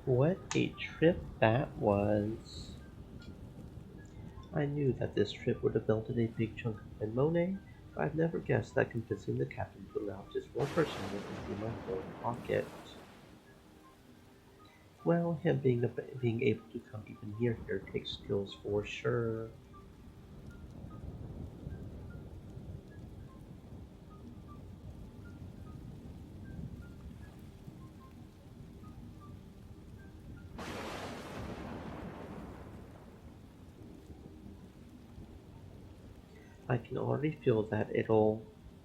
What a trip that was! I knew that this trip would have melted a big chunk of my money, but I'd never guessed that convincing the captain to allow just one person would empty my whole pocket. Well, him being able to come even near here takes skills for sure. I can already feel that it'll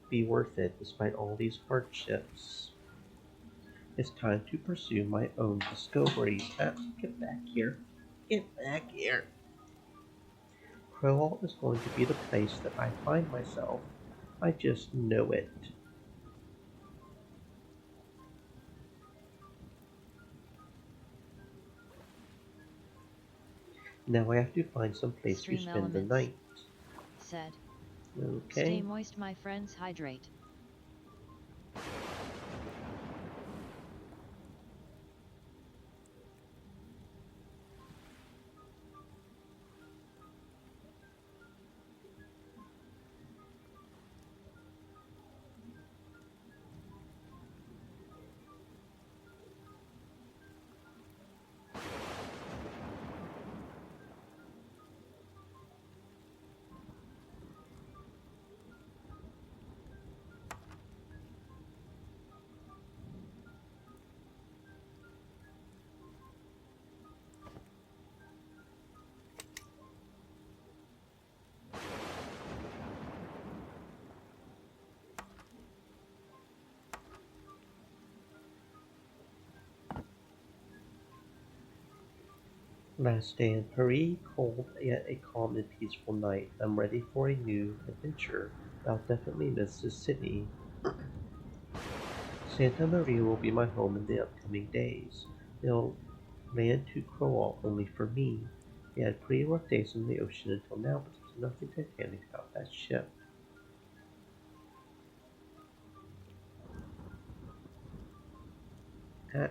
be worth it despite all these hardships. It's time to pursue my own discoveries. Get back here. Get back here. Crowalt is going to be the place that I find myself. I just know it. Now I have to find some place to Stream spend the elements. night. Said. Stay Okay. moist, my friends, hydrate. Last day in Paris, cold yet a calm and peaceful night. I'm ready for a new adventure. I'll definitely miss this city. Santa Maria will be my home in the upcoming days. They'll land to Crowalt only for me. We had pretty rough days on the ocean until now, but there's nothing titanic about that ship. Ah,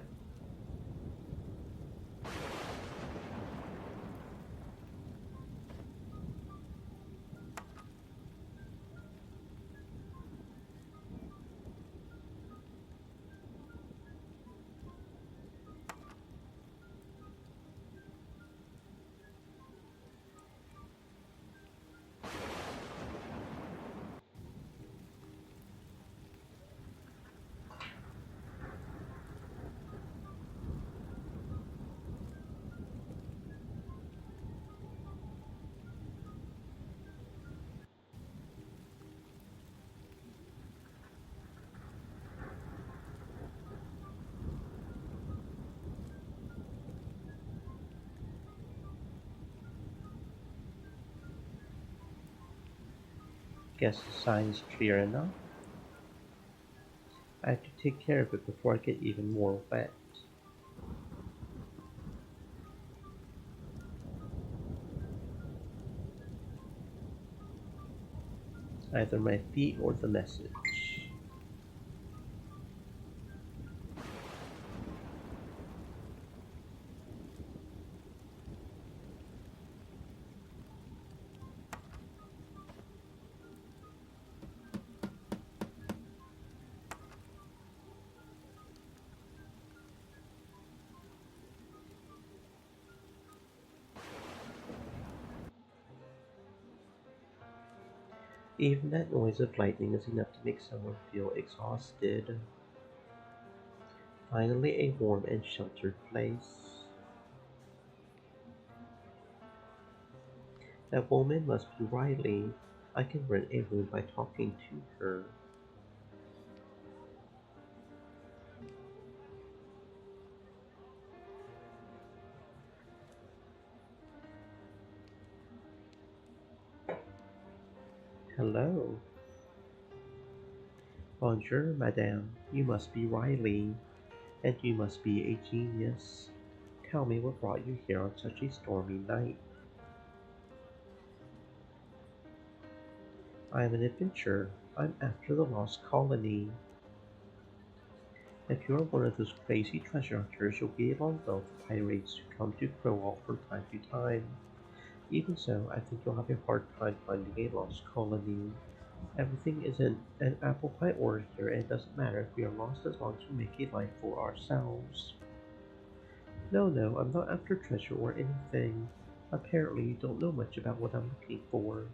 guess the sign is clear enough. I have to take care of it before I get even more wet. Either my feet or the message. Even that noise of lightning is enough to make someone feel exhausted. Finally, a warm and sheltered place. That woman must be Riley. I can rent a room by talking to her. Hello. Bonjour, madame. You must be Riley, and you must be a genius. Tell me what brought you here on such a stormy night. I'm an adventurer. I'm after the lost colony. If you're one of those crazy treasure hunters, you'll get along well with pirates who come to Crowalt from time to time. Even so, I think you'll have a hard time finding a lost colony. Everything is in an apple pie order here, and it doesn't matter if we are lost as long as we make a life for ourselves. No, no, I'm not after treasure or anything. Apparently, you don't know much about what I'm looking for.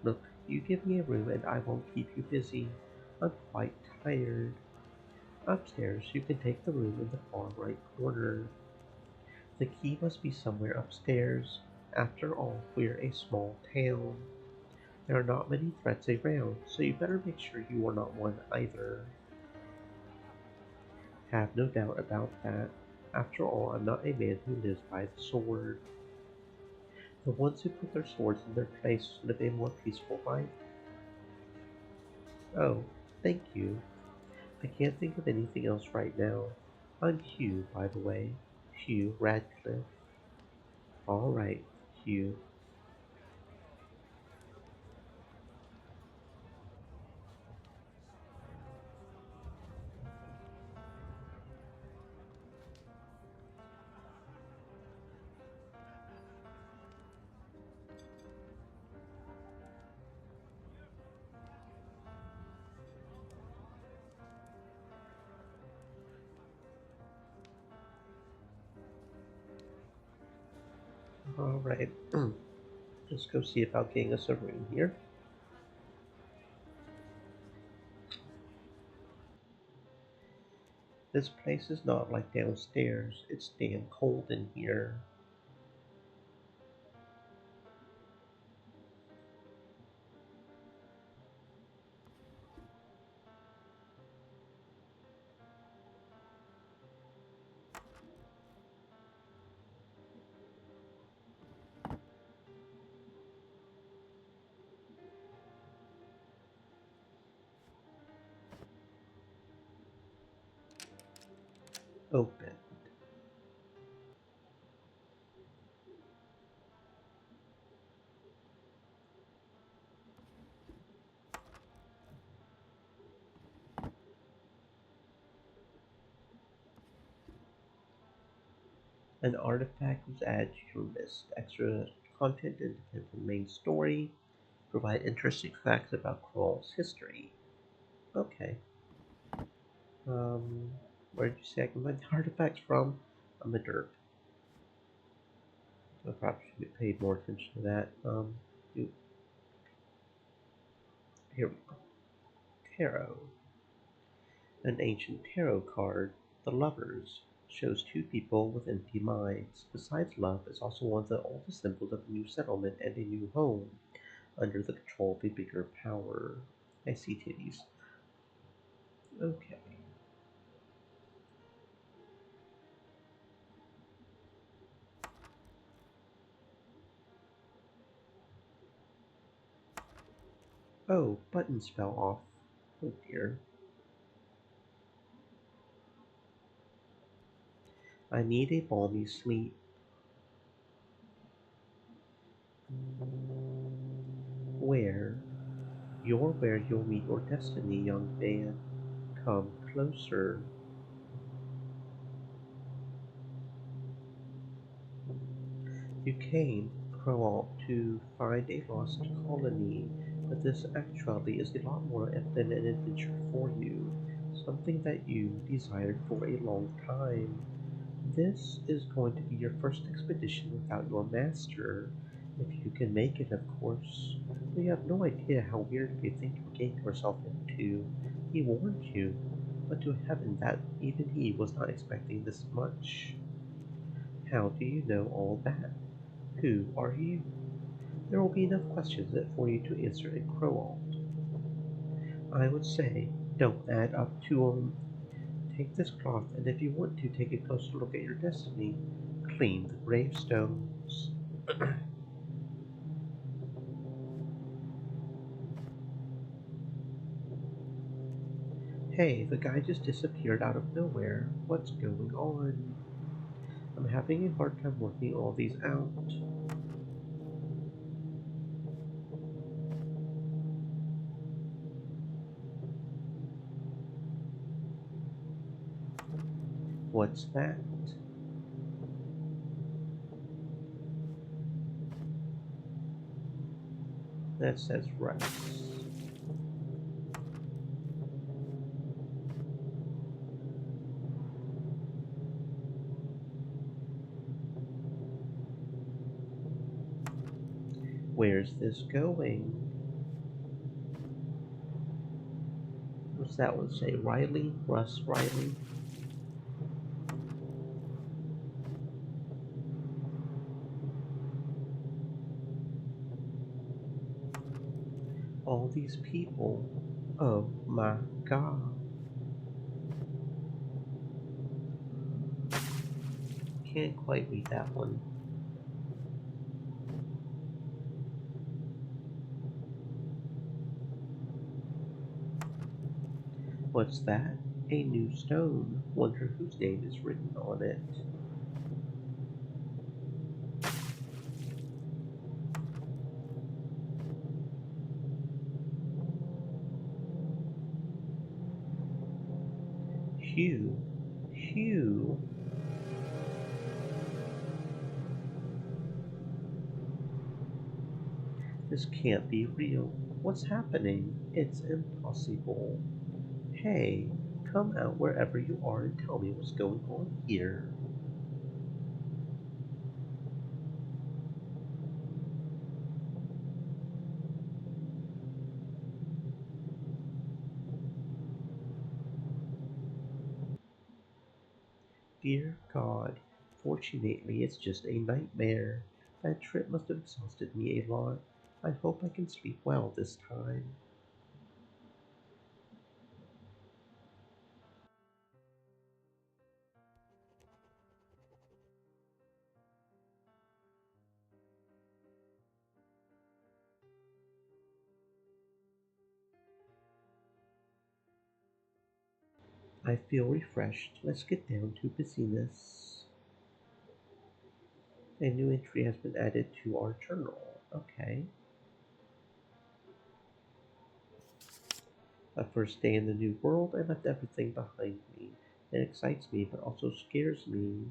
Look, you give me a room and I won't keep you busy. I'm quite tired. Upstairs, you can take the room in the far right corner. The key must be somewhere upstairs. After all, we're a small town. There are not many threats around, so you better make sure you are not one either. Have no doubt about that. After all, I'm not a man who lives by the sword. The ones who put their swords in their place live a more peaceful life. Oh, thank you. I can't think of anything else right now. I'm Hugh, by the way. Hugh Radcliffe. All right, Hugh. All right. Let's go see about getting us a room here. This place is not like downstairs. It's damn cold in here. Open. An artifact was added to your list. Extra content independent from the main story. Provide interesting facts about Crowalt's history. Okay. Um, where did you say I can find the artifacts from? I'm a derp. I probably should have paid more attention to that. Here we go. Tarot. An ancient tarot card, the Lovers, shows two people with empty minds. Besides love, is also one of the oldest symbols of a new settlement and a new home, under the control of a bigger power. I see titties. Okay. Oh, buttons fell off. Oh dear. I need a balmy sleep. Where? You're where you'll meet your destiny, young man. Come closer. You came, Crowalt, to find a lost colony, but this actually is a lot more than an adventure for you, something that you desired for a long time. This is going to be your first expedition without your master, if you can make it, of course. But you have no idea how weird of a thing you're getting yourself into. He warned you, but to heaven that even he was not expecting this much. How do you know all that? Who are you? There will be enough questions for you to answer in Crowalt. I would say, don't add up to 'em. Take this cloth, and if you want to take a closer look at your destiny, clean the gravestones. Hey, the guy just disappeared out of nowhere. What's going on? I'm having a hard time working all these out. What's that? That says rest. Where's this going? What's that one say? Riley? Russ Riley? All these people. Oh my god. Can't quite read that one. What's that? A new stone. Wonder whose name is written on it. Hugh. Hugh. This can't be real. What's happening? It's impossible. Hey, come out wherever you are and tell me what's going on here. Dear God, fortunately it's just a nightmare. That trip must have exhausted me a lot. I hope I can sleep well this time. I feel refreshed. Let's get down to business. A new entry has been added to our journal. Okay. My first day in the new world, I left everything behind me. It excites me, but also scares me.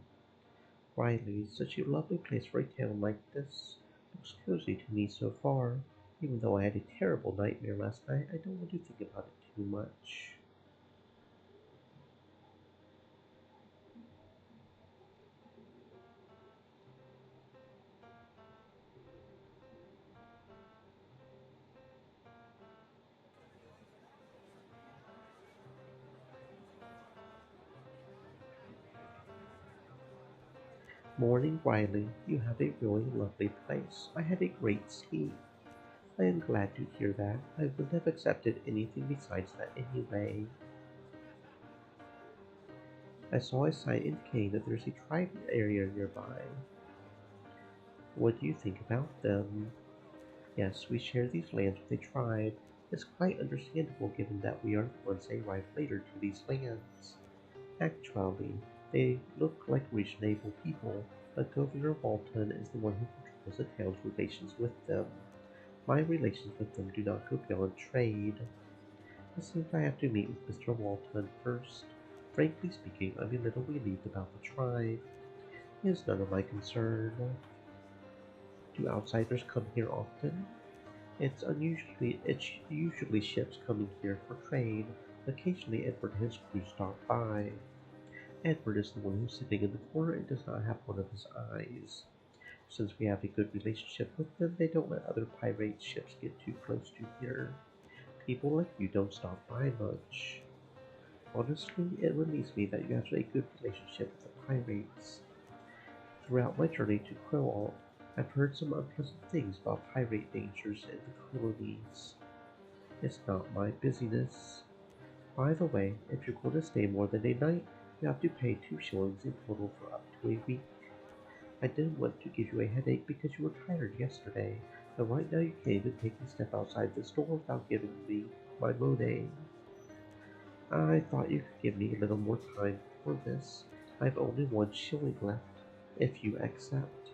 Riley, such a lovely place for a town like this. Looks cozy to me so far. Even though I had a terrible nightmare last night, I don't want to think about it too much. Morning, Riley. You have a really lovely place. I had a great sleep. I am glad to hear that. I wouldn't have accepted anything besides that anyway. I saw a sign indicating that there's a tribe area nearby. What do you think about them? Yes, we share these lands with a tribe. It's quite understandable given that we are the ones that arrived later to these lands. Actually, they look like reasonable people, but Governor Walton is the one who controls the town's relations with them. My relations with them do not go beyond trade. It seems I have to meet with Mr. Walton first. Frankly speaking, I'm a little relieved about the tribe. It is none of my concern. Do outsiders come here often? It's usually ships coming here for trade. Occasionally Edward and his crew stop by. Edward is the one who's sitting in the corner and does not have one of his eyes. Since we have a good relationship with them, they don't let other pirate ships get too close to here. People like you don't stop by much. Honestly, it relieves me that you have a good relationship with the pirates. Throughout my journey to Crowalt, I've heard some unpleasant things about pirate dangers in the colonies. It's not my business. By the way, if you're going to stay more than a night, you have to pay 2 shillings in total for up to a week. I didn't want to give you a headache because you were tired yesterday, but right now you can't even take a step outside this door without giving me my Monet. I thought you could give me a little more time for this. I've only 1 shilling left, if you accept.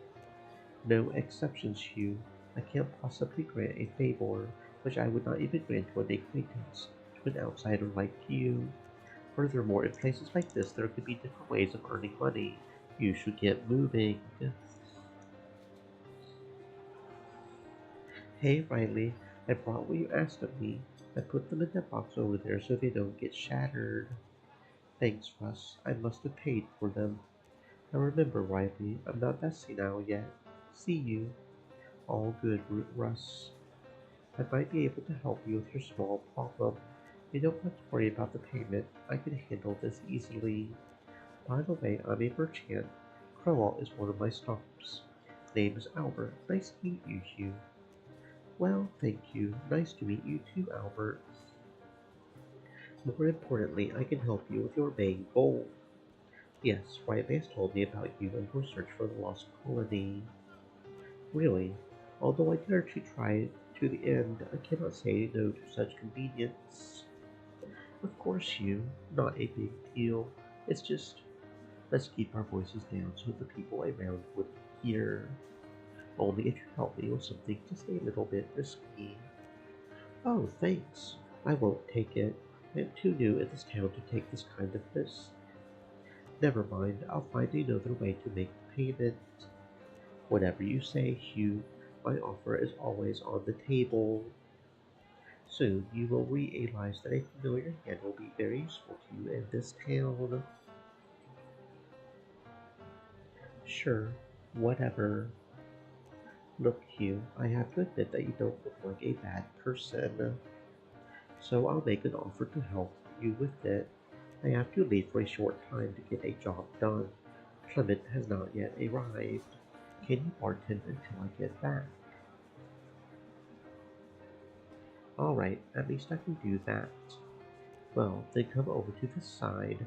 No exceptions, Hugh. I can't possibly grant a favor, which I would not even grant to an acquaintance, to an outsider like you. Furthermore, in places like this, there could be different ways of earning money. You should get moving. Hey, Riley, I brought what you asked of me. I put them in that box over there so they don't get shattered. Thanks, Russ. I must have paid for them. Now remember, Riley, I'm not that senile yet. See you. All good, Russ. I might be able to help you with your small problem. You don't have to worry about the payment. I can handle this easily. By the way, I'm a merchant. Crowalt is one of my stars. Name is Albert. Nice to meet you, Hugh. Well, thank you. Nice to meet you too, Albert. More importantly, I can help you with your main goal. Yes, Riley has told me about you and your search for the lost colony. Really, although I dare to try it to the end, I cannot say no to such convenience. Of course, you. Not a big deal. It's just, let's keep our voices down so the people around would hear. Only if you help me with something just a little bit risky. Oh, thanks. I won't take it. I'm too new in this town to take this kind of risk. Never mind, I'll find another way to make the payment. Whatever you say, Hugh, my offer is always on the table. Soon you will realize that a familiar hand will be very useful to you in this town. Sure, whatever. Look, Hugh, I have to admit that you don't look like a bad person. So I'll make an offer to help you with it. I have to leave for a short time to get a job done. Clement has not yet arrived. Can you bartend until I get back? Alright, at least I can do that. Well, then come over to this side.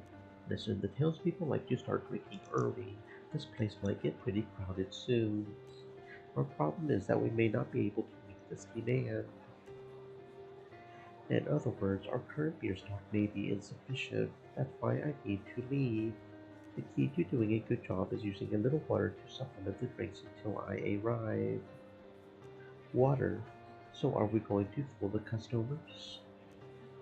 Listen, the townspeople like to start drinking early. This place might get pretty crowded soon. Our problem is that we may not be able to meet this demand. In other words, our current beer stock may be insufficient. That's why I need to leave. The key to doing a good job is using a little water to supplement the drinks until I arrive. Water? So are we going to fool the customers?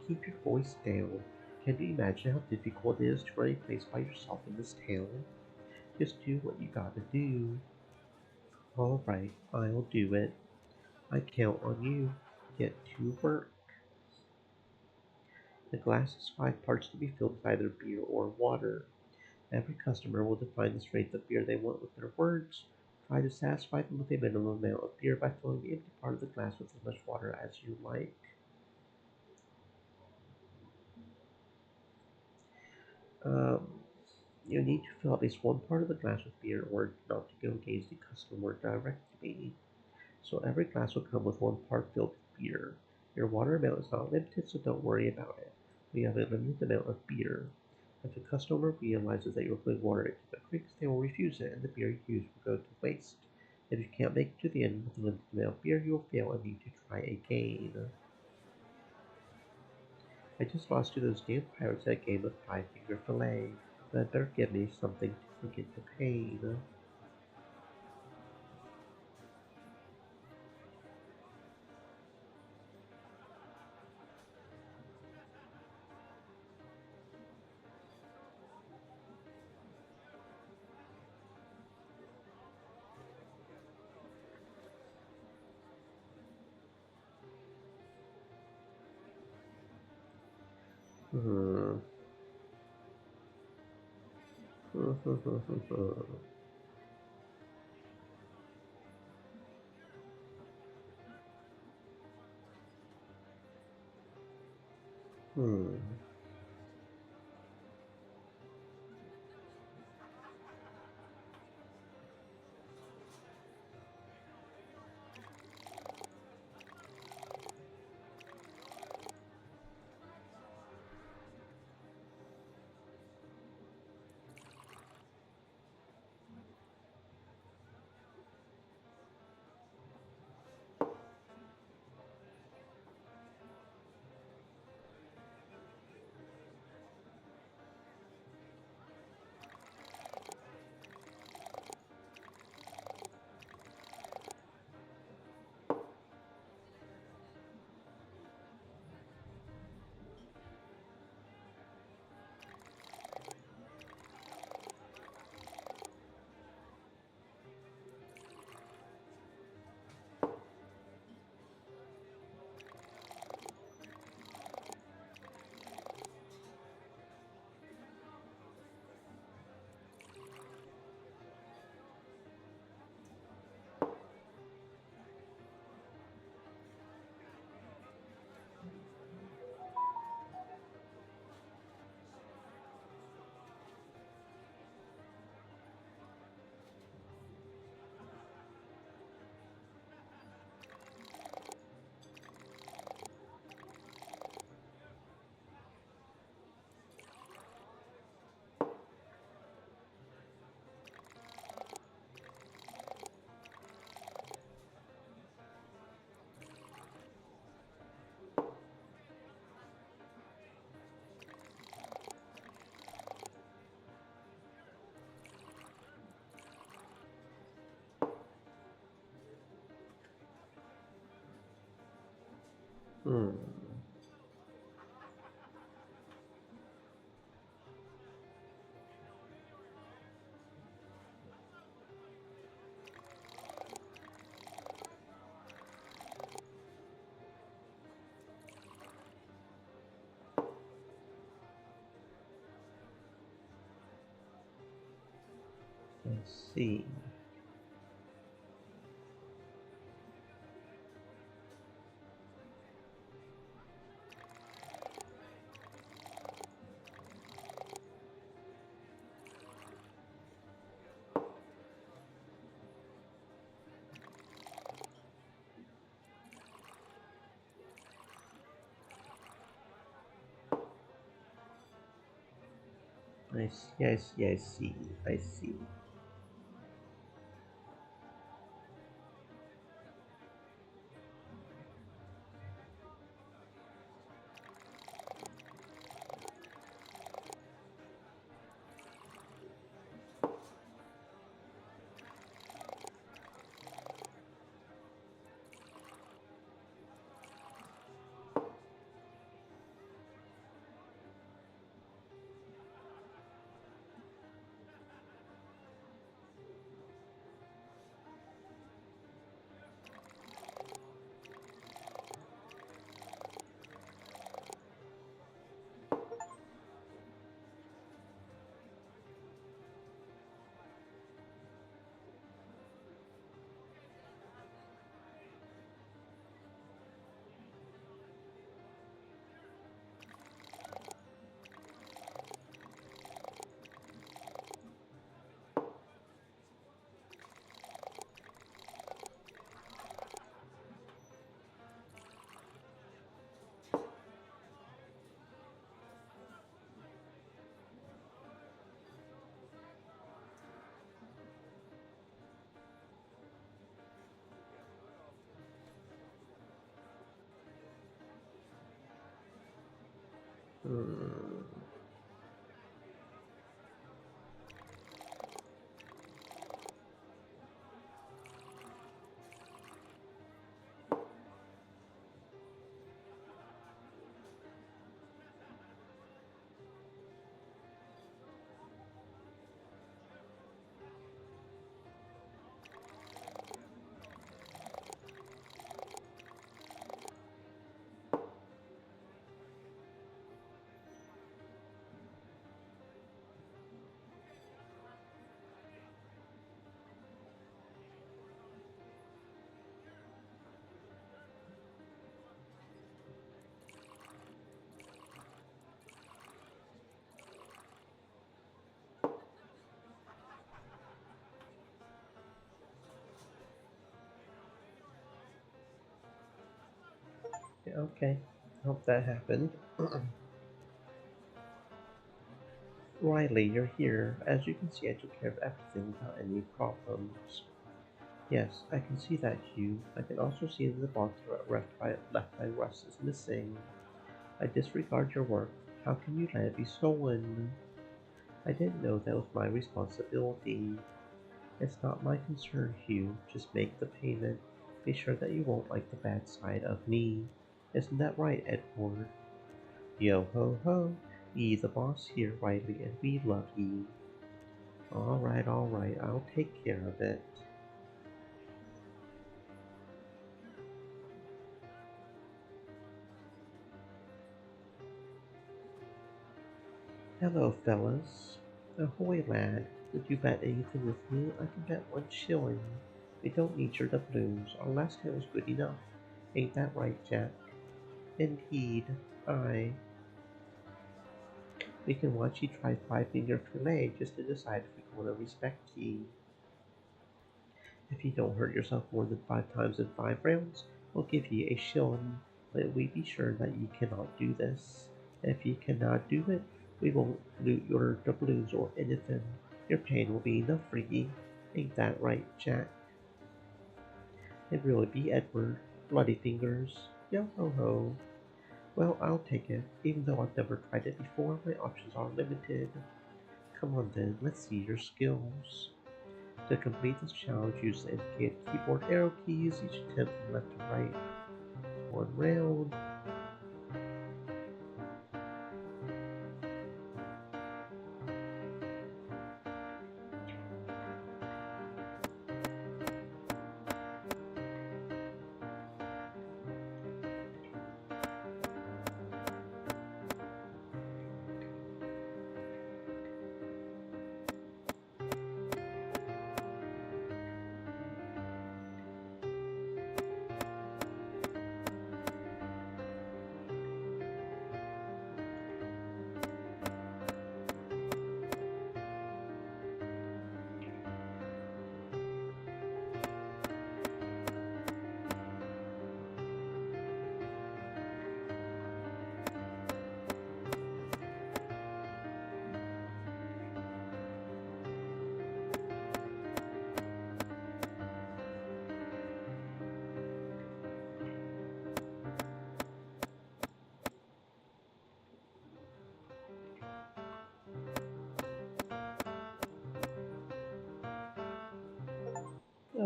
Keep your voice down. Can you imagine how difficult it is to run a place by yourself in this town? Just do what you gotta do. Alright, I'll do it. I count on you. Get to work. The glass is 5 parts to be filled with either beer or water. Every customer will define the strength of beer they want with their words. Try to satisfy them with a minimum amount of beer by filling the empty part of the glass with as much water as you like. Um, you need to fill at least one part of the glass with beer or not to go gaze the customer directly. So every glass will come with 1 part filled with beer. Your water amount is not limited, so don't worry about it. We have a limited amount of beer. If the customer realizes that you're filling water into the drinks, they will refuse it, and the beer you use will go to waste. If you can't make it to the end with the limited amount of beer, you will fail and need to try again. I just lost to those damn pirates at a game of five-finger fillet. That better give me something to forget the pain. Hmm. Hmm. Hmm. I see. I see. I see. I see. I see. Hmm. Yeah, okay. Hope that happened. Riley, you're here. As you can see, I took care of everything without any problems. Yes, I can see that, Hugh. I can also see that the box left by Russ is missing. I disregard your work. How can you let it be stolen? I didn't know that was my responsibility. It's not my concern, Hugh. Just make the payment. Be sure that you won't like the bad side of me. Isn't that right, Edward? Yo ho ho. Ye the boss here, Riley, and we love ye. Alright, I'll take care of it. Hello, fellas. Ahoy, lad. Would you bet anything with me? I can bet 1 shilling. We don't need your doubloons. Our last hit was good enough. Ain't that right, Jack? Indeed. Aye. We can watch ye try 5-finger fillet just to decide if we want to respect ye. If you don't hurt yourself more than 5 times in 5 rounds, we'll give ye a shilling, but we be sure that ye cannot do this. If ye cannot do it, we won't loot your doubloons or anything. Your pain will be enough for ye. Ain't that right, Jack? It really be Edward. Bloody fingers. Yo ho ho. Well, I'll take it. Even though I've never tried it before, my options are limited. Come on then, let's see your skills. To complete this challenge, use the indicated keyboard arrow keys, each attempt from left to right. 1 round.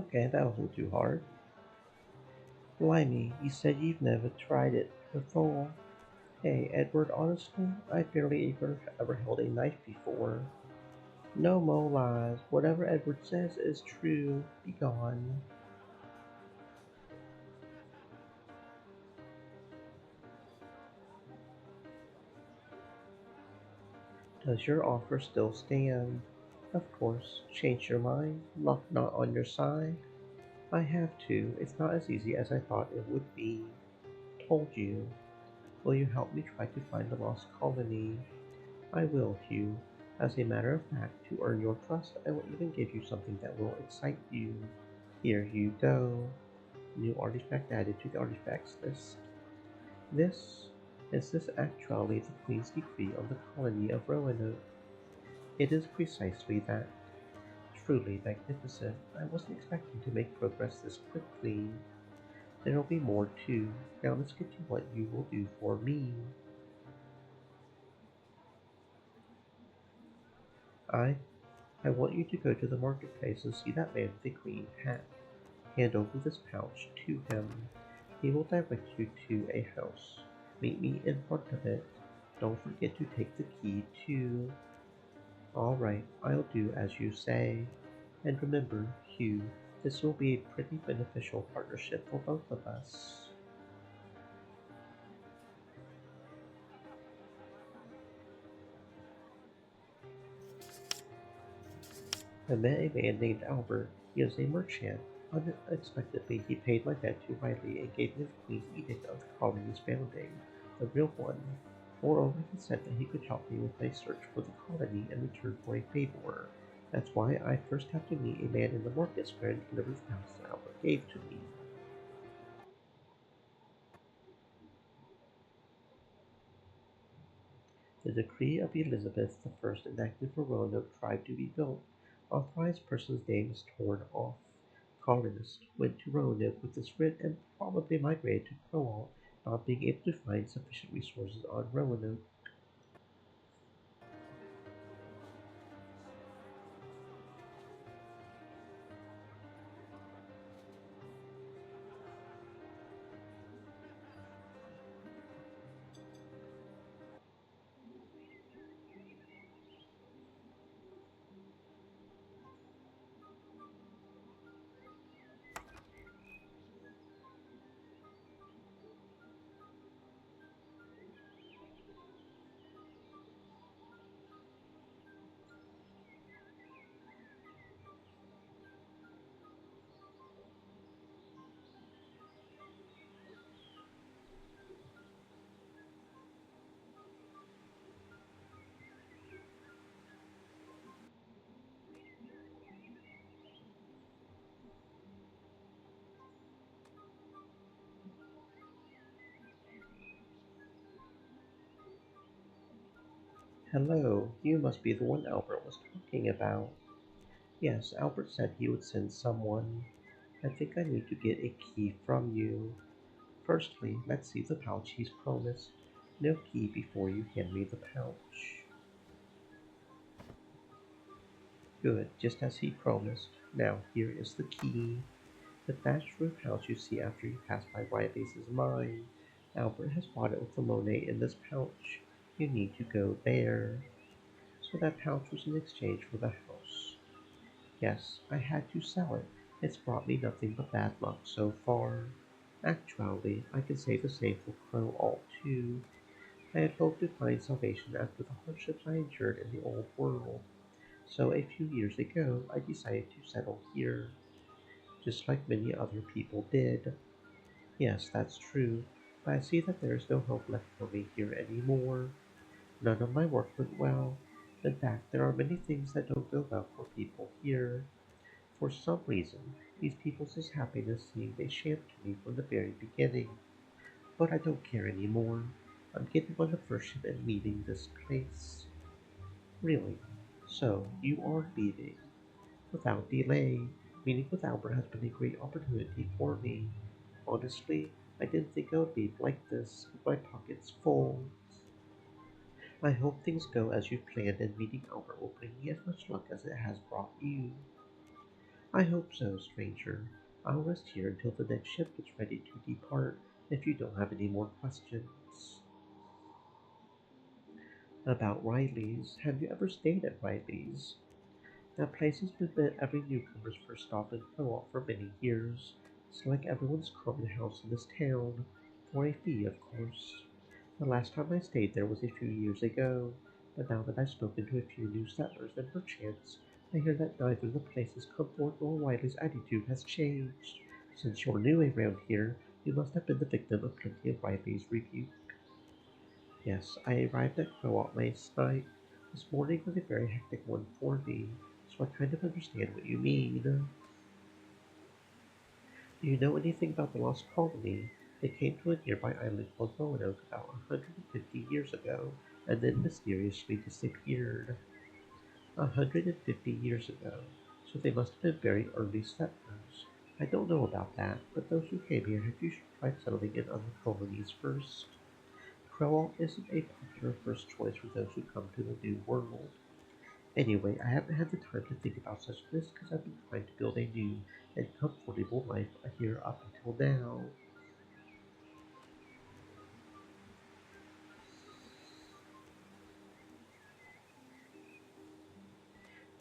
Okay, that wasn't too hard. Blimey, you said you've never tried it before. Hey, Edward, honestly, I barely ever held a knife before. No more lies. Whatever Edward says is true. Be gone. Does your offer still stand? Of course. Change your mind? Luck not on your side? I have to. It's not as easy as I thought it would be. Told you. Will you help me try to find the lost colony? I will, Hugh. As a matter of fact, to earn your trust, I will even give you something that will excite you. Here you go. New artifact added to the artifacts list. This is this actually the Queen's decree on the colony of Roanoke? It is precisely that. Truly magnificent. I wasn't expecting to make progress this quickly. There'll be more too. Now let's get to what you will do for me. I I want you to go to the marketplace and see that man with the green hat. Hand over this pouch to him. He will direct you to a house. Meet me in front of it. Don't forget to take the key too. All right, I'll do as you say. And remember, Hugh, this will be a pretty beneficial partnership for both of us. I met a man named Albert. He is a merchant. Unexpectedly, he paid my debt too highly and gave me the Queen's edict of the colony's founding, the real one. Moreover, he said that he could help me with my search for the colony in return for a favor. That's why I first have to meet a man in the market square and deliver the house that Albert gave to me. The decree of Elizabeth the First enacted for Roanoke tribe to be built. Authorized persons' names torn off. Colonists went to Roanoke with this writ and probably migrated to Crowalt, not being able to find sufficient resources on Roanoke. Hello, you must be the one Albert was talking about. Yes, Albert said he would send someone. I think I need to get a key from you. Firstly, let's see the pouch he's promised. No key before you hand me the pouch. Good, just as he promised. Now here is the key. The thatched roof house you see after you pass by Riley's is mine. Albert has bought it with the Monet in this pouch. You need to go there. So that pouch was in exchange for the house. Yes, I had to sell it. It's brought me nothing but bad luck so far. Actually, I can say the same for Crowalt too. I had hoped to find salvation after the hardships I endured in the old world. So a few years ago, I decided to settle here, just like many other people did. Yes, that's true, but I see that there is no hope left for me here anymore. None of my work went well. In fact, there are many things that don't go well for people here. For some reason, these people's happiness seemed a sham to me from the very beginning. But I don't care anymore. I'm getting on the first ship and leaving this place. Really. So, you are leaving. Without delay. Meeting with Albert has been a great opportunity for me. Honestly, I didn't think I would be like this, with my pockets full. I hope things go as you planned and meeting Albert will bring me as much luck as it has brought you. I hope so, stranger. I'll rest here until the next ship gets ready to depart if you don't have any more questions. About Riley's, have you ever stayed at Riley's? That place has been every newcomer's first stop in Crowalt for many years. It's like everyone's common house in this town, for a fee, of course. The last time I stayed there was a few years ago, but now that I've spoken to a few new settlers and perchance, I hear that neither the place's comfort nor Riley's attitude has changed. Since you're new around here, you must have been the victim of plenty of Riley's rebuke. Yes, I arrived at Crowalt last night. This morning was a very hectic one for me, so I kind of understand what you mean. Do you know anything about the Lost Colony? They came to a nearby island called Roanoke about 150 years ago, and then mysteriously disappeared. 150 years ago, so they must have been very early settlers. I don't know about that, but those who came here have usually tried settling in other colonies first. Crowell isn't a popular first choice for those who come to the New World. Anyway, I haven't had the time to think about such things because I've been trying to build a new and comfortable life here up until now.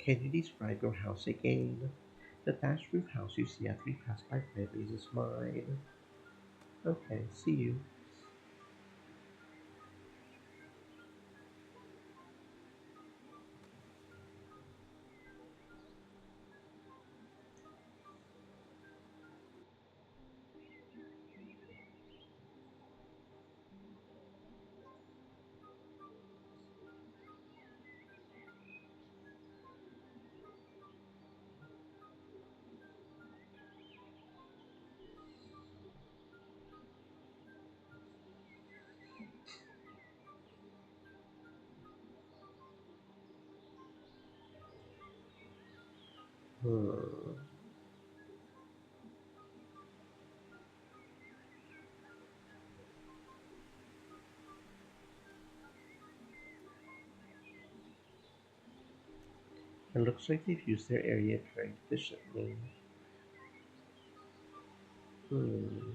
Can you describe your house again? The thatched roof house you see after you pass by Bradley's is mine. Okay, see you. Hmm. It looks like they've used their area very efficiently. Hmm.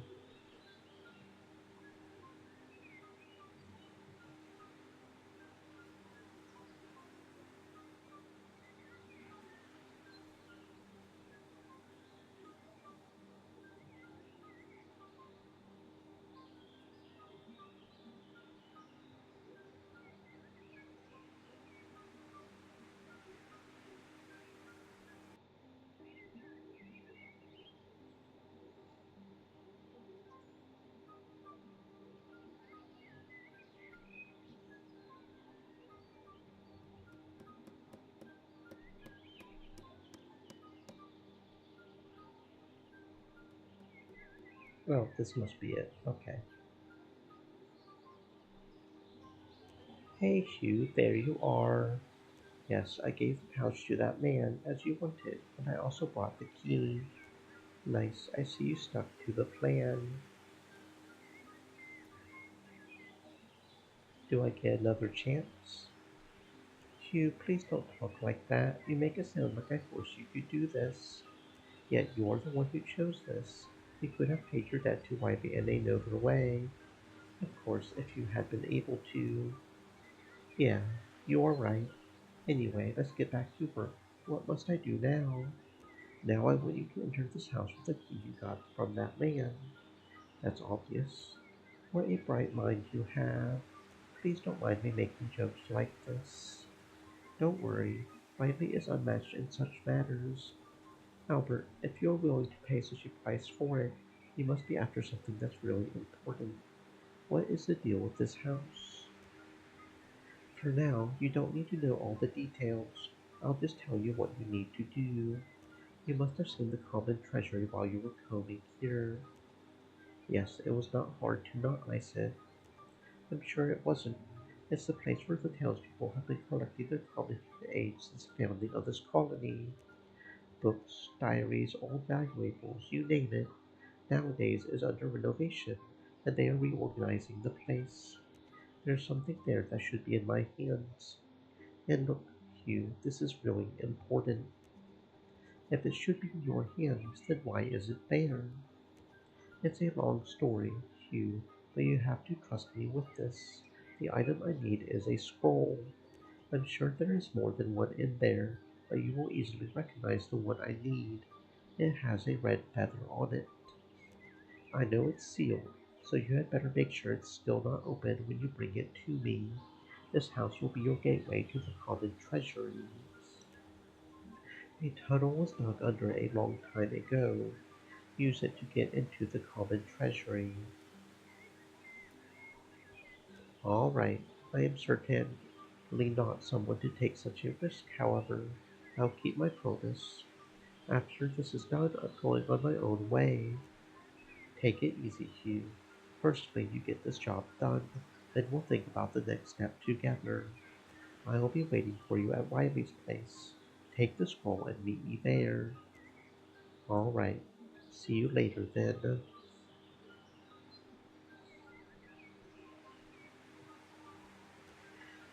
Well, this must be it. Okay. Hey, Hugh, there you are. Yes, I gave the pouch to that man, as you wanted, and I also brought the key. Nice, I see you stuck to the plan. Do I get another chance? Hugh, please don't talk like that. You make it sound like I forced you to do this. Yet you're the one who chose this. You could have paid your debt to Wybie in another way. Of course, if you had been able to. Yeah, you are right. Anyway, let's get back to work. What must I do now? Now I want you to enter this house with the key you got from that man. That's obvious. What a bright mind you have. Please don't mind me making jokes like this. Don't worry, Riley is unmatched in such matters. Albert, if you're willing to pay such a price for it, you must be after something that's really important. What is the deal with this house? For now, you don't need to know all the details. I'll just tell you what you need to do. You must have seen the common treasury while you were combing here. Yes, it was not hard to not, I said. I'm sure it wasn't. It's the place where the townspeople have been collecting their common aid since the founding of this colony. Books, diaries, old valuables, you name it, nowadays is under renovation, and they are reorganizing the place. There's something there that should be in my hands. And look, Hugh, this is really important. If it should be in your hands, then why is it there? It's a long story, Hugh, but you have to trust me with this. The item I need is a scroll. I'm sure there is more than one in there, but you will easily recognize the one I need. It has a red feather on it. I know it's sealed, so you had better make sure it's still not open when you bring it to me. This house will be your gateway to the common treasuries. A tunnel was dug under a long time ago. Use it to get into the common treasury. All right, I am certainly not someone to take such a risk, however. I'll keep my promise. After this is done, I'm going on my own way. Take it easy, Hugh. Firstly, you get this job done, then we'll think about the next step together. I'll be waiting for you at Riley's place. Take the scroll and meet me there. All right. See you later then.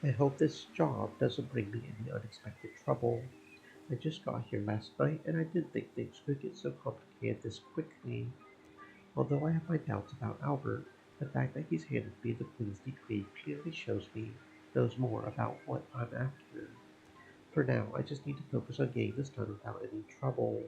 I hope this job doesn't bring me any unexpected trouble. I just got here last night and I didn't think things could get so complicated this quickly. Although I have my doubts about Albert, the fact that he's handed me the Queen's decree clearly shows me knows more about what I'm after. For now, I just need to focus on getting this done without any trouble.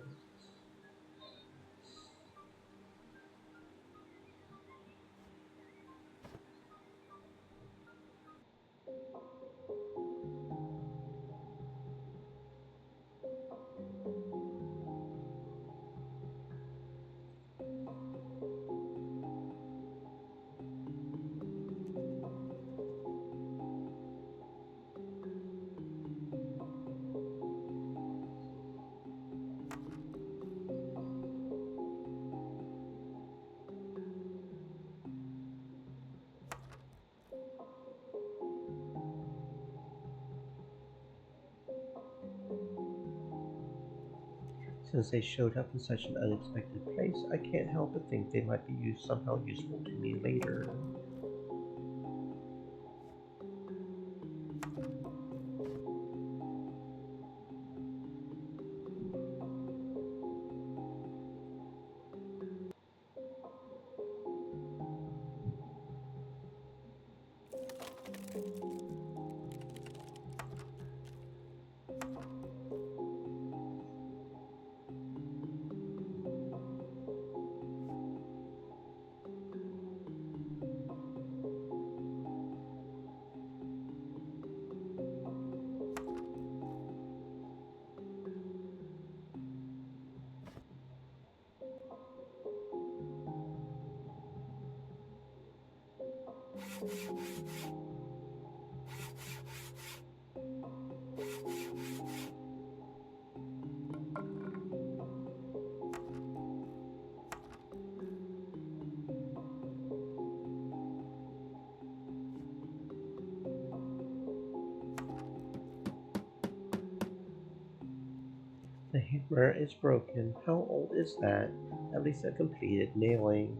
Since they showed up in such an unexpected place, I can't help but think they might be somehow useful to me later. The hammer is broken. How old is that? At least a completed nailing.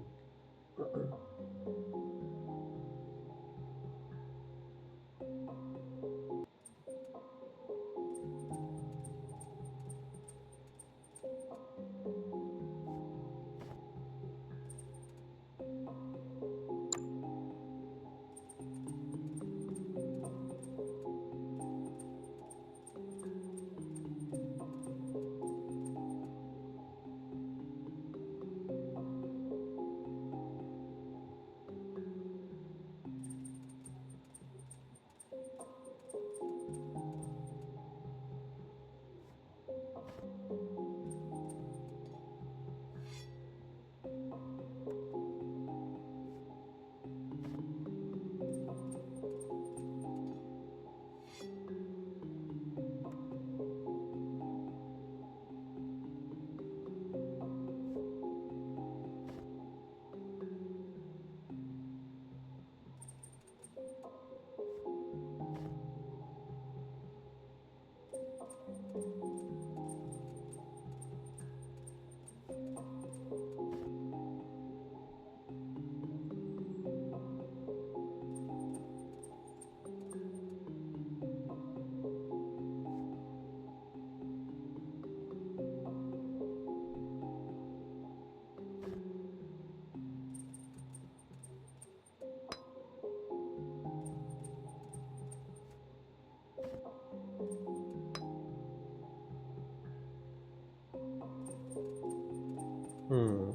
Hmm.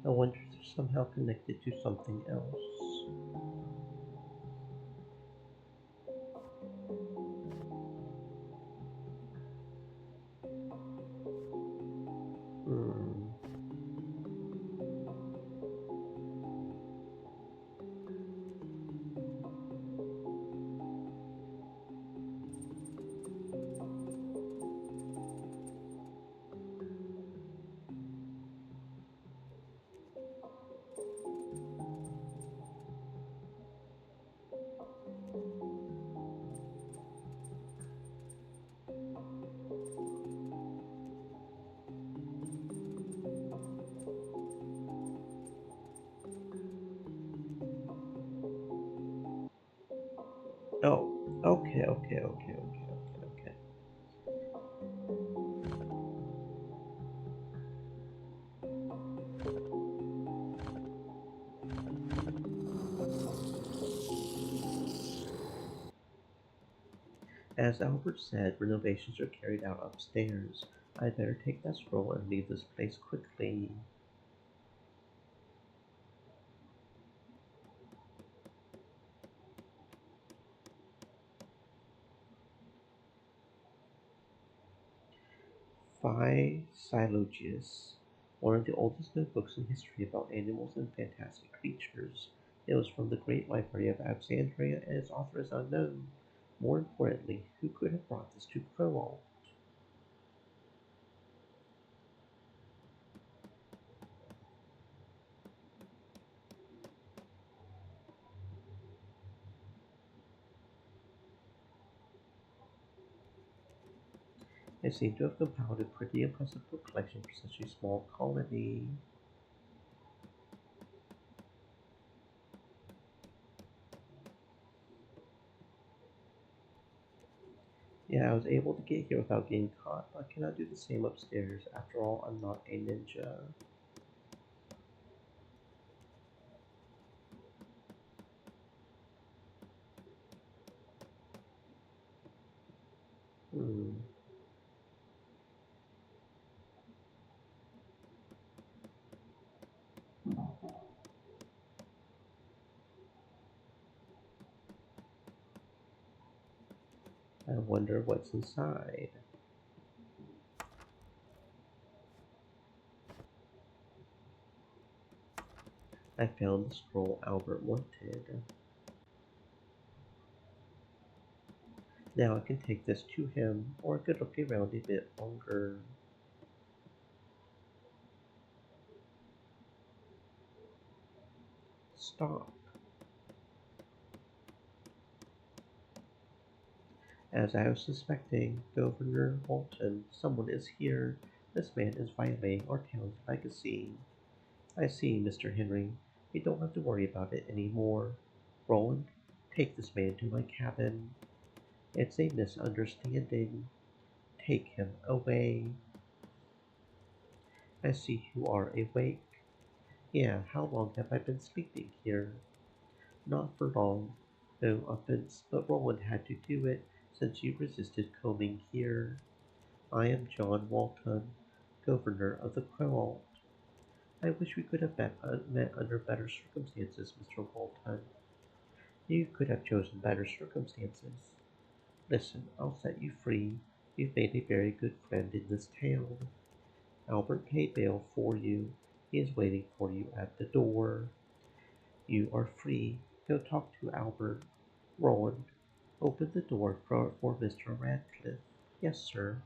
I wonder if they're somehow connected to something else. Hmm. Oh, okay. As Albert said, renovations are carried out upstairs. I'd better take that scroll and leave this place quickly. Physiologius, one of the oldest notebooks in history about animals and fantastic creatures. It was from the Great Library of Alexandria, and its author is unknown. More importantly, who could have brought this to Crowalt? They seem to have compiled a pretty impressive book collection for such a small colony. Yeah, I was able to get here without getting caught, but I cannot do the same upstairs. After all, I'm not a ninja. Hmm. I wonder what's inside. I found the scroll Albert wanted. Now I can take this to him, or I could look around a bit longer. Stop. As I was suspecting, Governor Walton, someone is here. This man is violating our town's legacy. I see, Mr. Henry. We don't have to worry about it anymore. Roland, take this man to my cabin. It's a misunderstanding. Take him away. I see you are awake. Yeah, how long have I been sleeping here? Not for long. No offense, but Roland had to do it since you resisted coming here. I am John Walton, Governor of the Crowalt. I wish we could have met under better circumstances, Mr. Walton. You could have chosen better circumstances. Listen, I'll set you free. You've made a very good friend in this town. Albert paid bail for you. He is waiting for you at the door. You are free. Go talk to Albert. Roland, open the door for Mr. Radcliffe. Yes, sir.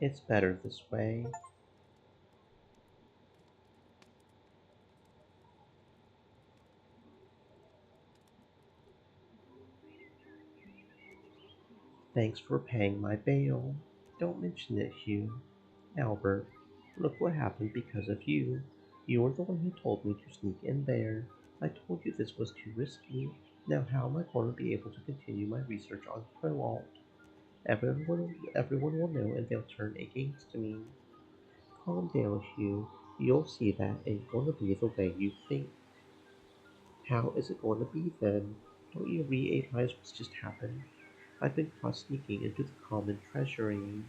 It's better this way. Thanks for paying my bail. Don't mention it, Hugh. Albert, look what happened because of you. You were the one who told me to sneak in there. I told you this was too risky. Now how am I going to be able to continue my research on Crowalt? Everyone will know and they'll turn against me. Calm down, Hugh. You'll see that ain't going to be the way you think. How is it going to be then? Don't you realize what's just happened? I've been caught sneaking into the common treasury.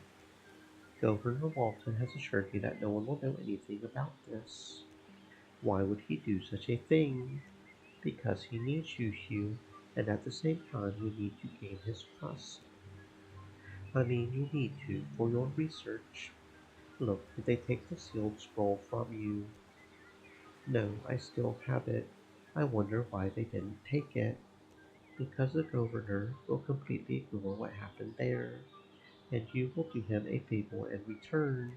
Governor Walton has assured me that no one will know anything about this. Why would he do such a thing? Because he needs you, Hugh, and at the same time you need to gain his trust. I mean, you need to for your research. Look, did they take the sealed scroll from you? No, I still have it. I wonder why they didn't take it. Because the governor will completely ignore what happened there, and you will do him a favor in return.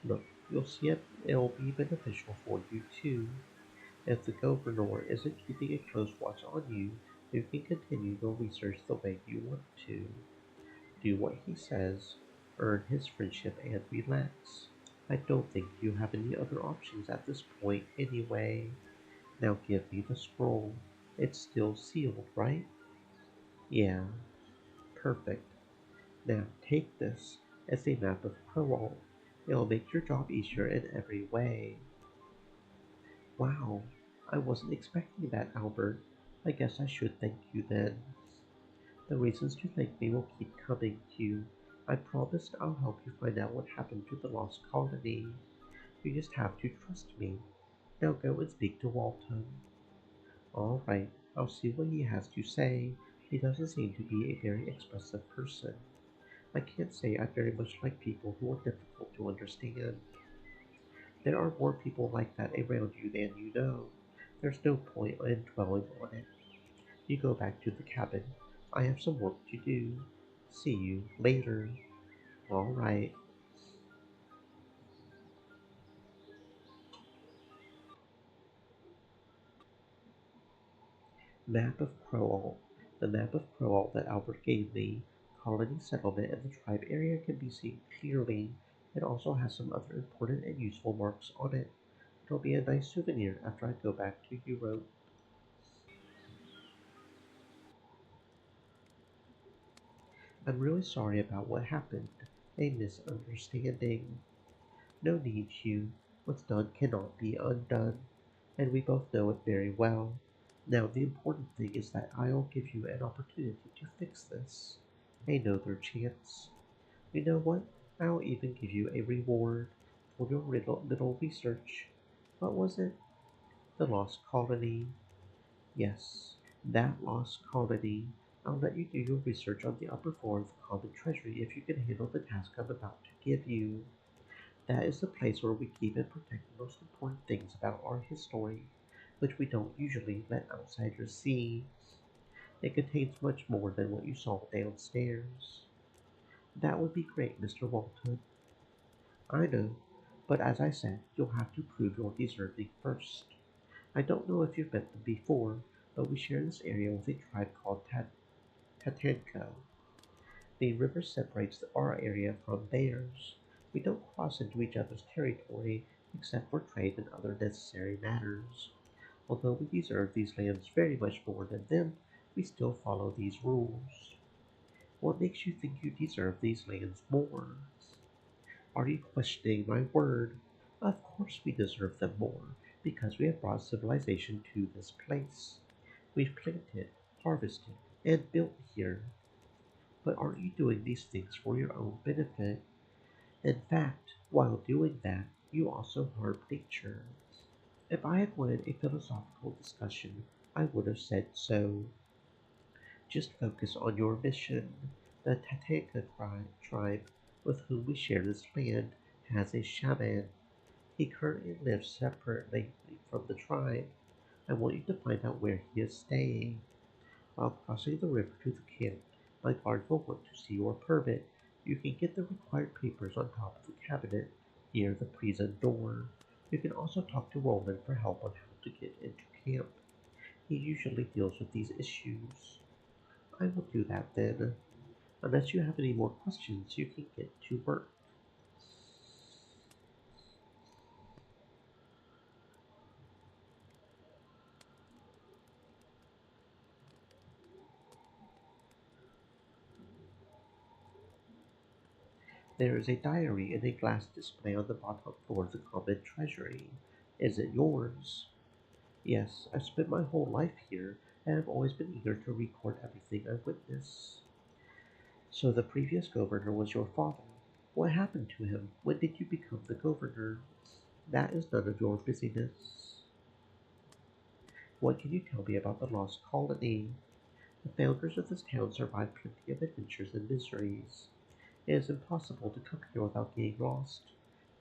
Look, you'll see it'll be beneficial for you too. If the governor isn't keeping a close watch on you, you can continue your research the way you want to. Do what he says, earn his friendship, and relax. I don't think you have any other options at this point anyway. Now give me the scroll. It's still sealed, right? Yeah, perfect. Now take this. It's a map of Crowalt. It'll make your job easier in every way. Wow, I wasn't expecting that, Albert. I guess I should thank you then. The reasons to thank me will keep coming, Hugh. I promised I'll help you find out what happened to the lost colony. You just have to trust me. Now go and speak to Walton. All right, I'll see what he has to say. He doesn't seem to be a very expressive person. I can't say I very much like people who are difficult to understand. There are more people like that around you than you know. There's no point in dwelling on it. You go back to the cabin. I have some work to do. See you later. All right. Map of Crowalt. The map of Crowalt that Albert gave me. Colony settlement and the tribe area can be seen clearly. It also has some other important and useful marks on it. It'll be a nice souvenir after I go back to Europe. I'm really sorry about what happened. A misunderstanding. No need, Hugh. What's done cannot be undone, and we both know it very well. Now the important thing is that I'll give you an opportunity to fix this. Another chance. You know what? I'll even give you a reward for your little research. What was it? The lost colony. Yes, that lost colony. I'll let you do your research on the upper floor of the common treasury if you can handle the task I'm about to give you. That is the place where we keep and protect the most important things about our history, which we don't usually let outsiders see. It contains much more than what you saw downstairs. That would be great, Mr. Walton. I know, but as I said, you'll have to prove you're deserving first. I don't know if you've met them before, but we share this area with a tribe called Tatanka. The river separates our area from theirs. We don't cross into each other's territory except for trade and other necessary matters. Although we deserve these lands very much more than them, we still follow these rules. What makes you think you deserve these lands more? Are you questioning my word? Of course we deserve them more, because we have brought civilization to this place. We've planted, harvested, and built here. But aren't you doing these things for your own benefit? In fact, while doing that, you also harm nature. If I had wanted a philosophical discussion, I would have said so. Just focus on your mission. The Tatanka tribe, with whom we share this land, has a shaman. He currently lives separately from the tribe. I want you to find out where he is staying. While crossing the river to the camp, my guard will want to see your permit. You can get the required papers on top of the cabinet near the prison door. You can also talk to Roland for help on how to get into camp. He usually deals with these issues. I will do that then. Unless you have any more questions, you can get to work. There is a diary in a glass display on the bottom floor of the common treasury. Is it yours? Yes, I've spent my whole life here, and I've always been eager to record everything I witness. So the previous governor was your father. What happened to him? When did you become the governor? That is none of your business. What can you tell me about the lost colony? The founders of this town survived plenty of adventures and miseries. It is impossible to come here without getting lost.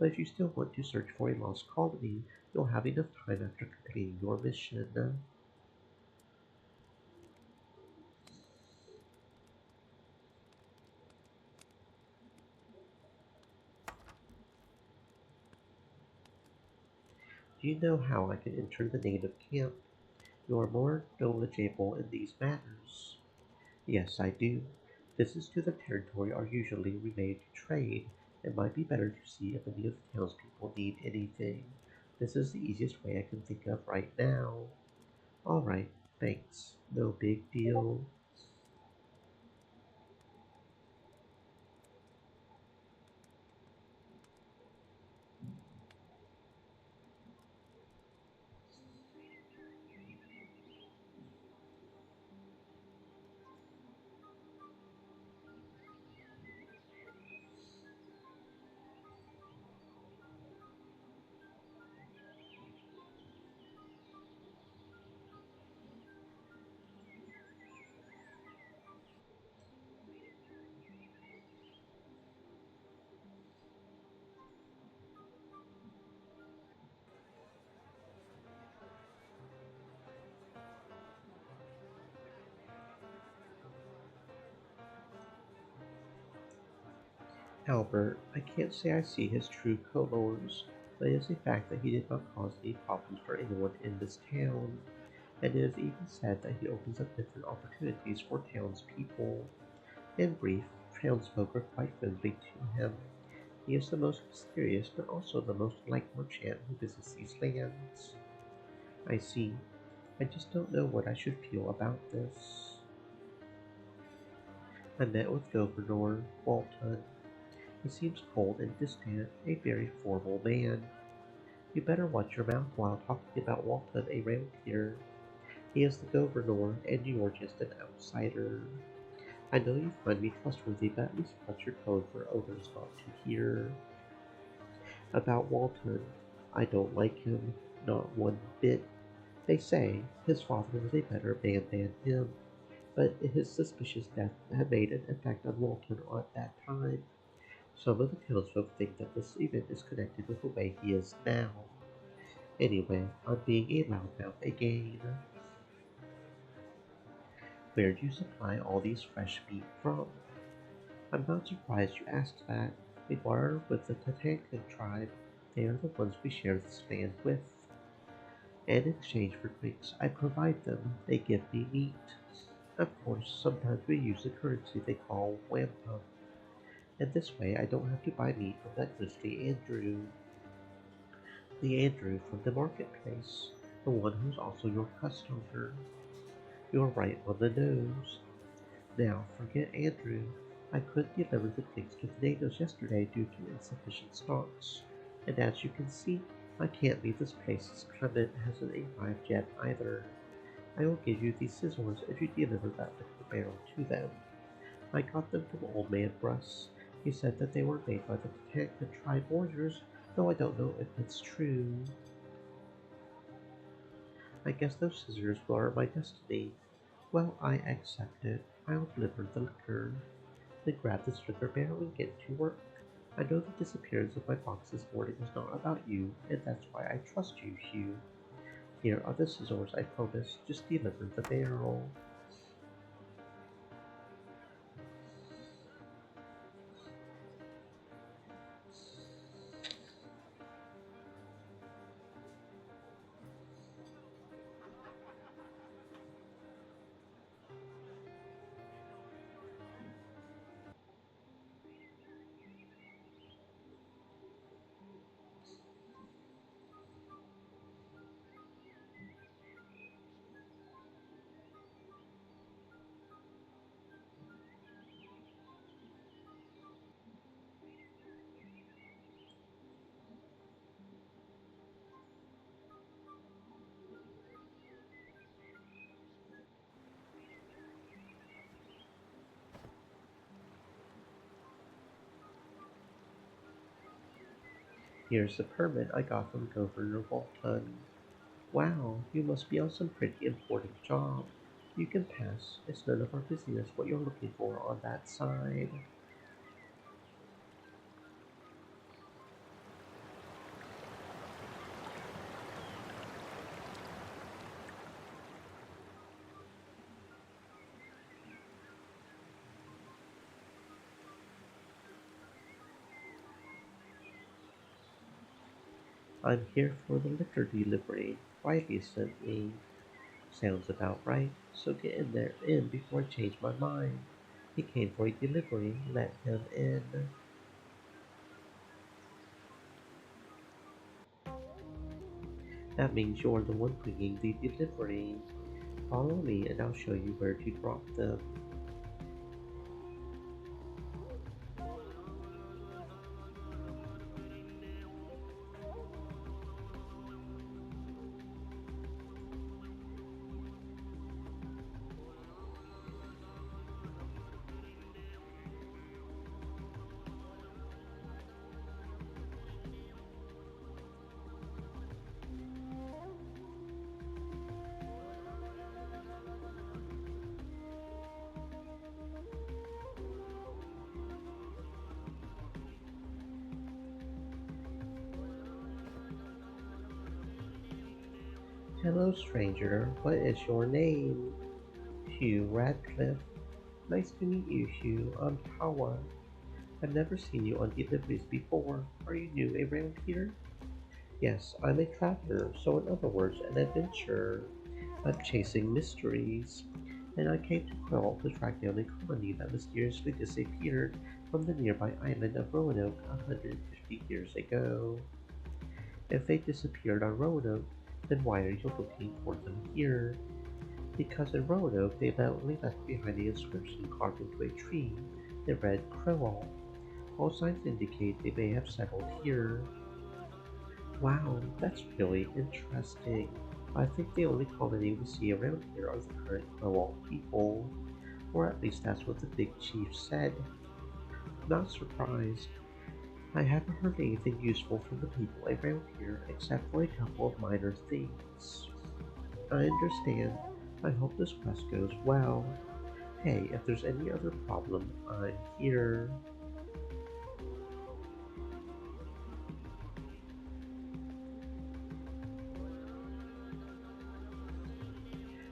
But if you still want to search for a lost colony, you'll have enough time after completing your mission. Do you know how I can enter the native camp? You are more knowledgeable in these matters. Yes, I do. Visits to the territory are usually related to trade. It might be better to see if any of the townspeople need anything. This is the easiest way I can think of right now. All right, thanks. No big deal. Albert, I can't say I see his true colors, but it is a fact that he did not cause any problems for anyone in this town, and it is even said that he opens up different opportunities for townspeople. In brief, townsfolk are quite friendly to him. He is the most mysterious, but also the most liked merchant who visits these lands. I see. I just don't know what I should feel about this. I met with Governor Walton. He seems cold and distant, a very formal man. You better watch your mouth while talking about Walton around here. He is the governor, and you are just an outsider. I know you find me trustworthy, but at least watch your tone for others not to hear. About Walton, I don't like him, not one bit. They say his father was a better man than him, but his suspicious death had made an effect on Walton at that time. Some of the townsfolk think that this event is connected with the way he is now. Anyway, I'm being a loudmouth again. Where do you supply all these fresh meat from? I'm not surprised you asked that. We barter with the Tatanka tribe. They are the ones we share this land with. In exchange for drinks I provide them, they give me meat. Of course, sometimes we use the currency they call wampum. And this way I don't have to buy meat from that grisly Andrew. The Andrew from the marketplace. The one who's also your customer. You're right on the nose. Now, forget Andrew. I couldn't deliver the things to the natives yesterday due to insufficient stocks. And as you can see, I can't leave this place as Clement hasn't arrived yet either. I will give you these scissors if you deliver that liquor barrel to them. I got them from Old Man Russ. He said that they were made by the Tatanka tribe warriors, though I don't know if it's true. I guess those scissors were my destiny. Well, I accept it. I'll deliver the liquor. Then grab this liquor barrel and get to work. I know the disappearance of my box this morning was not about you, and that's why I trust you, Hugh. Here are the scissors, I promise. Just deliver the barrel. Here's the permit I got from Governor Walton. Wow, you must be on some pretty important job. You can pass. It's none of our business what you're looking for on that side. I'm here for the liquor delivery. Riley sent me. Sounds about right, so get in before I change my mind. He came for a delivery, let him in. That means you're the one bringing the delivery. Follow me and I'll show you where to drop them. Hello, stranger. What is your name? Hugh Radcliffe. Nice to meet you, Hugh. I'm Tawa. I've never seen you on deliveries before. Are you new around here? Yes, I'm a traveler, so in other words, an adventurer. I'm chasing mysteries, and I came to Crowalt to track down a colony that mysteriously disappeared from the nearby island of Roanoke 150 years ago. If they disappeared on Roanoke, then why are you looking for them here? Because in Roanoke they only left behind the inscription carved into a tree that read Crowalt. All signs indicate they may have settled here. Wow, that's really interesting. I think the only colony we see around here are the current Crowalt people, or at least that's what the big chief said. Not surprised. I haven't heard anything useful from the people around here except for a couple of minor things. I understand. I hope this quest goes well. Hey, if there's any other problem, I'm here.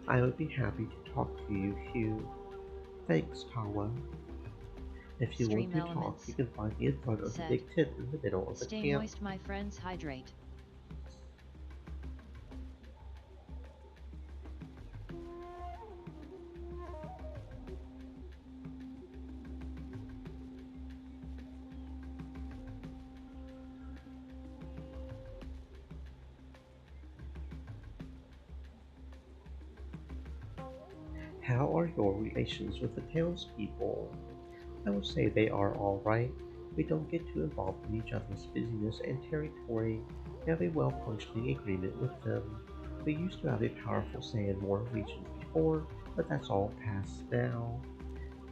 I would be happy to talk to you, Hugh. Thanks, Tawa. If you want Stream to talk, you elements. can find me in front of the Said. big tent in the middle of the Stay camp. moist, my friends, hydrate. How are your relations with the townspeople? I would say they are all right. We don't get too involved in each other's business and territory. We have a well-functioning agreement with them. We used to have a powerful say in more regions before, but that's all past now.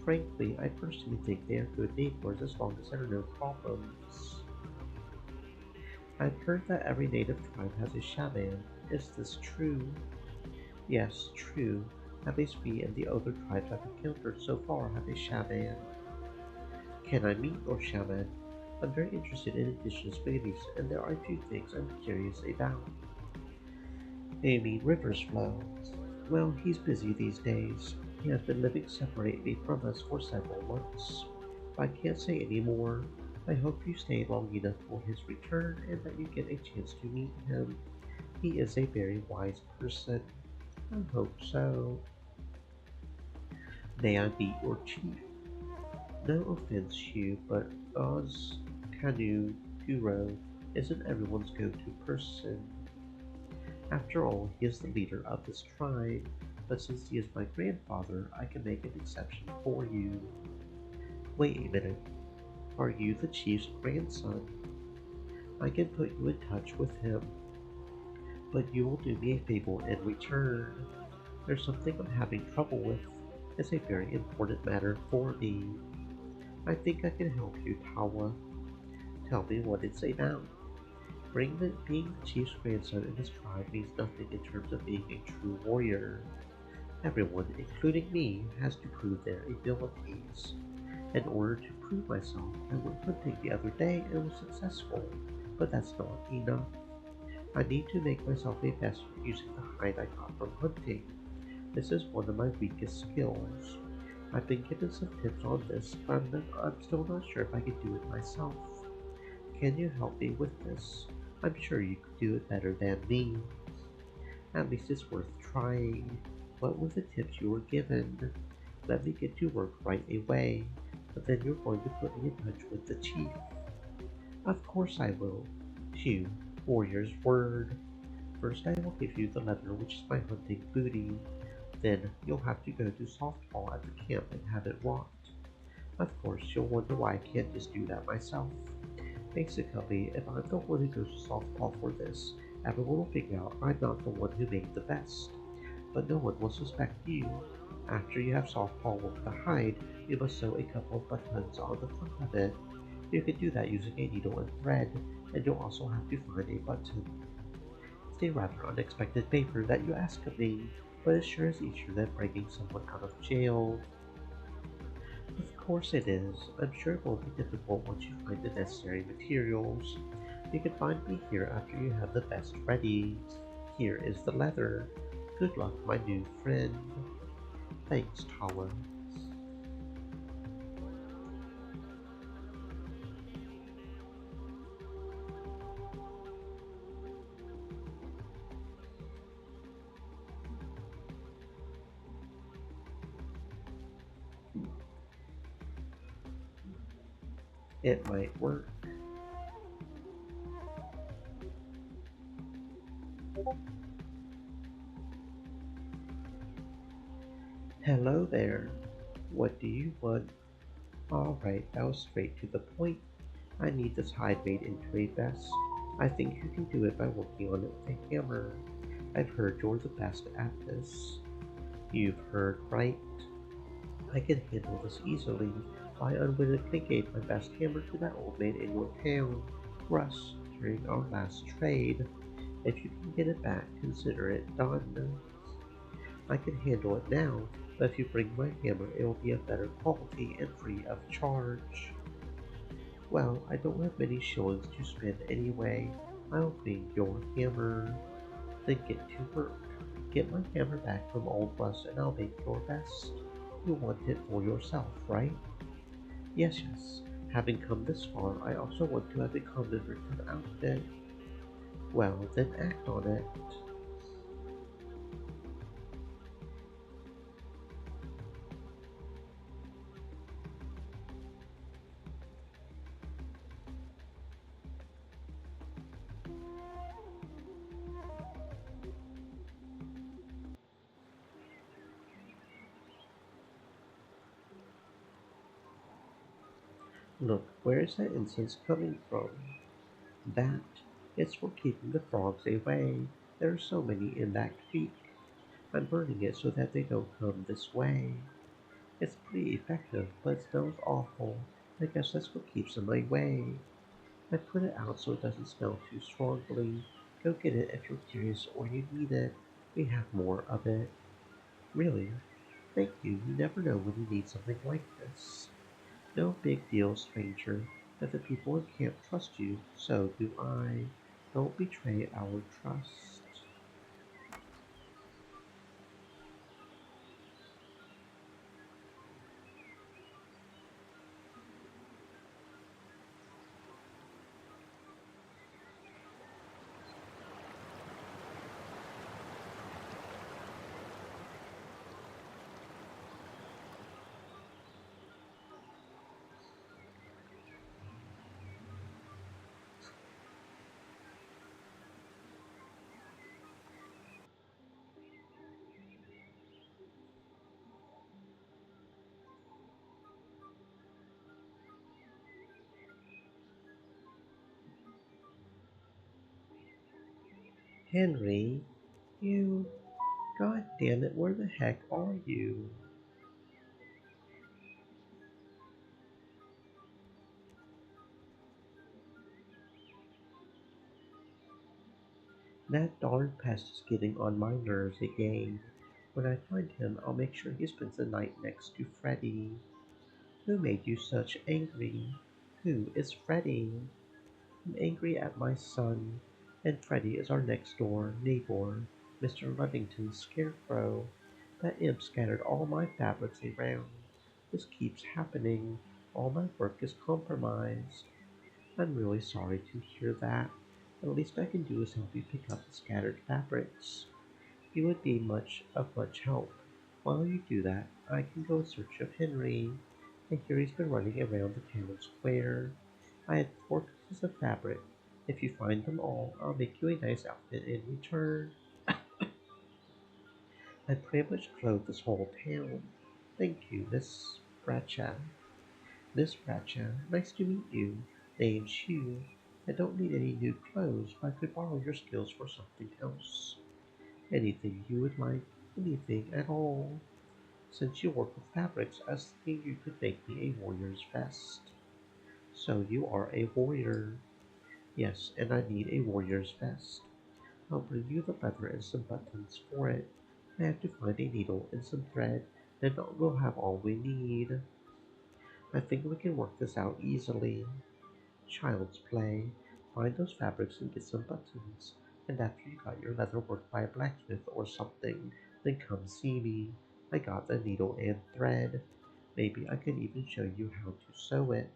Frankly, I personally think they are good neighbors as long as there are no problems. I've heard that every native tribe has a shaman. Is this true? Yes, true. At least we and the other tribes I've encountered so far have a shaman. Can I meet your shaman? I'm very interested in indigenous beliefs, and there are a few things I'm curious about. You mean River's flow? Well, he's busy these days. He has been living separately from us for several months. I can't say any more. I hope you stay long enough for his return and that you get a chance to meet him. He is a very wise person. I hope so. May I meet your chief? No offense, Hugh, but Oz Canu Duro isn't everyone's go-to person. After all, he is the leader of this tribe, but since he is my grandfather, I can make an exception for you. Wait a minute. Are you the chief's grandson? I can put you in touch with him, but you will do me a favor in return. There's something I'm having trouble with. It's a very important matter for me. I think I can help you, Tawa. Tell me what it's about. Being the chief's grandson in his tribe means nothing in terms of being a true warrior. Everyone, including me, has to prove their abilities. In order to prove myself, I went hunting the other day and was successful, but that's not enough. I need to make myself a master using the hide I got from hunting. This is one of my weakest skills. I've been given some tips on this, but I'm still not sure if I can do it myself. Can you help me with this? I'm sure you could do it better than me. At least it's worth trying. What were the tips you were given? Let me get to work right away, but then you're going to put me in touch with the chief. Of course I will. Phew, warrior's word. First I will give you the leather, which is my hunting booty. Then you'll have to go to softball at the camp and have it rocked. Of course, you'll wonder why I can't just do that myself. Basically, if I'm the one who goes to softball for this, everyone will figure out I'm not the one who made the vest. But no one will suspect you. After you have softball with the hide, you must sew a couple of buttons on the front of it. You can do that using a needle and thread, and you'll also have to find a button. It's a rather unexpected favor that you ask of me, but it sure is easier than bringing someone out of jail. Of course it is. I'm sure it won't be difficult once you find the necessary materials. You can find me here after you have the vest ready. Here is the leather. Good luck, my new friend. Thanks, Tala. It might work. Hello there. What do you want? Alright, that was straight to the point. I need this hide made into a vest. I think you can do it by working on it with a hammer. I've heard you're the best at this. You've heard right. I can handle this easily. I unwittingly gave my best hammer to that old man in your town, Russ, during our last trade. If you can get it back, consider it done. I can handle it now, but if you bring my hammer, it will be of better quality and free of charge. Well, I don't have many shillings to spend anyway. I'll bring your hammer. Then get to work. Get my hammer back from old Russ and I'll make your best. You want it for yourself, right? Yes, yes. Having come this far, I also want to have a commemorative outfit. Well, then act on it. Look, where is that incense coming from? That. It's for keeping the frogs away. There are so many in that creek. I'm burning it so that they don't come this way. It's pretty effective, but it smells awful. I guess that's what keeps them away. I put it out so it doesn't smell too strongly. Go get it if you're curious or you need it. We have more of it. Really? Thank you. You never know when you need something like this. No big deal, stranger. If the people in camp trust you, so do I. Don't betray our trust. Henry, you. God damn it, where the heck are you? That darn pest is getting on my nerves again. When I find him, I'll make sure he spends the night next to Freddie. Who made you such angry? Who is Freddie? I'm angry at my son, and Freddie is our next door neighbor, Mr. Ludington's scarecrow. That imp scattered all my fabrics around. This keeps happening. All my work is compromised. I'm really sorry to hear that. The least I can do is help you pick up the scattered fabrics. You would be of much help. While you do that, I can go in search of Henry. I hear he's been running around the town square. I had 4 pieces of fabric. If you find them all, I'll make you a nice outfit in return. I pretty much clothe this whole town. Thank you, Miss Bradshaw. Miss Bradshaw, nice to meet you. Name's Hugh. I don't need any new clothes, but I could borrow your skills for something else. Anything you would like, anything at all. Since you work with fabrics, I was thinking you could make me a warrior's vest. So you are a warrior. Yes, and I need a warrior's vest. I'll bring you the leather and some buttons for it. I have to find a needle and some thread, then we'll have all we need. I think we can work this out easily. Child's play. Find those fabrics and get some buttons. And after you got your leather worked by a blacksmith or something, then come see me. I got the needle and thread. Maybe I can even show you how to sew it.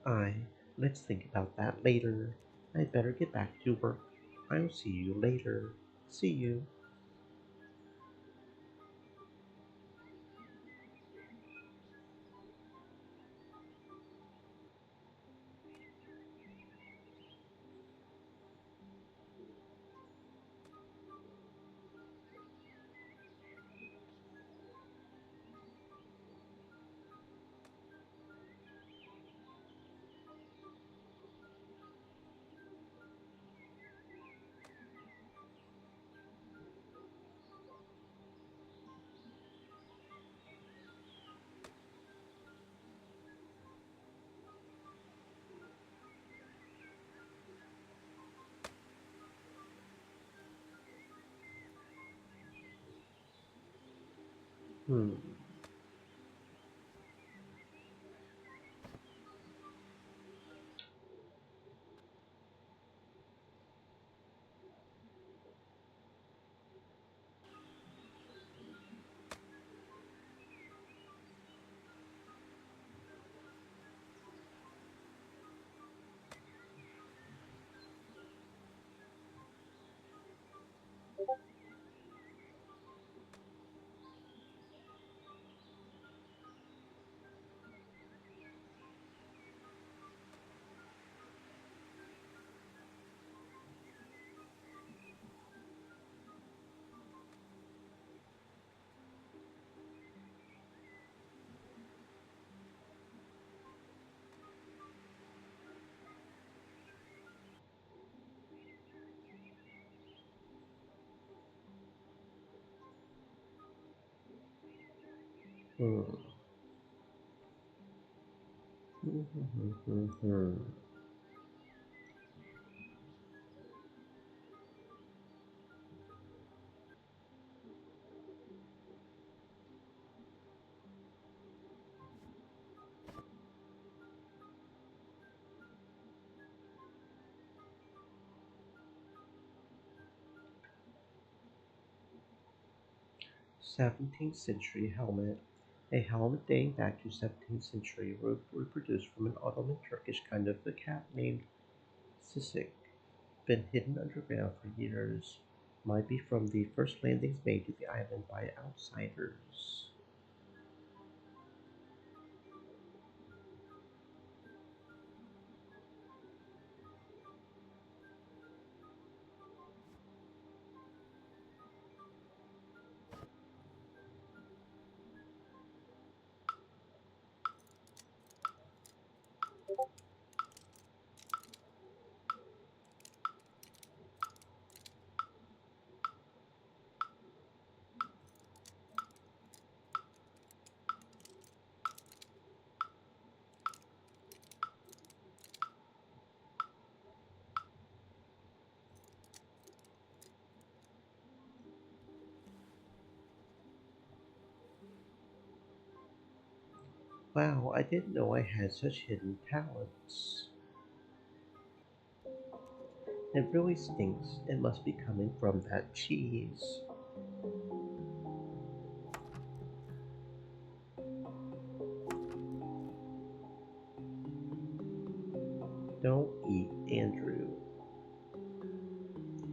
I. Let's think about that later. I'd better get back to work. I'll see you later. See you. Hmm. うん。うん。Seventeenth century helmet. A helmet dating back to 17th century reproduced from an Ottoman Turkish kind of a cap named Sisik. Been hidden underground for years. Might be from the first landings made to the island by outsiders. Wow, I didn't know I had such hidden talents. It really stinks. It must be coming from that cheese. Don't eat, Andrew.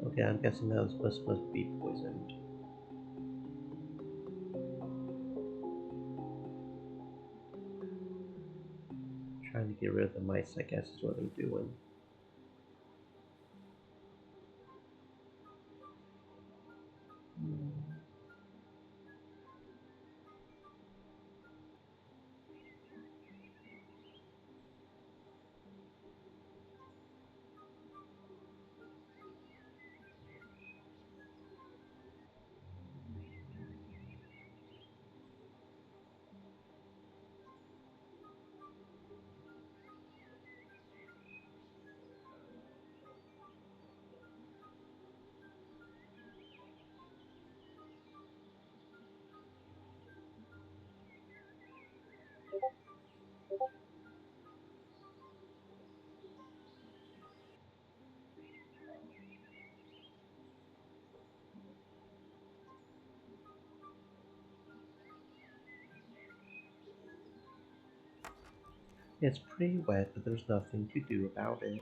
Okay, I'm guessing that must be poisoned. Trying to get rid of the mice, I guess, is what I'm doing. It's pretty wet, but there's nothing to do about it.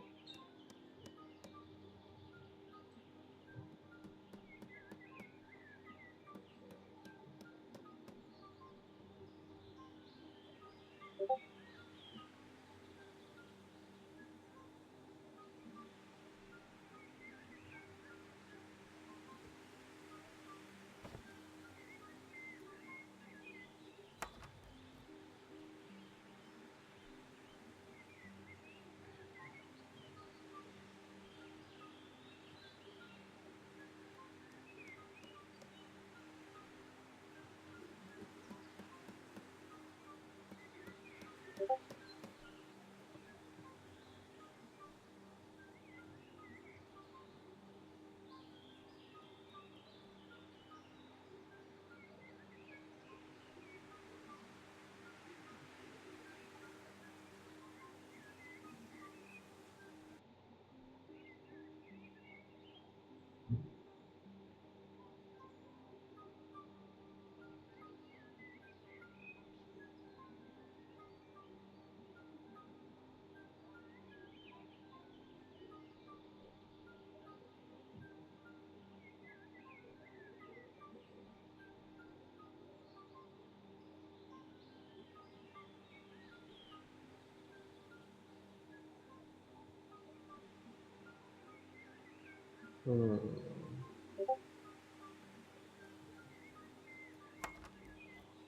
Hmm,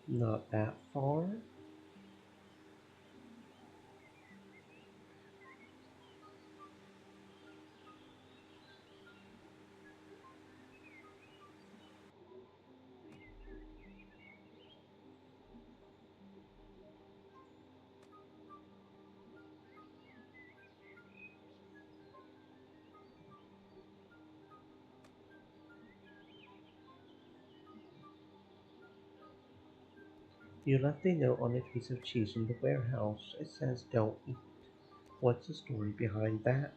not that far. You left a note on a piece of cheese in the warehouse. It says, "Don't eat." What's the story behind that?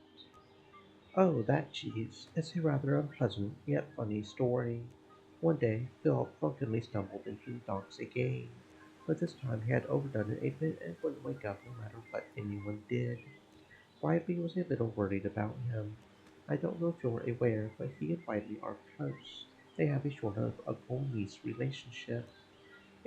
Oh, that cheese. It's a rather unpleasant yet funny story. One day, Phil drunkenly stumbled into the docks again, but this time he had overdone it a bit and wouldn't wake up no matter what anyone did. Riley was a little worried about him. I don't know if you're aware, but he and Riley are close. They have a sort of uncle-niece relationship.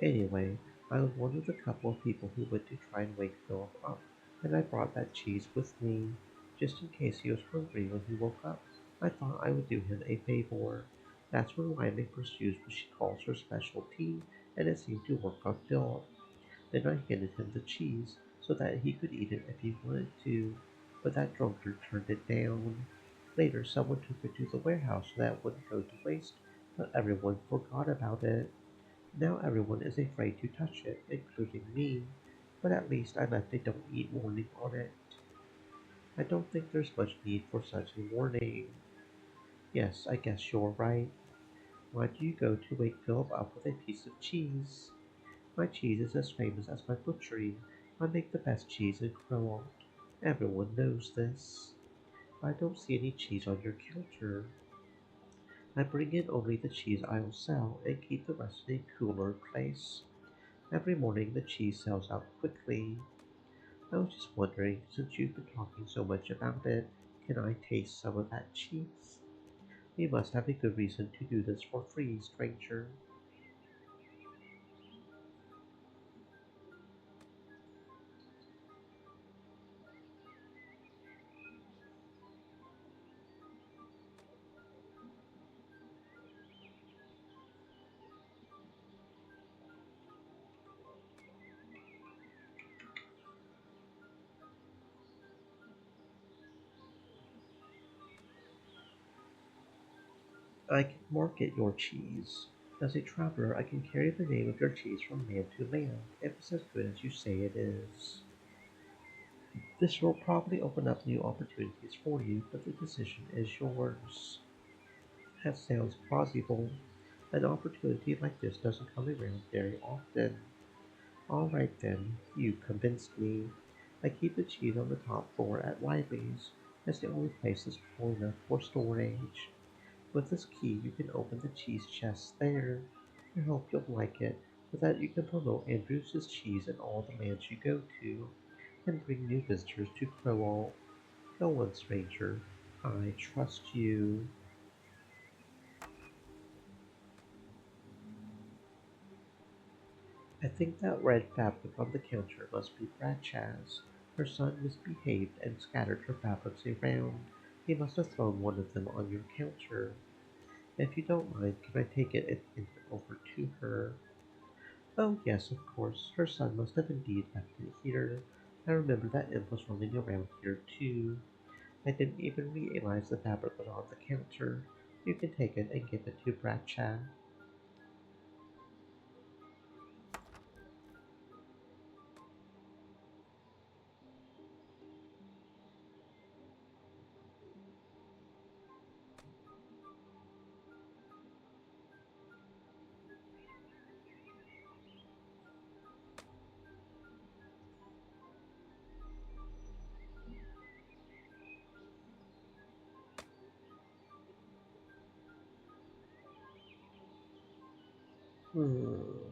Anyway, I was one of the couple of people who went to try and wake Philip up, and I brought that cheese with me, just in case he was hungry when he woke up. I thought I would do him a favor. That's when Riley pursues what she calls her specialty, and it seemed to work on Philip. Then I handed him the cheese so that he could eat it if he wanted to, but that drunkard turned it down. Later, someone took it to the warehouse so that it wouldn't go to waste, but everyone forgot about it. Now everyone is afraid to touch it, including me, but at least I left a don't eat warning on it. I don't think there's much need for such a warning. Yes, I guess you're right. Why do you go to wake Philip up with a piece of cheese? My cheese is as famous as my butchery. I make the best cheese in Crowalt. Everyone knows this. I don't see any cheese on your counter. I bring in only the cheese I'll sell and keep the rest in a cooler place. Every morning the cheese sells out quickly. I was just wondering, since you've been talking so much about it, can I taste some of that cheese? We must have a good reason to do this for free, stranger. I can market your cheese. As a traveler, I can carry the name of your cheese from land to land, if it's as good as you say it is. This will probably open up new opportunities for you, but the decision is yours. That sounds plausible. An opportunity like this doesn't come around very often. All right then, you convinced me. I keep the cheese on the top floor at Riley's. It's the only place that's cool enough for storage. With this key, you can open the cheese chest there. I hope you'll like it, so that you can promote Andrew's cheese in all the lands you go to, and bring new visitors to Crowalt. Go on, stranger. I trust you. I think that red fabric on the counter must be Bradshaw's. Her son misbehaved and scattered her fabrics around. He must have thrown one of them on your counter. If you don't mind, can I take it and hand it over to her? Oh, yes, of course. Her son must have indeed left it here. I remember that imp was running around here, too. I didn't even realize the fabric was on the counter. You can take it and give it to Bradshaw. Hmm.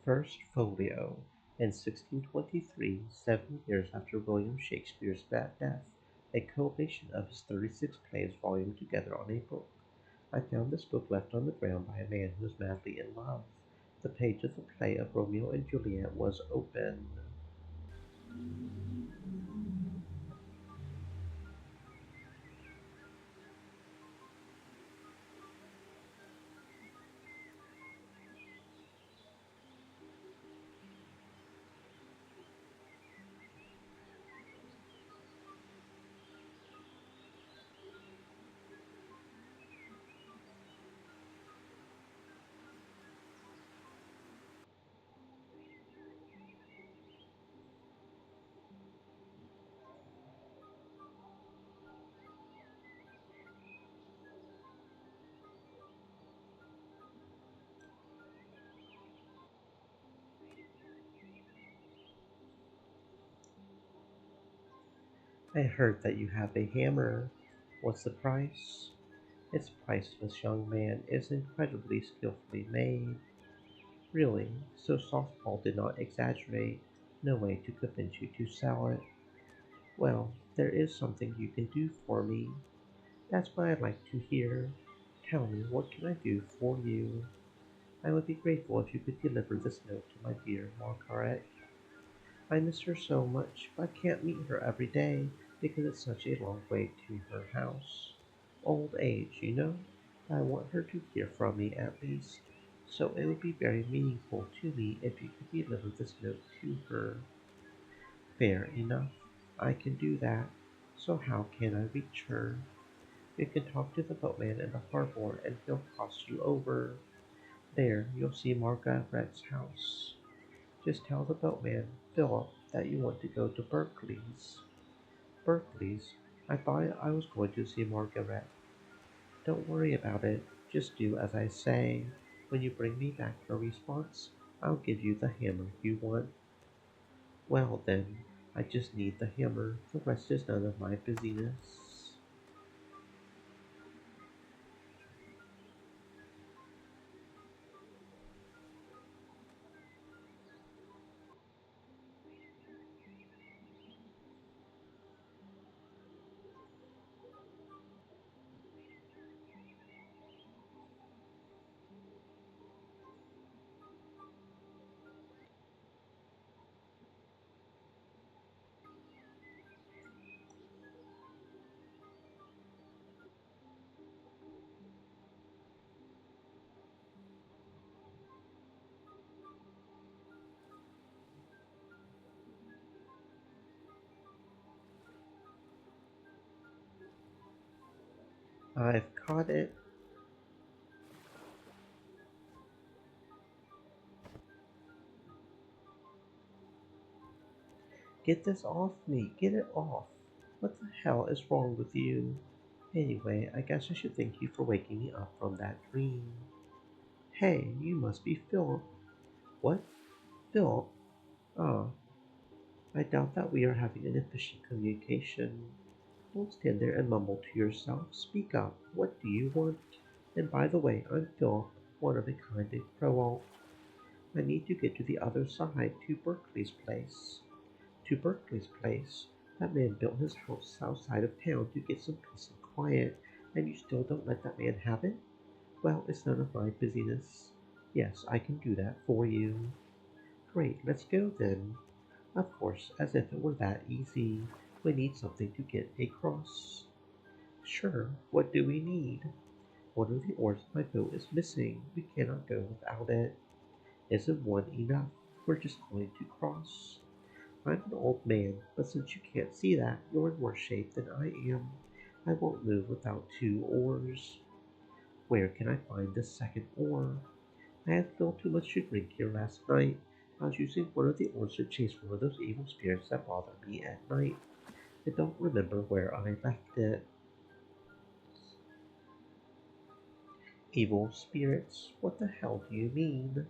First Folio. In 1623, 7 years after William Shakespeare's bad death, a collation of his 36 plays volumed together on a book. I found this book left on the ground by a man who was madly in love. The page of the play of Romeo and Juliet was open. I heard that you have a hammer. What's the price? It's priceless, young man. It's incredibly skillfully made. Really, so Softball did not exaggerate. No way to convince you to sell it. Well, there is something you can do for me. That's what I'd like to hear. Tell me, what can I do for you? I would be grateful if you could deliver this note to my dear Margaret. I miss her so much, but I can't meet her every day because it's such a long way to her house. Old age, you know? I want her to hear from me at least, so it would be very meaningful to me if you could deliver this note to her. Fair enough. I can do that. So how can I reach her? You can talk to the boatman in the harbor and he'll cross you over. There, you'll see Margaret's house. Just tell the boatman, Philip, that you want to go to Berkeley's. Berkeley's? I thought I was going to see Margaret. Don't worry about it. Just do as I say. When you bring me back a response, I'll give you the hammer you want. Well then, I just need the hammer. The rest is none of my business. I've caught it. Get this off me. Get it off. What the hell is wrong with you? Anyway, I guess I should thank you for waking me up from that dream. Hey, you must be Philip. What? Philip? Ah, I doubt that we are having an efficient communication. Don't stand there and mumble to yourself. Speak up. What do you want? And by the way, I'm Philip, one of a kind of Crowalt. I need to get to the other side, to Berkeley's place. To Berkeley's place? That man built his house outside of town to get some peace and quiet, and you still don't let that man have it? Well, it's none of my business. Yes, I can do that for you. Great, let's go then. Of course, as if it were that easy. We need something to get across. Sure, what do we need? One of the oars of my boat is missing. We cannot go without it. Isn't one enough? We're just going to cross. I'm an old man, but since you can't see that, you're in worse shape than I am. I won't move without two oars. Where can I find the second oar? I had spilled too much to drink here last night. I was using one of the oars to chase one of those evil spirits that bother me at night. I don't remember where I left it. Evil spirits? What the hell do you mean?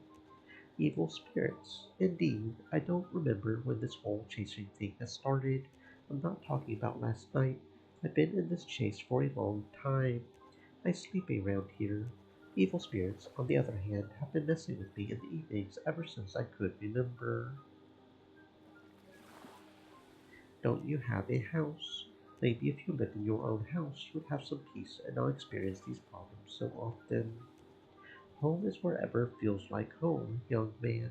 Evil spirits. Indeed, I don't remember when this whole chasing thing has started. I'm not talking about last night. I've been in this chase for a long time. I sleep around here. Evil spirits, on the other hand, have been messing with me in the evenings ever since I could remember. Don't you have a house? Maybe if you lived in your own house, you would have some peace and not experience these problems so often. Home is wherever feels like home, young man.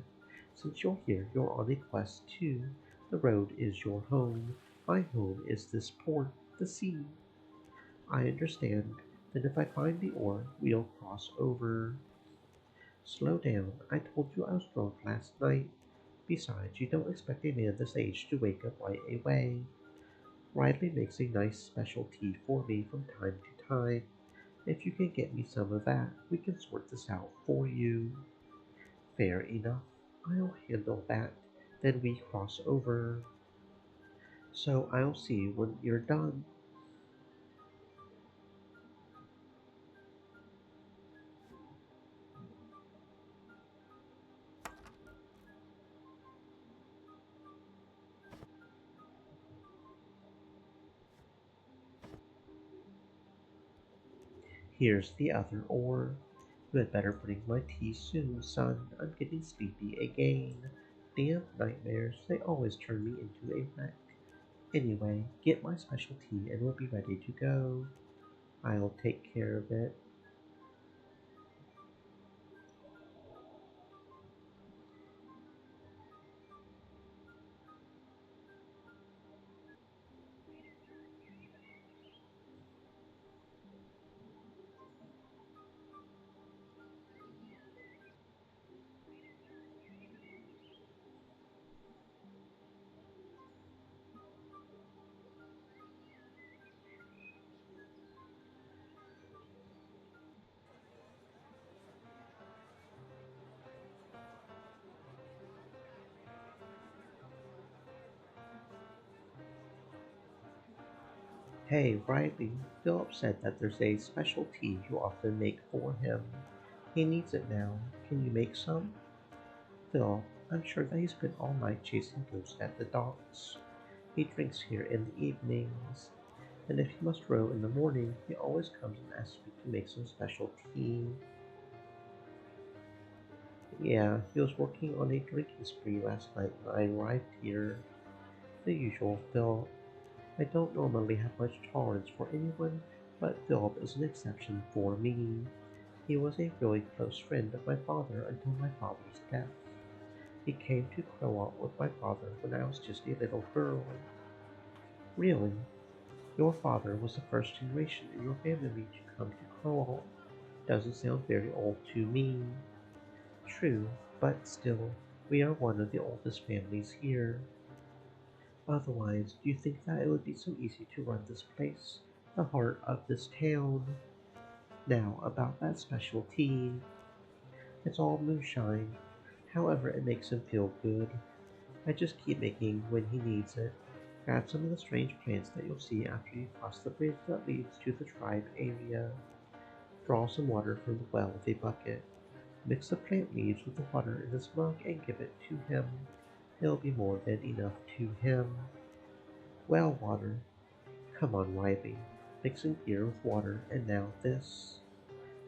Since you're here, you're on a quest too. The road is your home. My home is this port, the sea. I understand. Then if I find the oar, we'll cross over. Slow down. I told you I was drunk last night. Besides, you don't expect a man this age to wake up right away. Riley makes a nice special tea for me from time to time. If you can get me some of that, we can sort this out for you. Fair enough. I'll handle that. Then we cross over. So I'll see you when you're done. Here's the other oar. You had better bring my tea soon, son. I'm getting sleepy again. Damn nightmares, they always turn me into a wreck. Anyway, get my special tea and we'll be ready to go. I'll take care of it. Hey, Riley, Philip said that there's a special tea you often make for him. He needs it now. Can you make some? Phil, I'm sure that he spent all night chasing ghosts at the docks. He drinks here in the evenings, and if he must row in the morning, he always comes and asks me to make some special tea. Yeah, he was working on a drinking spree last night when I arrived here. The usual Phil. I don't normally have much tolerance for anyone, but Philip is an exception for me. He was a really close friend of my father until my father's death. He came to Crowalt with my father when I was just a little girl. Really, your father was the first generation in your family to come to Crowalt. Doesn't sound very old to me. True, but still, we are one of the oldest families here. Otherwise, do you think that it would be so easy to run this place, the heart of this town? Now, about that special tea. It's all moonshine. However, it makes him feel good. I just keep making when he needs it. Grab some of the strange plants that you'll see after you cross the bridge that leads to the tribe area. Draw some water from the well with a bucket. Mix the plant leaves with the water in this mug and give it to him. It'll be more than enough to him. Well water. Come on, Riley. Mixing beer with water and now this.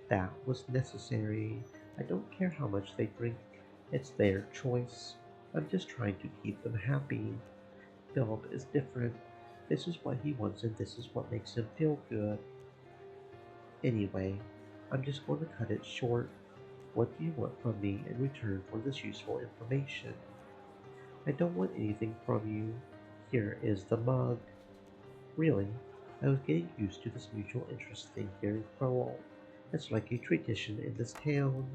That was necessary. I don't care how much they drink. It's their choice. I'm just trying to keep them happy. Philip is different. This is what he wants and this is what makes him feel good. Anyway, I'm just going to cut it short. What do you want from me in return for this useful information? I don't want anything from you. Here is the mug. Really, I was getting used to this mutual interest thing here in Crowell. It's like a tradition in this town.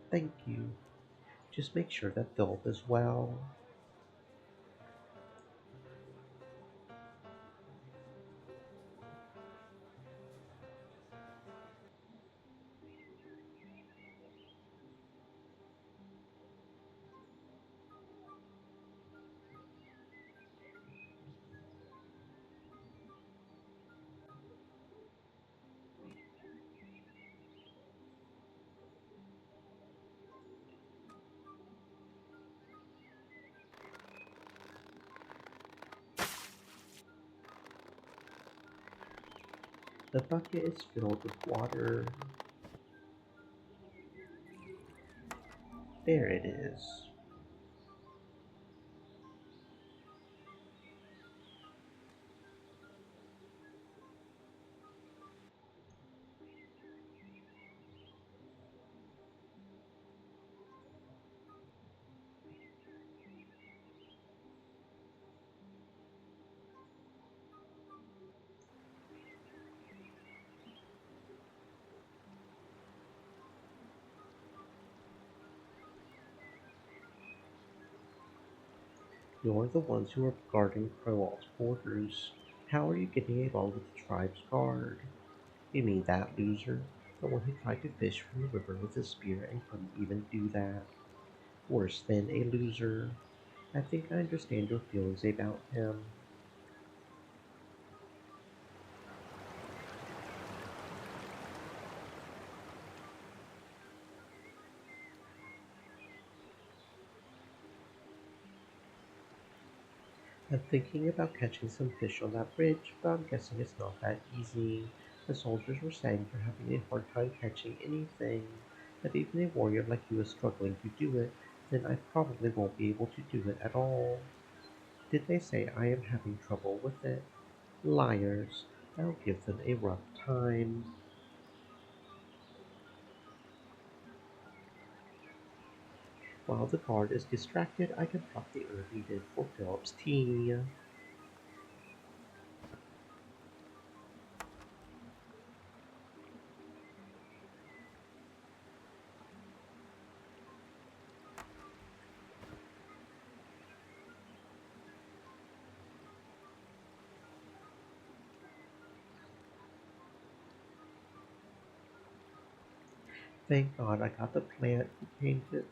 Thank you. Just make sure that Philip is well. The bucket is filled with water. There it is. You're the ones who are guarding Crowalt's borders. How are you getting along with the tribe's guard? You mean that loser? The one who tried to fish from the river with a spear and couldn't even do that? Worse than a loser. I think I understand your feelings about him. I'm thinking about catching some fish on that bridge, but I'm guessing it's not that easy. The soldiers were saying you're having a hard time catching anything. If even a warrior like you is struggling to do it, then I probably won't be able to do it at all. Did they say I am having trouble with it? Liars. I'll give them a rough time. While the guard is distracted, I can plot the herb needed for Philip's tea. Thank God I got the plant who came to.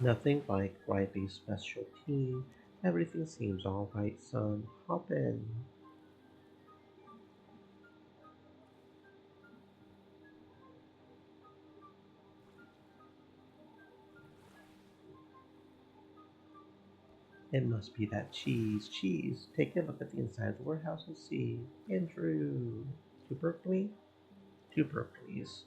Nothing like Riley's special tea. Everything seems all right, son. Hop in. It must be that cheese. Cheese. Take a look at the inside of the warehouse and see. Andrew. To Berkeley? To Berkeley's.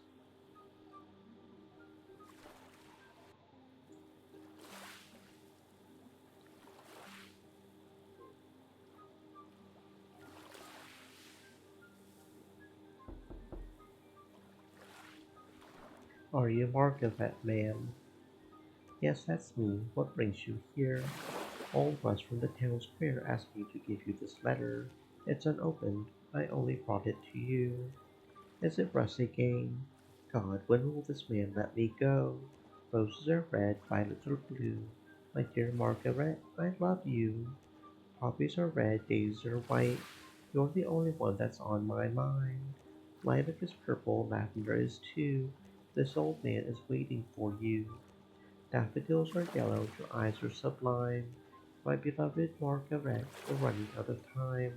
Are you Margaret, ma'am? Yes, that's me. What brings you here? Old Russ from the town square asked me to give you this letter. It's unopened. I only brought it to you. Is it Russ again? God, when will this man let me go? Roses are red, violets are blue. My dear Margaret, I love you. Poppies are red, daisies are white. You're the only one that's on my mind. Lilac is purple, lavender is too. This old man is waiting for you. Daffodils are yellow, your eyes are sublime. My beloved Margaret, we're running out of time.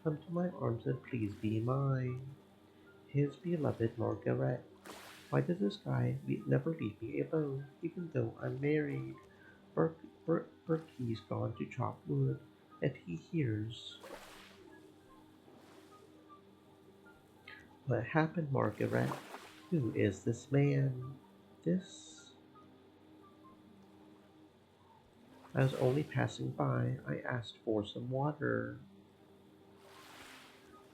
Come to my arms and please be mine. His beloved Margaret. Why does this guy never leave me alone, even though I'm married? Berkey's gone to chop wood. If he hears. What happened, Margaret? Who is this man? This. I was only passing by. I asked for some water.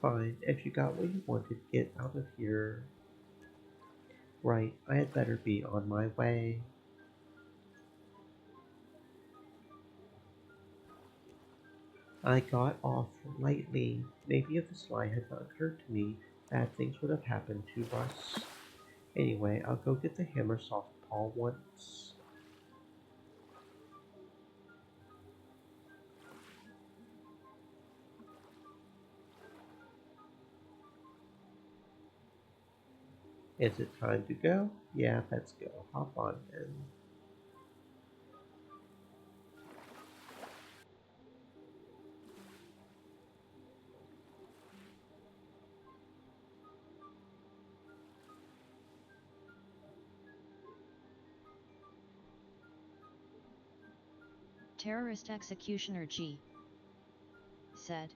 Fine, if you got what you wanted, get out of here. Right, I had better be on my way. I got off lightly. Maybe if this lie had not occurred to me, bad things would have happened to Russ. Anyway, I'll go get the hammer softball once. Is it time to go? Yeah, let's go. Hop on then. Terrorist executioner G. said.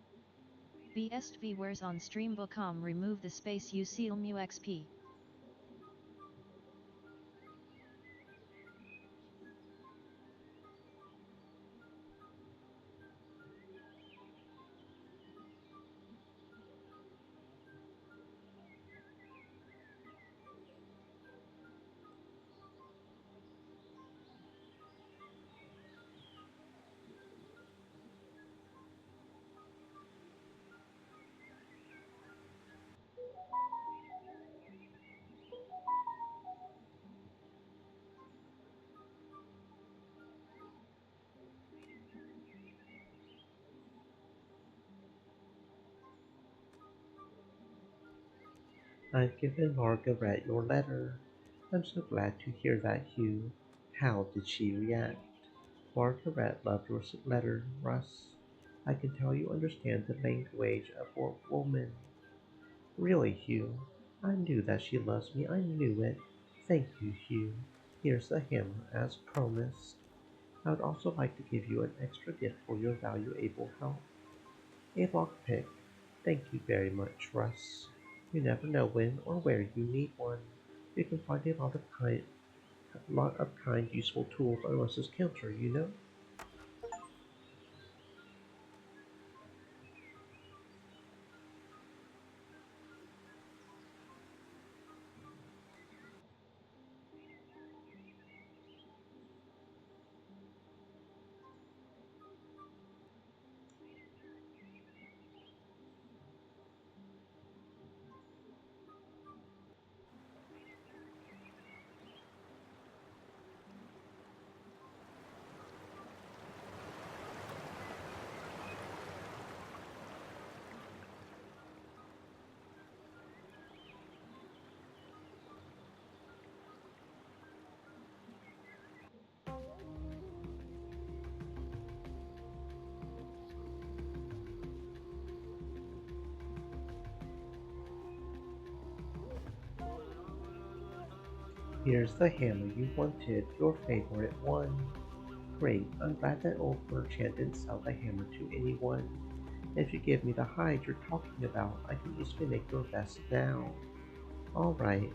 Best viewers on stream.com remove the space ucilmu xp. I've given Margaret your letter. I'm so glad to hear that, Hugh. How did she react? Margaret loved your letter, Russ. I can tell you understand the language of a woman. Really, Hugh, I knew that she loves me. I knew it. Thank you, Hugh. Here's the hammer, as promised. I would also like to give you an extra gift for your valuable help. A lockpick. Thank you very much, Russ. You never know when or where you need one. You can find a lot of kind, useful tools on Russ's counter, you know? Here's the hammer you wanted, your favorite one. Great, I'm glad that old merchant didn't sell the hammer to anyone. If you give me the hide you're talking about, I can easily make your vest now. Alright,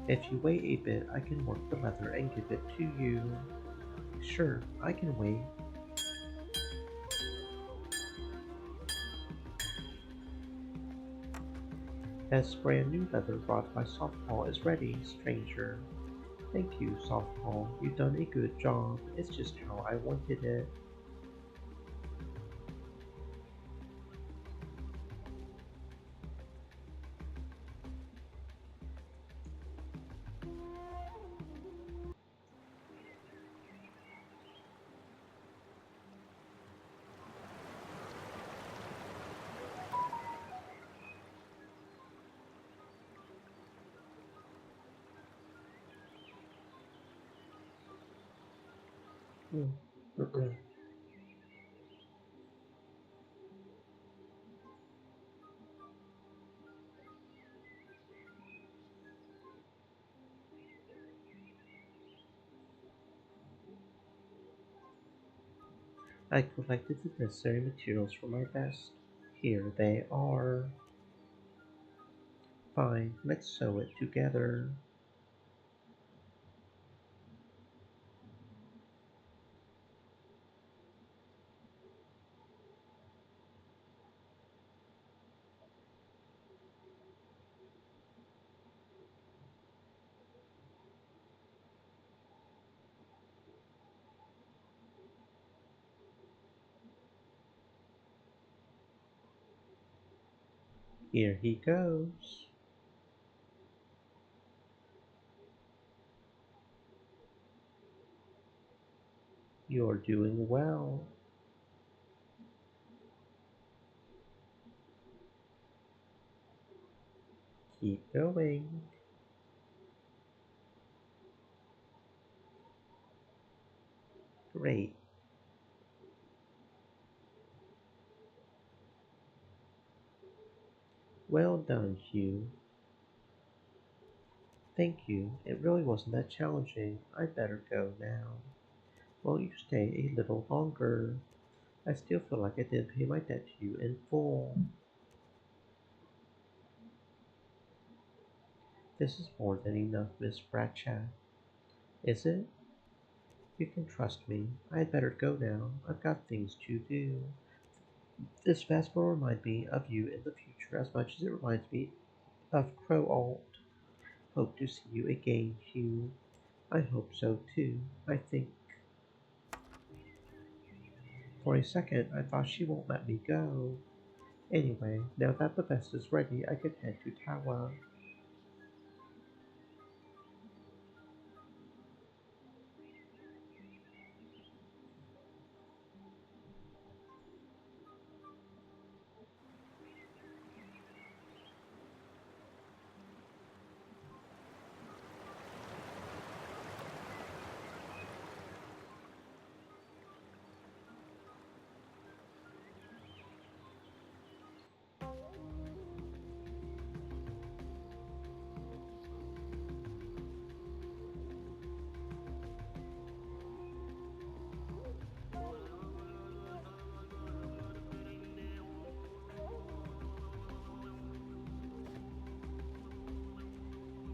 if you wait a bit, I can work the leather and give it to you. Sure, I can wait. This brand new leather brought by Softball is ready, stranger. Thank you, Softball. You've done a good job. It's just how I wanted it. Mm. Mm-mm. I collected the necessary materials for my vest. Here they are. Fine, let's sew it together. Here he goes. You're doing well. Keep going. Great. Well done, Hugh. Thank you. It really wasn't that challenging. I'd better go now. Will you stay a little longer? I still feel like I didn't pay my debt to you in full. This is more than enough, Miss Bratchat. Is it? You can trust me. I'd better go now. I've got things to do. This vest will remind me of you in the future as much as it reminds me of Crowalt. Hope to see you again, Hugh. I hope so too. I think. For a second, I thought she won't let me go. Anyway, now that the vest is ready, I can head to Tower.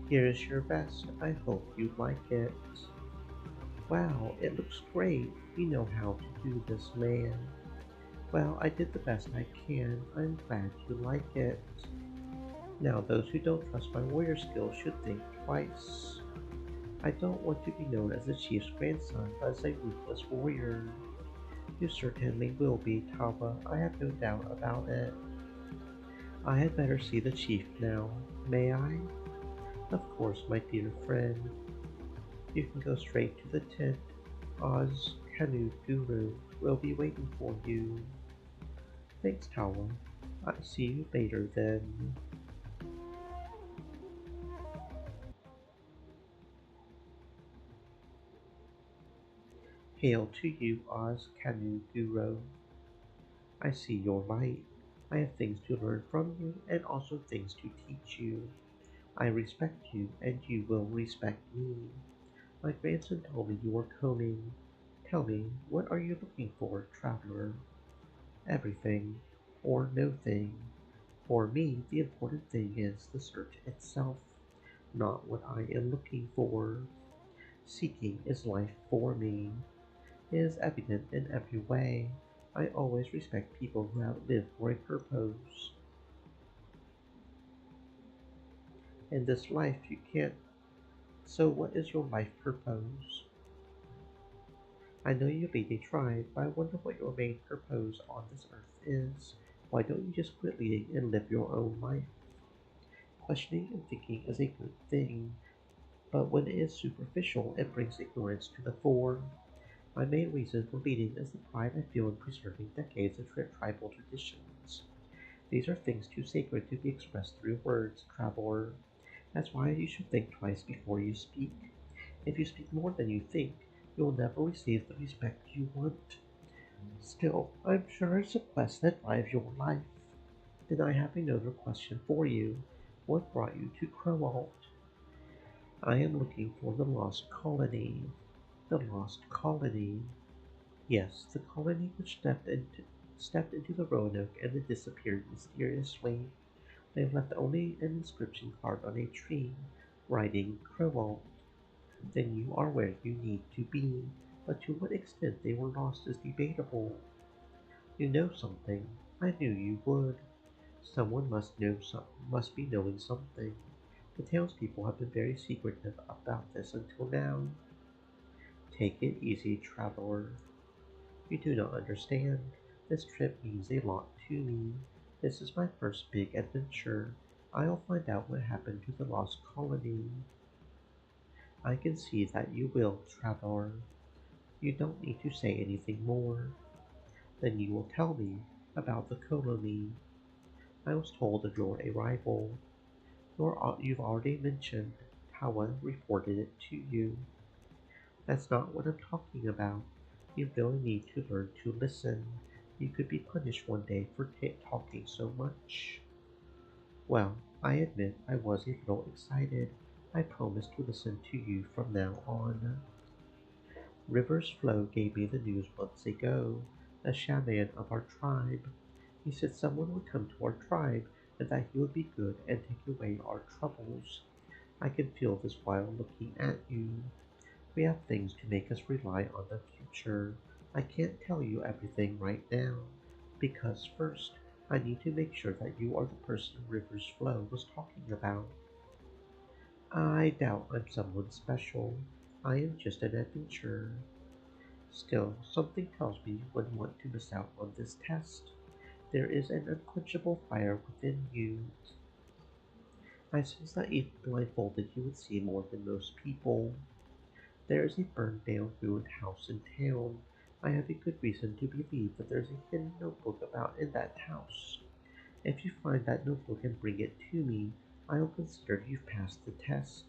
Here's your vest. I hope you like it. Wow, it looks great. You know how to do this, man. Well, I did the best I can. I'm glad you like it. Now, those who don't trust my warrior skills should think twice. I don't want to be known as the chief's grandson, but as a ruthless warrior. You certainly will be, Tava. I have no doubt about it. I had better see the chief now. May I? Of course, my dear friend. You can go straight to the tent. Oz Canoe Guru will be waiting for you. Thanks, Tawa. I'll see you later then. Hail to you, Oz Canoe Guru. I see you're right. I have things to learn from you and also things to teach you. I respect you and you will respect me. My grandson told me you were coming. Tell me, what are you looking for, traveler? Everything, or no thing. For me, the important thing is the search itself, not what I am looking for. Seeking is life for me. It is evident in every way. I always respect people who have lived for a purpose. In this life, you can't. So, what is your life purpose? I know you lead a tribe, but I wonder what your main purpose on this earth is. Why don't you just quit leading and live your own life? Questioning and thinking is a good thing, but when it is superficial, it brings ignorance to the fore. My main reason for leading is the pride I feel in preserving decades of tribal traditions. These are things too sacred to be expressed through words, traveler. That's why you should think twice before you speak. If you speak more than you think, you will never receive the respect you want. Still, I'm sure it's a quest that drives your life. Then I have another question for you. What brought you to Crowalt? I am looking for the lost colony. The lost colony. Yes, the colony which stepped into the Roanoke and then disappeared mysteriously. They have left only an inscription carved on a tree, writing Crowalt. Then you are where you need to be, but to what extent they were lost is debatable. You know something. I knew you would. Someone must be knowing something. The townspeople have been very secretive about this until now. Take it easy, traveler. You do not understand. This trip means a lot to me. This is my first big adventure. I'll find out what happened to the lost colony. I can see that you will, traveler. You don't need to say anything more. Then you will tell me about the colony. I was told of your arrival. You've already mentioned how I reported it to you. That's not what I'm talking about. You really need to learn to listen. You could be punished one day for talking so much. Well, I admit I was a little excited. I promise to listen to you from now on. River's Flow gave me the news months ago. A shaman of our tribe. He said someone would come to our tribe and that he would be good and take away our troubles. I can feel this while looking at you. We have things to make us rely on the future. I can't tell you everything right now, because first, I need to make sure that you are the person River's Flow was talking about. I doubt I'm someone special. I am just an adventurer. Still, something tells me you wouldn't want to miss out on this test. There is an unquenchable fire within you. I sense that if blindfolded you would see more than most people. There is a burned down ruined house in town. I have a good reason to believe that there is a hidden notebook about in that house. If you find that notebook and bring it to me, I will consider you've passed the test.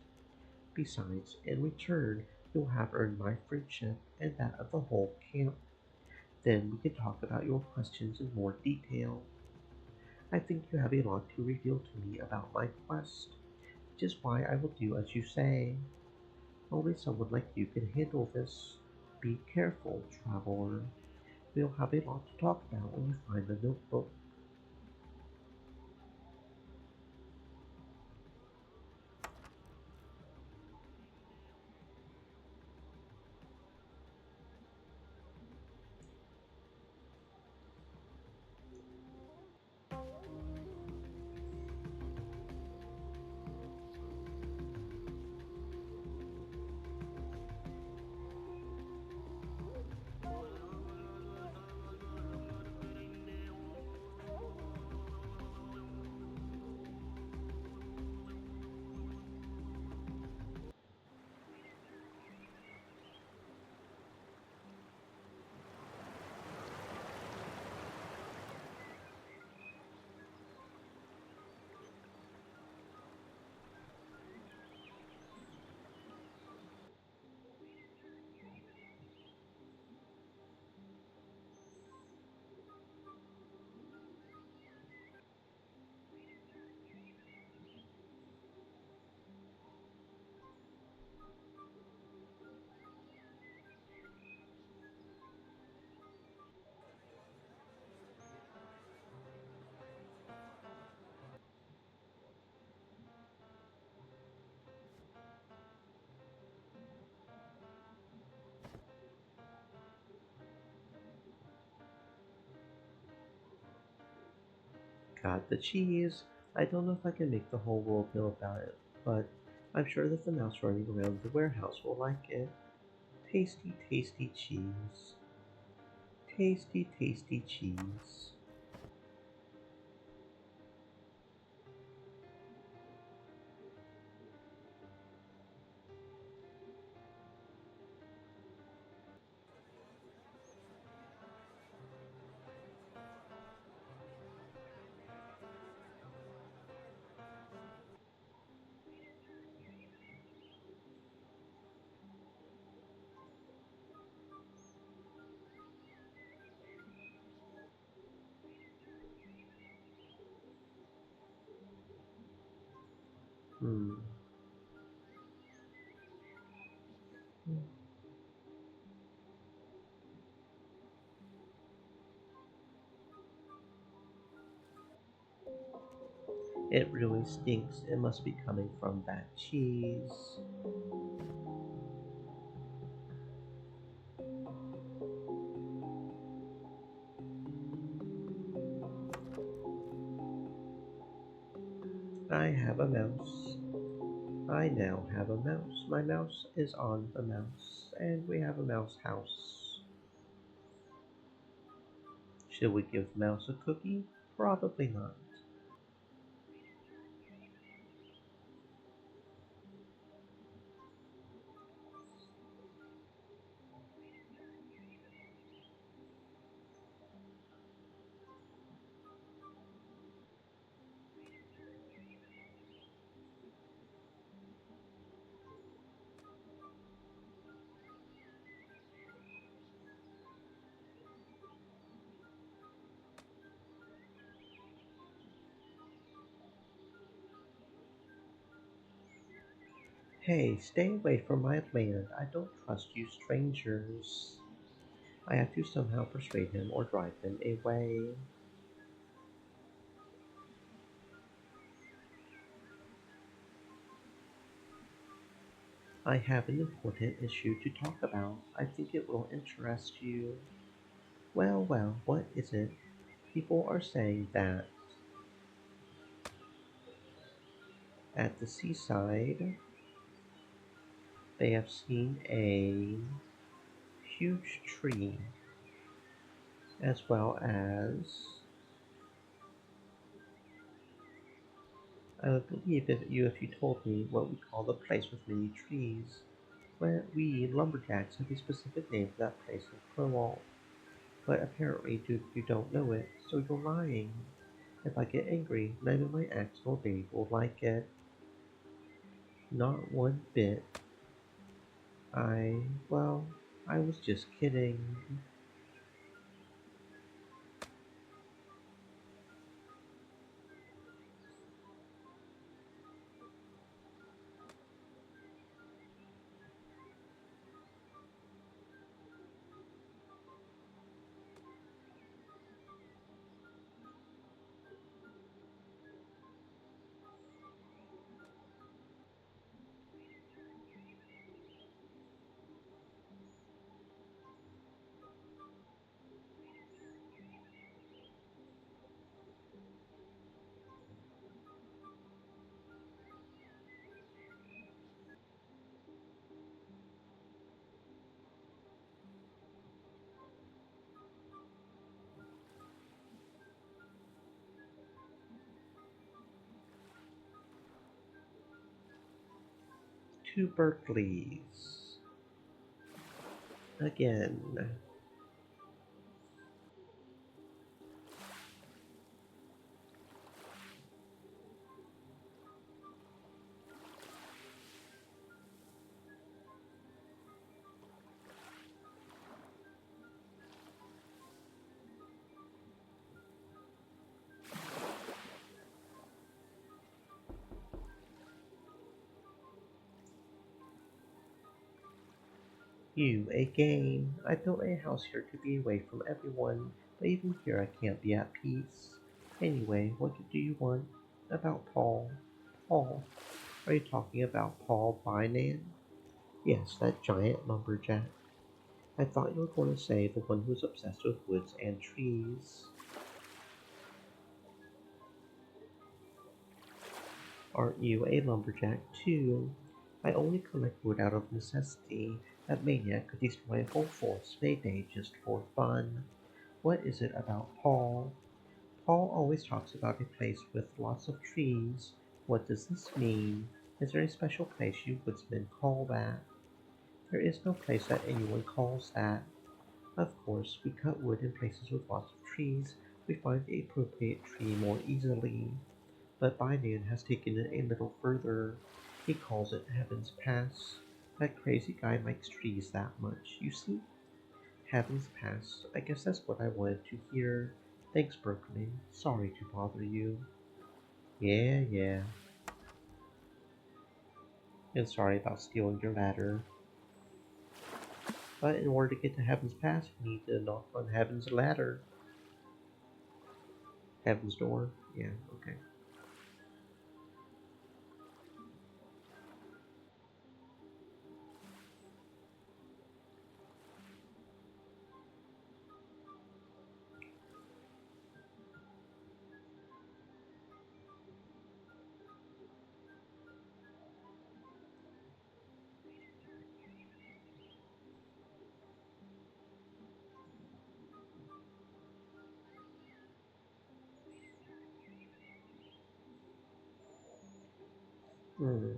Besides, in return, you'll have earned my friendship and that of the whole camp. Then we can talk about your questions in more detail. I think you have a lot to reveal to me about my quest, which is why I will do as you say. Only someone like you can handle this. Be careful, traveler. We'll have a lot to talk about when you find the notebook. Got the cheese. I don't know if I can make the whole world know about it, but I'm sure that the mouse running around the warehouse will like it. Tasty, tasty cheese. Tasty, tasty cheese. Hmm. It really stinks. It must be coming from that cheese. I have a mouse. I now have a mouse. My mouse is on the mouse, and we have a mouse house. Should we give Mouse a cookie? Probably not. Hey, stay away from my land. I don't trust you strangers. I have to somehow persuade him or drive him away. I have an important issue to talk about. I think it will interest you. Well, well, what is it? People are saying that at the seaside they have seen a huge tree as well as I would believe if you told me what we call the place with many trees. Well, we lumberjacks have a specific name for that place in Crowalt, but apparently you don't know it, so you're lying. If I get angry, none of my ex or babe will like it. Not one bit. Well, I was just kidding. To Berkeley's. Again. You, a game. I built a house here to be away from everyone, but even here I can't be at peace. Anyway, what do you want? About Paul? Paul? Are you talking about Paul Bynan? Yes, that giant lumberjack. I thought you were going to say the one who's obsessed with woods and trees. Aren't you a lumberjack too? I only collect wood out of necessity. That maniac could destroy a whole forest in a day just for fun. What is it about Paul? Paul always talks about a place with lots of trees. What does this mean? Is there a special place you woodsmen call that? There is no place that anyone calls that. Of course, we cut wood in places with lots of trees. We find the appropriate tree more easily. But Binance has taken it a little further. He calls it Heaven's Pass. That crazy guy likes trees that much, you see? Heaven's Pass. I guess that's what I wanted to hear. Thanks, Berkeley. Sorry to bother you. Yeah, yeah. And sorry about stealing your ladder. But in order to get to Heaven's Pass, you need to knock on Heaven's ladder. Heaven's door? Yeah, okay. Hmm.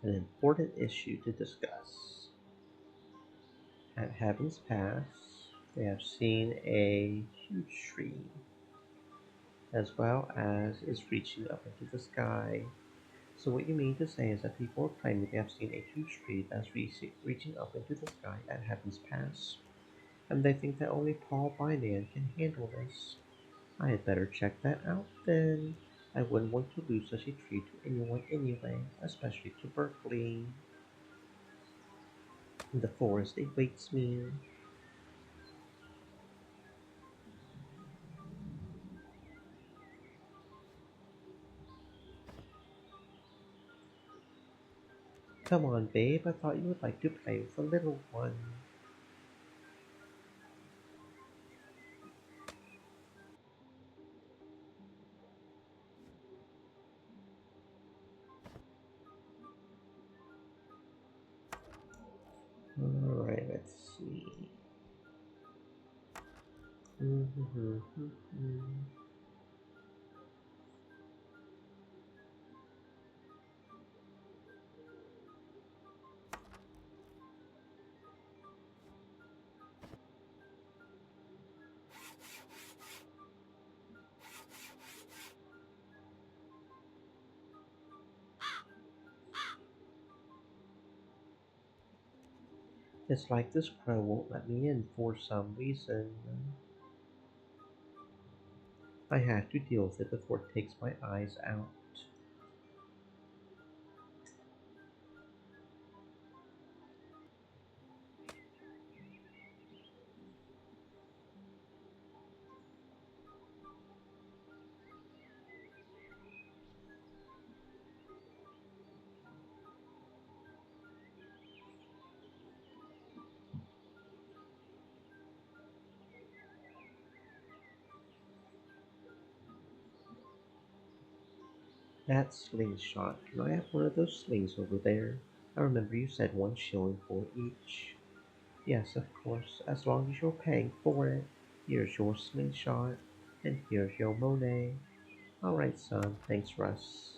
An important issue to discuss. At Heaven's Pass, they have seen a huge tree, as well as is reaching up into the sky. So what you mean to say is that people are claiming they have seen a huge tree that's reaching up into the sky at Heaven's Pass, and they think that only Paul Bynan can handle this. I had better check that out then. I wouldn't want to lose such a tree to anyone anyway, especially to Berkeley. The forest awaits me. Come on, babe, I thought you would like to play with the little one. Alright, let's see. It's like this crow won't let me in for some reason. I have to deal with it before it takes my eyes out. That slingshot. Can I have one of those slings over there? I remember you said 1 shilling for each. Yes, of course, as long as you're paying for it. Here's your slingshot, and here's your Monet. Alright, son, thanks, Russ.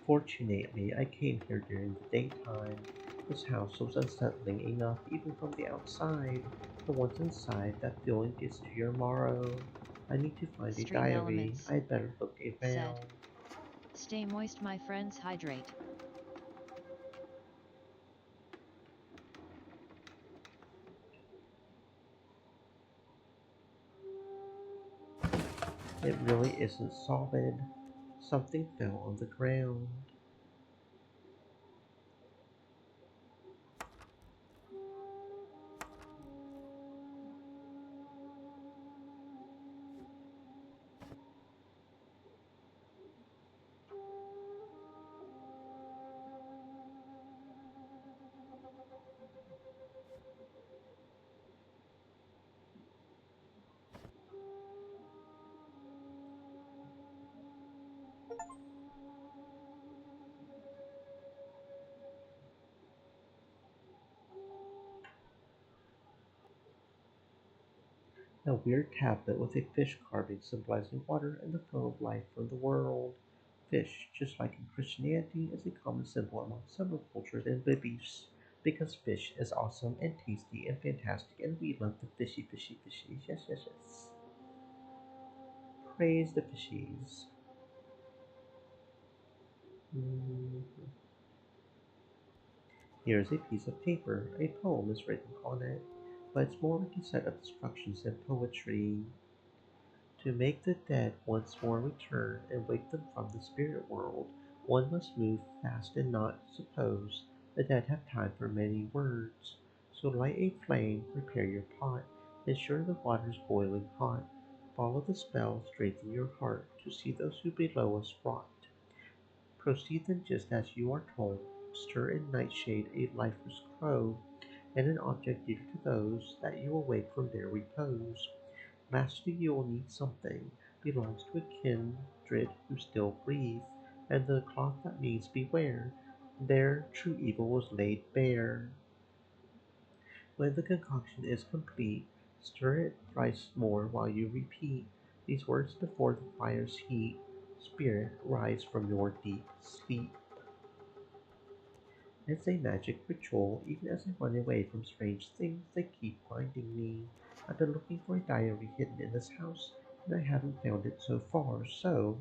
Fortunately, I came here during the daytime. This house was unsettling enough even from the outside, but once inside, that feeling gets to your marrow. I need to find a Stream diary. elements, I'd better look said. around. Stay moist, my friends, hydrate. It really isn't solid. Something fell on the ground. A weird tablet with a fish carving symbolizing water and the flow of life from the world. Fish, just like in Christianity, is a common symbol among several cultures and beliefs because fish is awesome and tasty and fantastic, and we love the fishy, fishy, fishies. Yes, yes, yes. Praise the fishies. Mm. Here's a piece of paper. A poem is written on it, but it's more like a set of instructions than poetry. To make the dead once more return and wake them from the spirit world, one must move fast and not suppose the dead have time for many words. So light a flame, prepare your pot, ensure the water's boiling hot. Follow the spell, straighten your heart, to see those who below us rot. Proceed then just as you are told. Stir in nightshade a lifeless crow, and an object dear to those that you awake from their repose. Lastly, you will need something belongs to a kindred who still breathe, and the cloth that means beware. There true evil was laid bare. When the concoction is complete, stir it thrice more while you repeat these words before the fire's heat. Spirit, rise from your deep sleep. It's a magic ritual. Even as I run away from strange things, they keep finding me. I've been looking for a diary hidden in this house, and I haven't found it so far. So,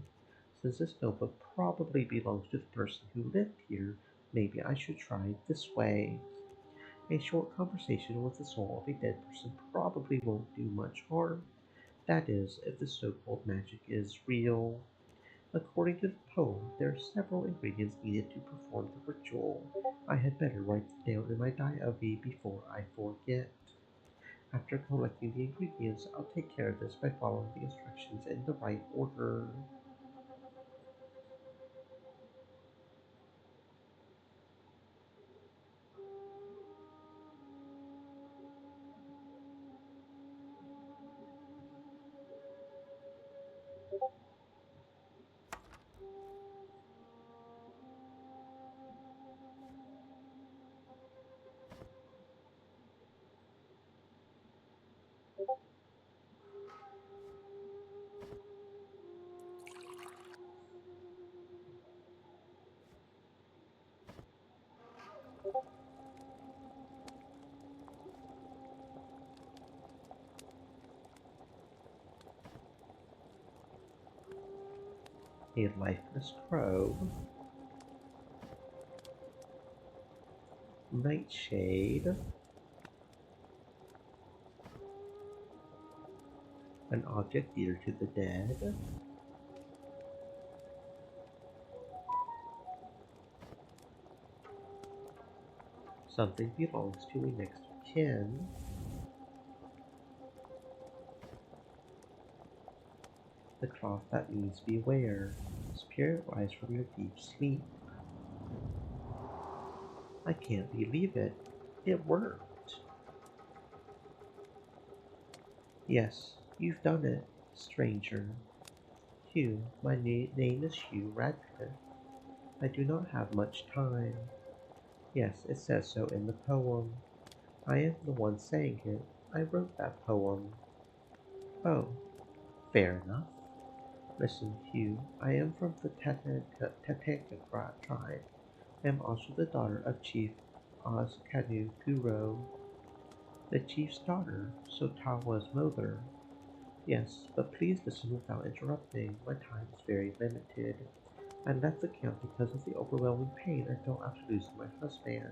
since this notebook probably belongs to the person who lived here, maybe I should try it this way. A short conversation with the soul of a dead person probably won't do much harm. That is, if the so-called magic is real. According to the poem, there are several ingredients needed to perform the ritual. I had better write them down in my diary before I forget. After collecting the ingredients, I'll take care of this by following the instructions in the right order. A lifeless crow, nightshade, an object dear to the dead, something belongs to a next of kin, the cloth that means beware, spirit rise from your deep sleep. I can't believe it. It worked. Yes, you've done it, stranger. Hugh, my name is Hugh Radcliffe. I do not have much time. Yes, it says so in the poem. I am the one saying it. I wrote that poem. Oh, fair enough. Listen, Hugh, I am from the Tatanka tribe. I am also the daughter of Chief Oskanu Guro, the chief's daughter, so Tawa's mother. Yes, but please listen without interrupting. My time is very limited. I left the camp because of the overwhelming pain I felt after losing my husband.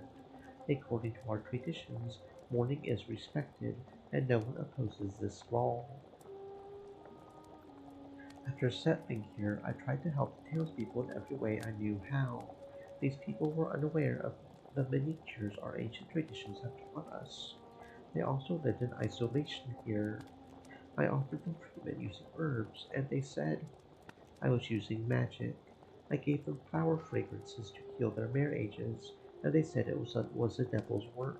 According to our traditions, mourning is respected, and no one opposes this law. After settling here, I tried to help the townspeople in every way I knew how. These people were unaware of the many cures our ancient traditions have taught us. They also lived in isolation here. I offered them treatment using herbs, and they said I was using magic. I gave them flower fragrances to heal their marriages, and they said it was the devil's work.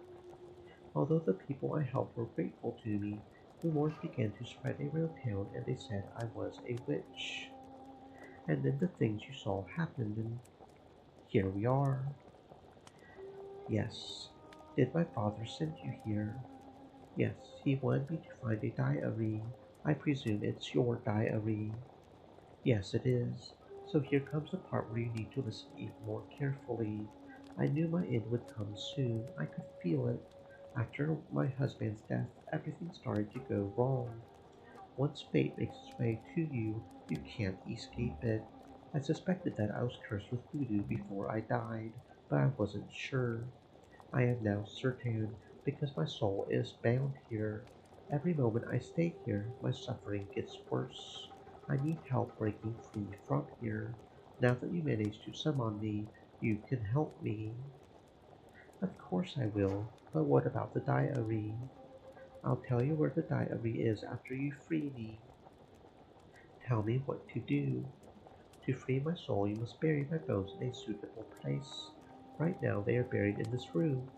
Although the people I helped were grateful to me, rumors began to spread around town, and they said I was a witch. And then the things you saw happened, and here we are. Yes. Did my father send you here? Yes, he wanted me to find a diary. I presume it's your diary. Yes, it is. So here comes the part where you need to listen even more carefully. I knew my end would come soon. I could feel it. After my husband's death, everything started to go wrong. Once fate makes its way to you, you can't escape it. I suspected that I was cursed with voodoo before I died, but I wasn't sure. I am now certain, because my soul is bound here. Every moment I stay here, my suffering gets worse. I need help breaking free from here. Now that you managed to summon me, you can help me. Of course I will, but what about the diary? I'll tell you where the diary is after you free me. Tell me what to do. To free my soul, you must bury my bones in a suitable place. Right now, they are buried in this room.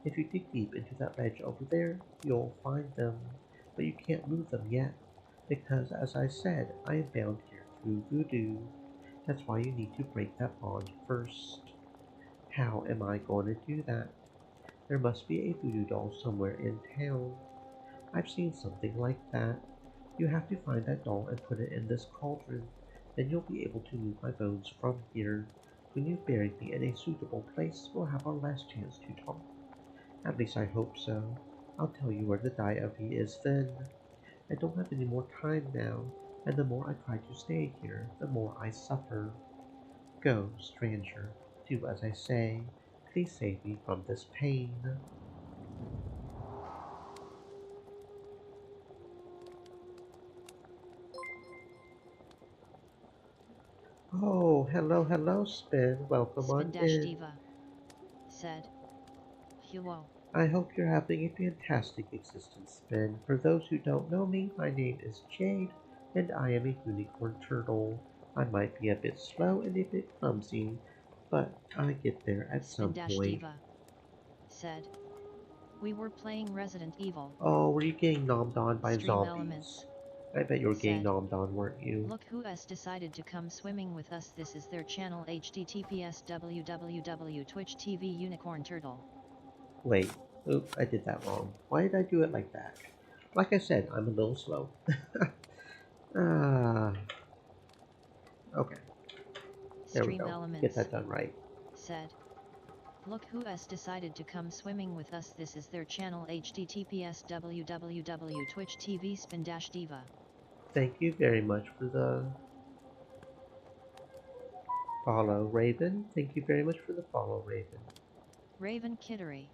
If you dig deep into that ledge over there, you'll find them. But you can't move them yet, because as I said, I am bound here through voodoo. That's why you need to break that bond first. How am I going to do that? There must be a voodoo doll somewhere in town. I've seen something like that. You have to find that doll and put it in this cauldron. Then you'll be able to move my bones from here. When you've buried me in a suitable place, we'll have our last chance to talk. At least I hope so. I'll tell you where the diary is then. I don't have any more time now, and the more I try to stay here, the more I suffer. Go, stranger, do as I say. Please save me from this pain. Oh, hello, hello, Spin. Welcome on in. Spin-Diva, said. Huo. I hope you're having a fantastic existence, Spin. For those who don't know me, my name is Jade, and I am a unicorn turtle. I might be a bit slow and a bit clumsy, but I get there at some point. Spin-Diva, said. We were playing Resident Evil. Oh, were you getting nommed on by Stream zombies? Elements, I bet you were getting said. nommed on, weren't you? Look who has decided to come swimming with us. This is their channel https www.twitch TV Unicorn Turtle. Wait, oop, I did that wrong. Why did I do it like that? Like I said, I'm a little slow. Ah, okay, there we Stream go. Get Elements, that done right. said. Look who has decided to come swimming with us. This is their channel https www.twitch TV Spin-Diva. Thank you very much for the follow, Raven. Thank you very much for the follow, Raven. Raven Kittery,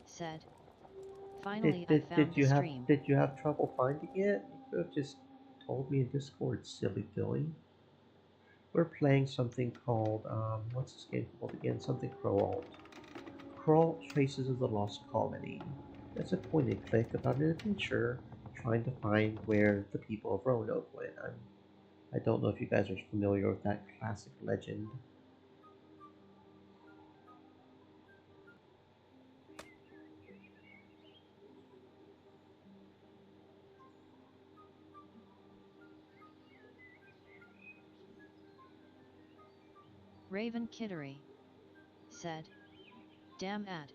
said. Did Finally I did found did the you have stream. did you have trouble finding it? You could have just told me in Discord, silly Billy. We're playing something called what's this game called again? Something Crowalt. Crowalt Traces of the Lost Colony. It's a point and click about an adventure trying to find where the people of Roanoke went. I don't know if you guys are familiar with that classic legend. Raven Kittery, said. Damn ad.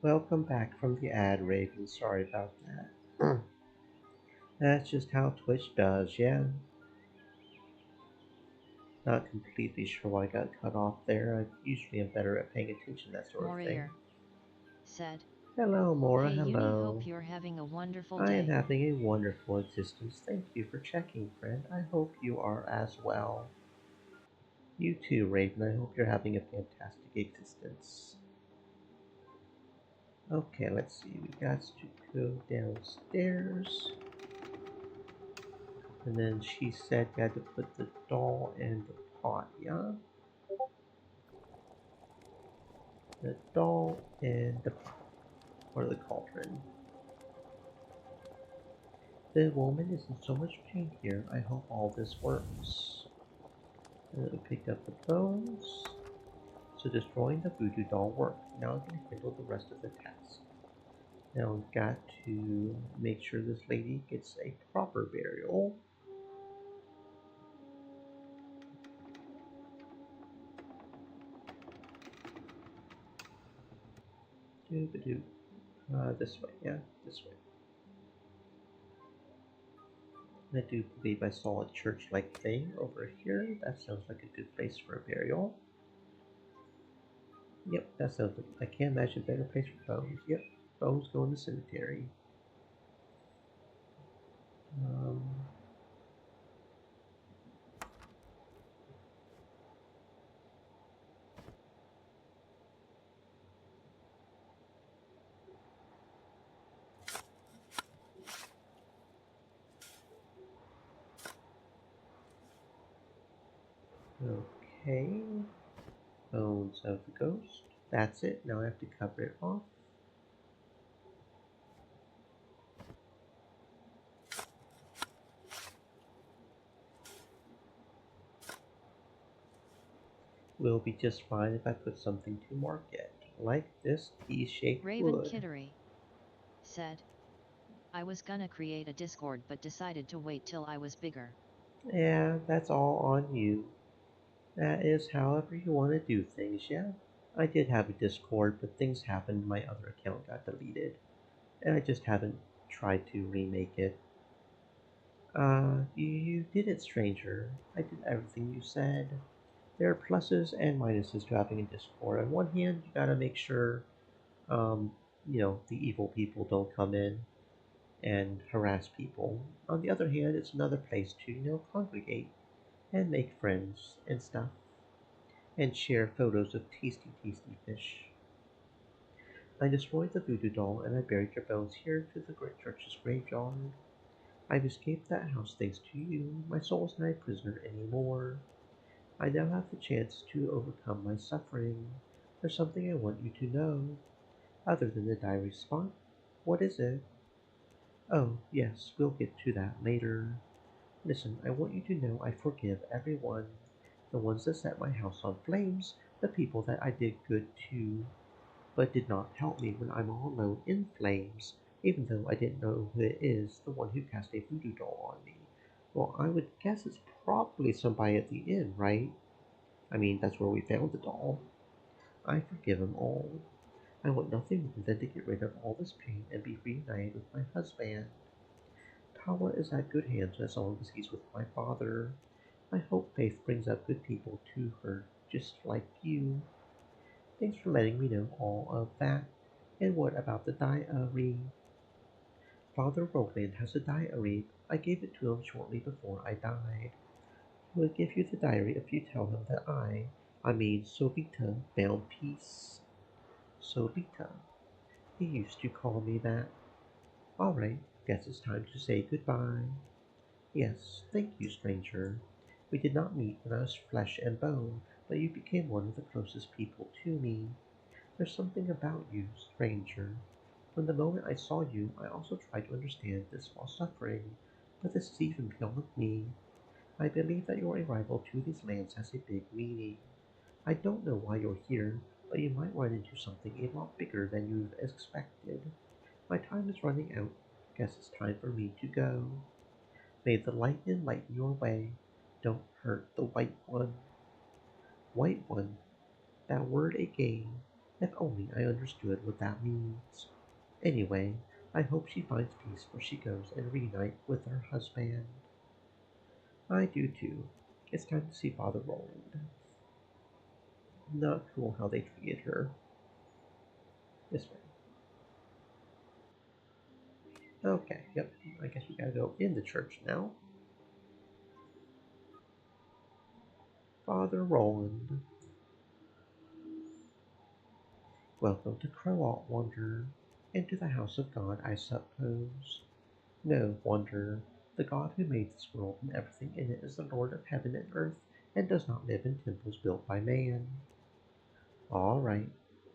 Welcome back from the ad, Raven. Sorry about that. That's just how Twitch does, yeah. Not completely sure why I got cut off there. I usually am better at paying attention to that sort of thing. Morier said. Hello, Mora. Hey Uni, hope Hello. you're having a wonderful I am day. having a wonderful existence. Thank you for checking, friend. I hope you are as well. You too, Raven. I hope you're having a fantastic existence. Okay, let's see. We got to go downstairs. And then she said you had to put the doll in the pot, yeah? The doll in the pot. Or the cauldron. The woman is in so much pain here. I hope all this works. And then we picked up the bones. So destroying the voodoo doll worked. Now I can handle the rest of the task. Now we've got to make sure this lady gets a proper burial. Doo-ba-doo. This way, yeah, this way. I do believe I saw a church-like thing over here. That sounds like a good place for a burial. Yep, that sounds like I can't imagine a better place for bones. Yep, bones go in the cemetery. Um, okay, bones of the ghost. That's it. Now I have to cover it off. Will be just fine if I put something to mark it, like this T-shaped Raven wood. Kittery said. I was gonna create a Discord but decided to wait till I was bigger. Yeah, that's all on you. That is however you want to do things, yeah? I did have a Discord, but things happened, my other account got deleted, and I just haven't tried to remake it. You did it, stranger. I did everything you said. There are pluses and minuses to having a Discord. On one hand, you gotta make sure, um, the evil people don't come in and harass people. On the other hand, it's another place to, congregate and make friends and stuff, and share photos of tasty, tasty fish. I destroyed the voodoo doll and I buried your bones here to the great church's graveyard. I've escaped that house thanks to you. My soul is not a prisoner anymore. I now have the chance to overcome my suffering. There's something I want you to know. Other than the diary spot. What is it? Oh, yes, we'll get to that later. Listen, I want you to know I forgive everyone. The ones that set my house on flames, the people that I did good to, but did not help me when I'm all alone in flames, even though I didn't know who it is, the one who cast a voodoo doll on me. Well, I would guess it's probably somebody at the inn, right? I mean, that's where we found the doll. I forgive them all. I want nothing more than to get rid of all this pain and be reunited with my husband. Paula is at good hands as long as he's with my father. I hope Faith brings up good people to her, just like you. Thanks for letting me know all of that. And what about the diary? Father Roland has a diary. I gave it to him shortly before I died. He will give you the diary if you tell him that I mean Solita, found peace. Solita. He used to call me that. All right, guess it's time to say goodbye. Yes, thank you, stranger. We did not meet when I was flesh and bone, but you became one of the closest people to me. There's something about you, stranger. From the moment I saw you, I also tried to understand this while suffering, but this is even beyond me. I believe that your arrival to these lands has a big meaning. I don't know why you're here, but you might run into something a lot bigger than you've expected. My time is running out. Guess it's time for me to go. May the lightning lighten your way. Don't hurt the white one. White one, that word again. If only I understood what that means. Anyway, I hope she finds peace where she goes and reunite with her husband. I do too. It's time to see Father Roland. Not cool how they treated her. This way. Okay, yep. I guess we gotta go in the church now. Father Roland. Welcome to Crowalt, Wanderer. Into the house of God, I suppose. No, Wanderer. The God who made this world and everything in it is the Lord of heaven and earth, and does not live in temples built by man. All right.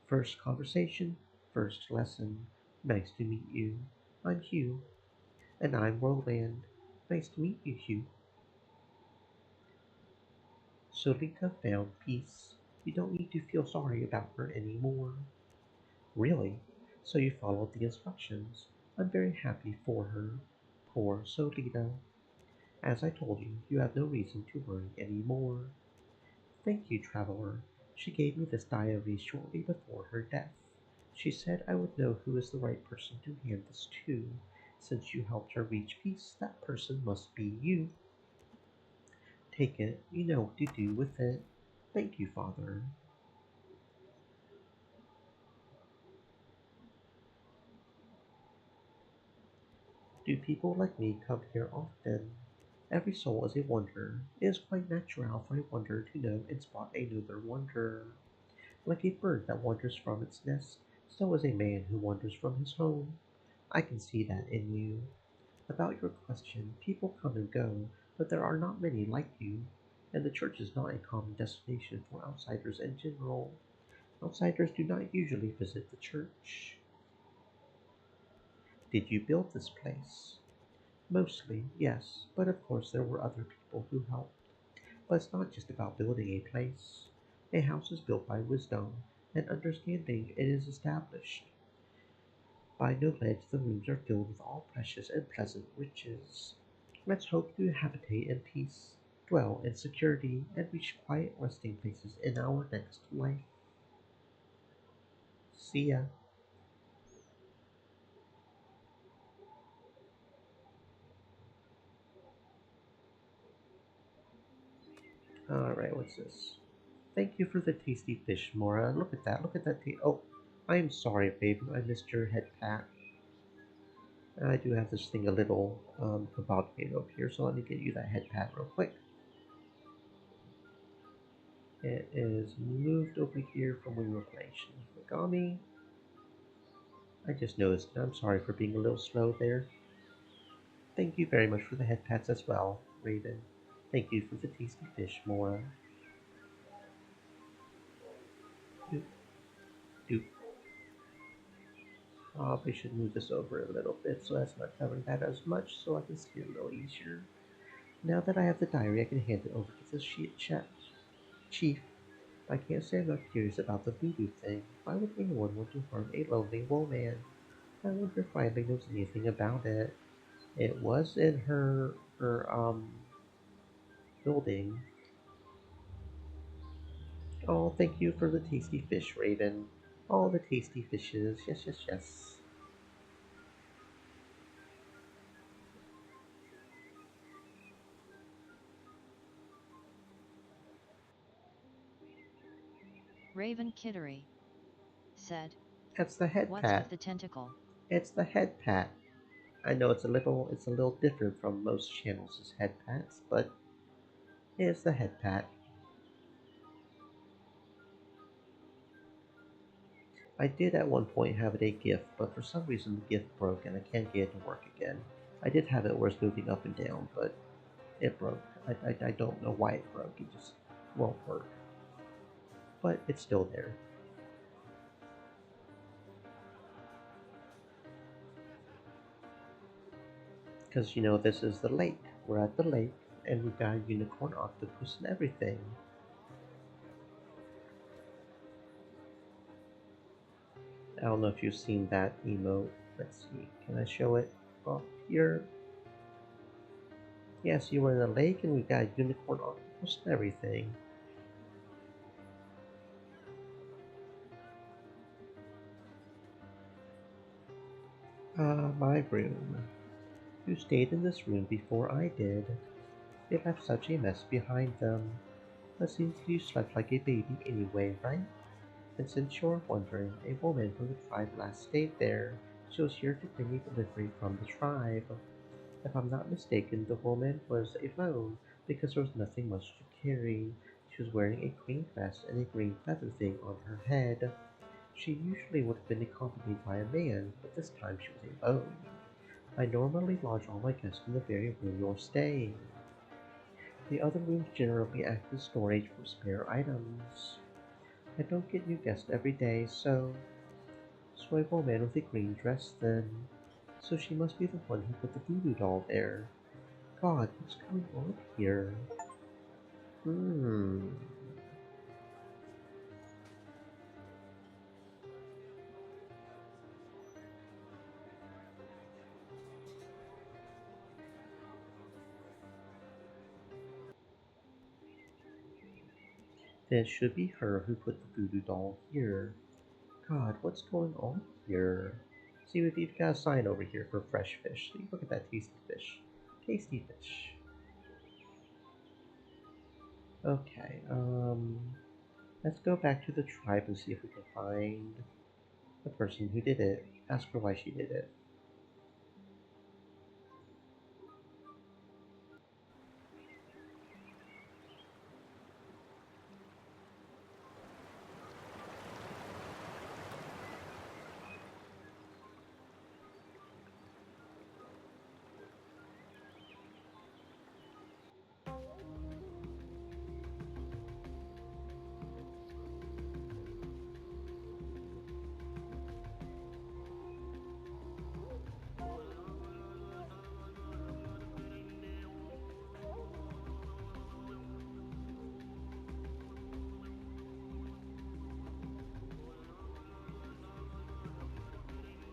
First conversation, first lesson. Nice to meet you. I'm Hugh. And I'm Roland. Nice to meet you, Hugh. Solita found peace. You don't need to feel sorry about her anymore. Really? So you followed the instructions. I'm very happy for her. Poor Solita. As I told you, you have no reason to worry anymore. Thank you, traveler. She gave me this diary shortly before her death. She said I would know who is the right person to hand this to. Since you helped her reach peace, that person must be you. Take it. You know what to do with it. Thank you, Father. Do people like me come here often? Every soul is a wonder. It is quite natural for a wanderer to know and spot another wanderer. Like a bird that wanders from its nest, so is a man who wanders from his home. I can see that in you. About your question, people come and go, but there are not many like you, and the church is not a common destination for outsiders in general. Outsiders do not usually visit the church. Did you build this place? Mostly, yes, but of course there were other people who helped. But it's not just about building a place. A house is built by wisdom and understanding. It is established. By knowledge, the rooms are filled with all precious and pleasant riches. Let's hope to habitate in peace, dwell in security, and reach quiet resting places in our next life. See ya. Alright, what's this? Thank you for the tasty fish, Mora. Look at that. Look at that. Oh, I am sorry, babe. I missed your head pat. I do have this thing a little cavalcade up here, so let me get you that head pat real quick. It is moved over here from when you were playing Shinigami. I just noticed. I'm sorry for being a little slow there. Thank you very much for the head pats as well, Raven. Thank you for the tasty fish, Mora. Doop, doop. Probably should move this over a little bit so that's not covering that as much so I can see it a little easier. Now that I have the diary, I can hand it over to the chief. I can't say I'm not curious about the voodoo thing. Why would anyone want to harm a lonely woman? I wonder if Riley knows anything about it. It was in her building. Oh, thank you for the tasty fish, Raven. All the tasty fishes. Yes, yes, yes. Raven Kittery said. It's the head What's pat. with the tentacle? It's the head pat. I know it's a little different from most channels' head pats, but it's the head pat. I did at one point have it a GIF, but for some reason the GIF broke and I can't get it to work again. I did have it where it's moving up and down, but it broke. I don't know why it broke. It just won't work. But it's still there. Because, this is the lake. We're at the lake, and we've got a unicorn, octopus, and everything. I don't know if you've seen that emote. Let's see. Can I show it? Oh, here. Yes, you were in a lake, and we've got a unicorn, octopus, and everything. My room. You stayed in this room before I did. They left such a mess behind them. But since you slept like a baby anyway, right? And since you're wondering, a woman from the tribe last stayed there. She was here to bring a delivery from the tribe. If I'm not mistaken, the woman was alone because there was nothing much to carry. She was wearing a green dress and a green feather thing on her head. She usually would have been accompanied by a man, but this time she was alone. I normally lodge all my guests in the very room you're staying. The other rooms generally act as storage for spare items. I don't get new guests every day, so I woman with a green dress then. So she must be the one who put the voodoo doll there. God, what's going on here? Hmm. Then it should be her who put the voodoo doll here. God, what's going on here? See, we've got a sign over here for fresh fish. See, look at that tasty fish. Tasty fish. Okay, let's go back to the tribe and see if we can find the person who did it. Ask her why she did it.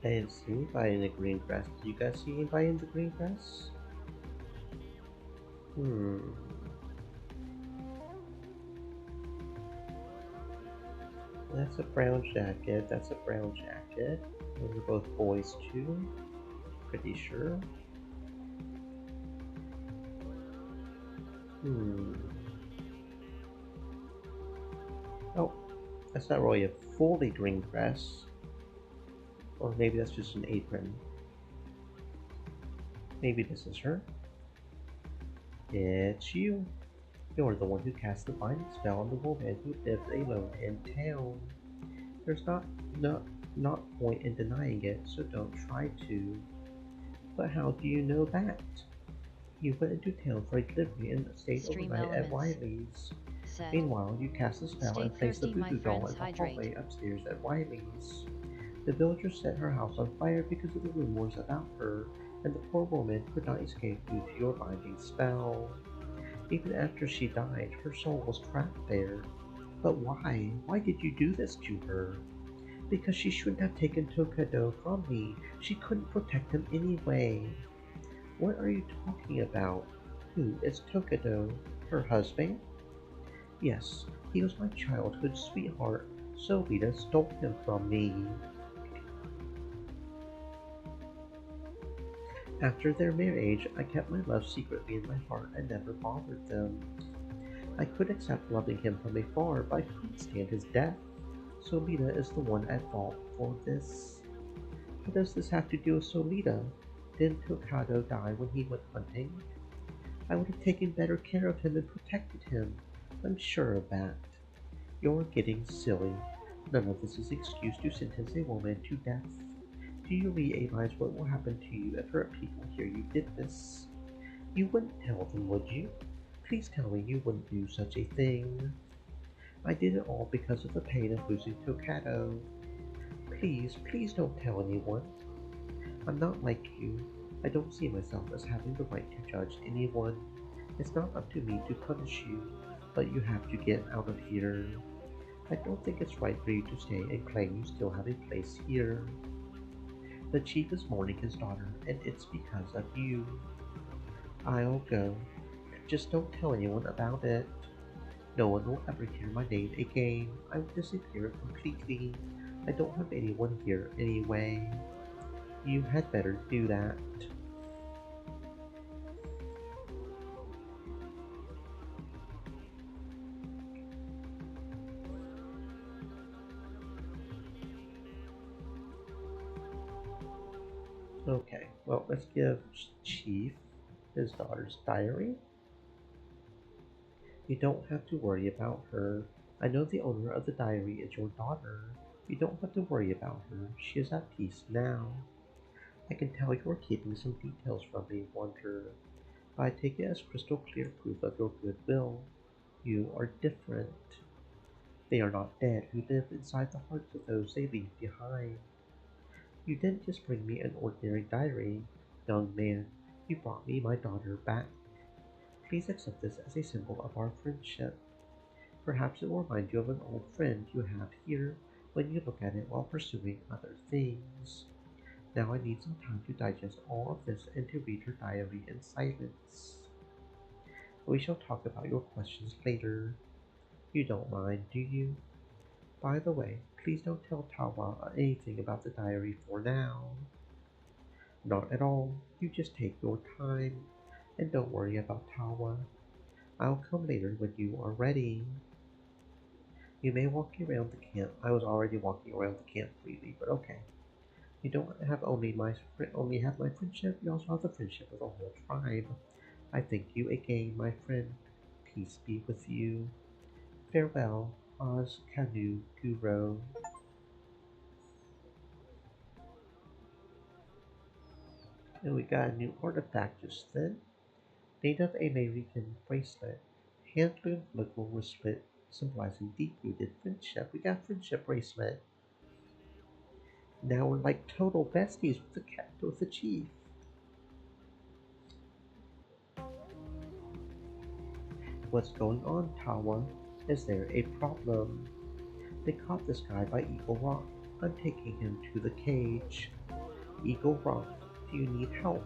I didn't see anybody in the green dress. Did you guys see anybody in the green dress? Hmm. That's a brown jacket. That's a brown jacket. Those are both boys too. Pretty sure. Hmm. Oh, that's not really a fully green dress. Or maybe that's just an apron. Maybe this is her. It's you. You're the one who cast the binding spell on the woman who lived alone in town. There's not point in denying it, so don't try to. But how do you know that? You went into town for a delivery and stayed Stream overnight at elements. Wiley's. Said. Meanwhile, you cast a spell Stay and placed the thirsty, my voodoo doll friends, in the hydrate. hallway upstairs at Wiley's. The villagers set her house on fire because of the rumors about her, and the poor woman could not escape due to your binding spell. Even after she died, her soul was trapped there. But why? Why did you do this to her? Because she shouldn't have taken Tokado from me. She couldn't protect him anyway. What are you talking about? Who is Tokado? Her husband? Yes, he was my childhood sweetheart. So Rita stole him from me. After their marriage, I kept my love secretly in my heart and never bothered them. I could accept loving him from afar, but I couldn't stand his death. Solita is the one at fault for this. What does this have to do with Solita? Didn't Tokado die when he went hunting? I would have taken better care of him and protected him. I'm sure of that. You're getting silly. None of this is excuse to sentence a woman to death. Do you realize what will happen to you if her people hear you did this? You wouldn't tell them, would you? Please tell me you wouldn't do such a thing. I did it all because of the pain of losing Tokado. Please, please don't tell anyone. I'm not like you. I don't see myself as having the right to judge anyone. It's not up to me to punish you, but you have to get out of here. I don't think it's right for you to stay and claim you still have a place here. The chief is mourning his daughter, and it's because of you. I'll go. Just don't tell anyone about it. No one will ever hear my name again. I will disappear completely. I don't have anyone here anyway. You had better do that. Okay, well, let's give Chief his daughter's diary. You don't have to worry about her. I know the owner of the diary is your daughter. You don't have to worry about her. She is at peace now. I can tell you're keeping some details from me, Wonder, but I take it as crystal clear proof of your goodwill. You are different. They are not dead who live inside the hearts of those they leave behind. You didn't just bring me an ordinary diary, young man. You brought me my daughter back. Please accept this as a symbol of our friendship. Perhaps it will remind you of an old friend you have here when you look at it while pursuing other things. Now I need some time to digest all of this and to read your diary in silence. We shall talk about your questions later. You don't mind, do you? By the way, please don't tell Tawa anything about the diary for now. Not at all. You just take your time. And don't worry about Tawa. I'll come later when you are ready. You may walk around the camp. I was already walking around the camp freely, but okay. You don't have only have my friendship, you also have the friendship of the whole tribe. I thank you again, my friend. Peace be with you. Farewell, Oz Kanu Guro. And we got a new artifact just then. Native American bracelet. Handloom local wristlet symbolizing deep-rooted friendship. We got friendship bracelet. Now we're like total besties with the chief. What's going on, Tawa? Is there a problem? They caught this guy by Eagle Rock. I'm taking him to the cage. Eagle Rock, do you need help?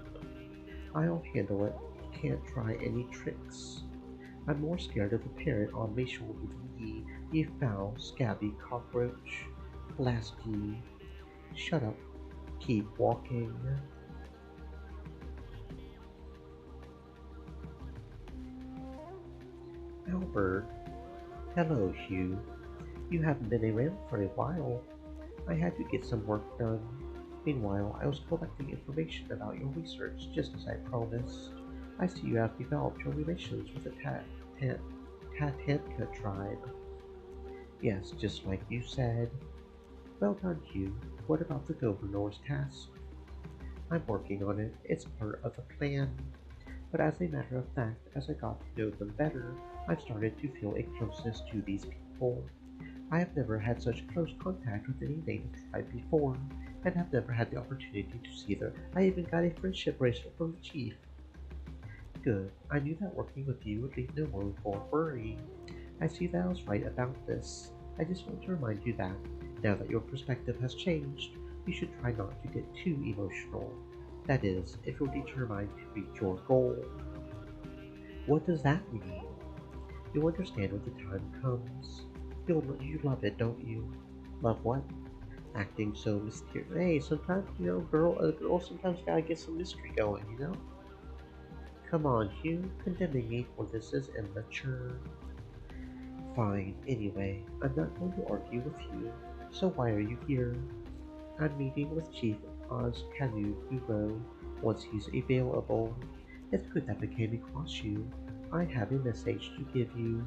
I'll handle it. Can't try any tricks. I'm more scared of the parrot on my shoulder than ye foul, scabby cockroach. Blast ye. Shut up. Keep walking. Albert. Hello, Hugh. You haven't been around for a while. I had to get some work done. Meanwhile, I was collecting information about your research, just as I promised. I see you have developed your relations with the Tatanka tribe. Yes, just like you said. Well done, Hugh. What about the governor's task? I'm working on it. It's part of the plan. But as a matter of fact, as I got to know them better, I've started to feel a closeness to these people. I have never had such close contact with any native tribe before, and have never had the opportunity to see them. I even got a friendship bracelet from the chief. Good. I knew that working with you would leave no room for worry. I see that I was right about this. I just want to remind you that, now that your perspective has changed, you should try not to get too emotional. That is, if you're determined to reach your goal. What does that mean? You'll understand when the time comes. You love it, don't you? Love what? Acting so mysterious. Hey, sometimes, a girl sometimes gotta get some mystery going, you know? Come on, Hugh. Condemning me for this is immature. Fine, anyway, I'm not going to argue with you. So why are you here? I'm meeting with Chief Oz Bureau once he's available. It's good that we came across you. I have a message to give you.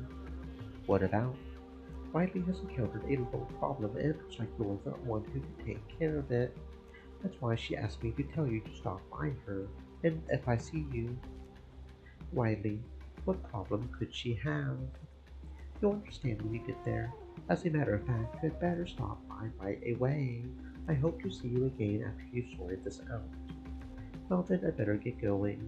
What about? Riley has encountered a little problem and it looks like you're the one who can take care of it. That's why she asked me to tell you to stop by her, and if I see you. Riley, what problem could she have? You'll understand when you get there. As a matter of fact, you had better stop by right away. I hope to see you again after you've sorted this out. Well then, I better get going.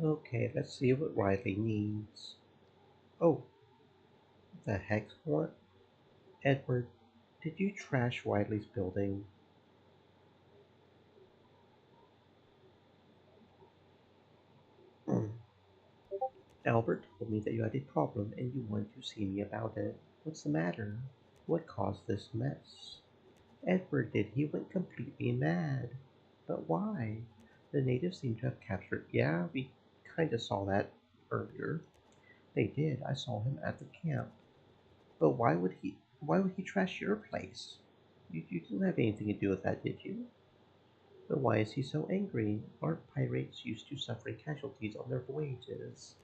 Okay, let's see what Riley needs. Oh, the heck what? Edward, did you trash Riley's building? Albert told me that you had a problem and you wanted to see me about it. What's the matter? What caused this mess? Edward did. He went completely mad. But why? The natives seem to have captured. Yeah, we kind of saw that earlier. They did. I saw him at the camp. But why would he? Why would he trash your place? You didn't have anything to do with that, did you? But why is he so angry? Aren't pirates used to suffering casualties on their voyages?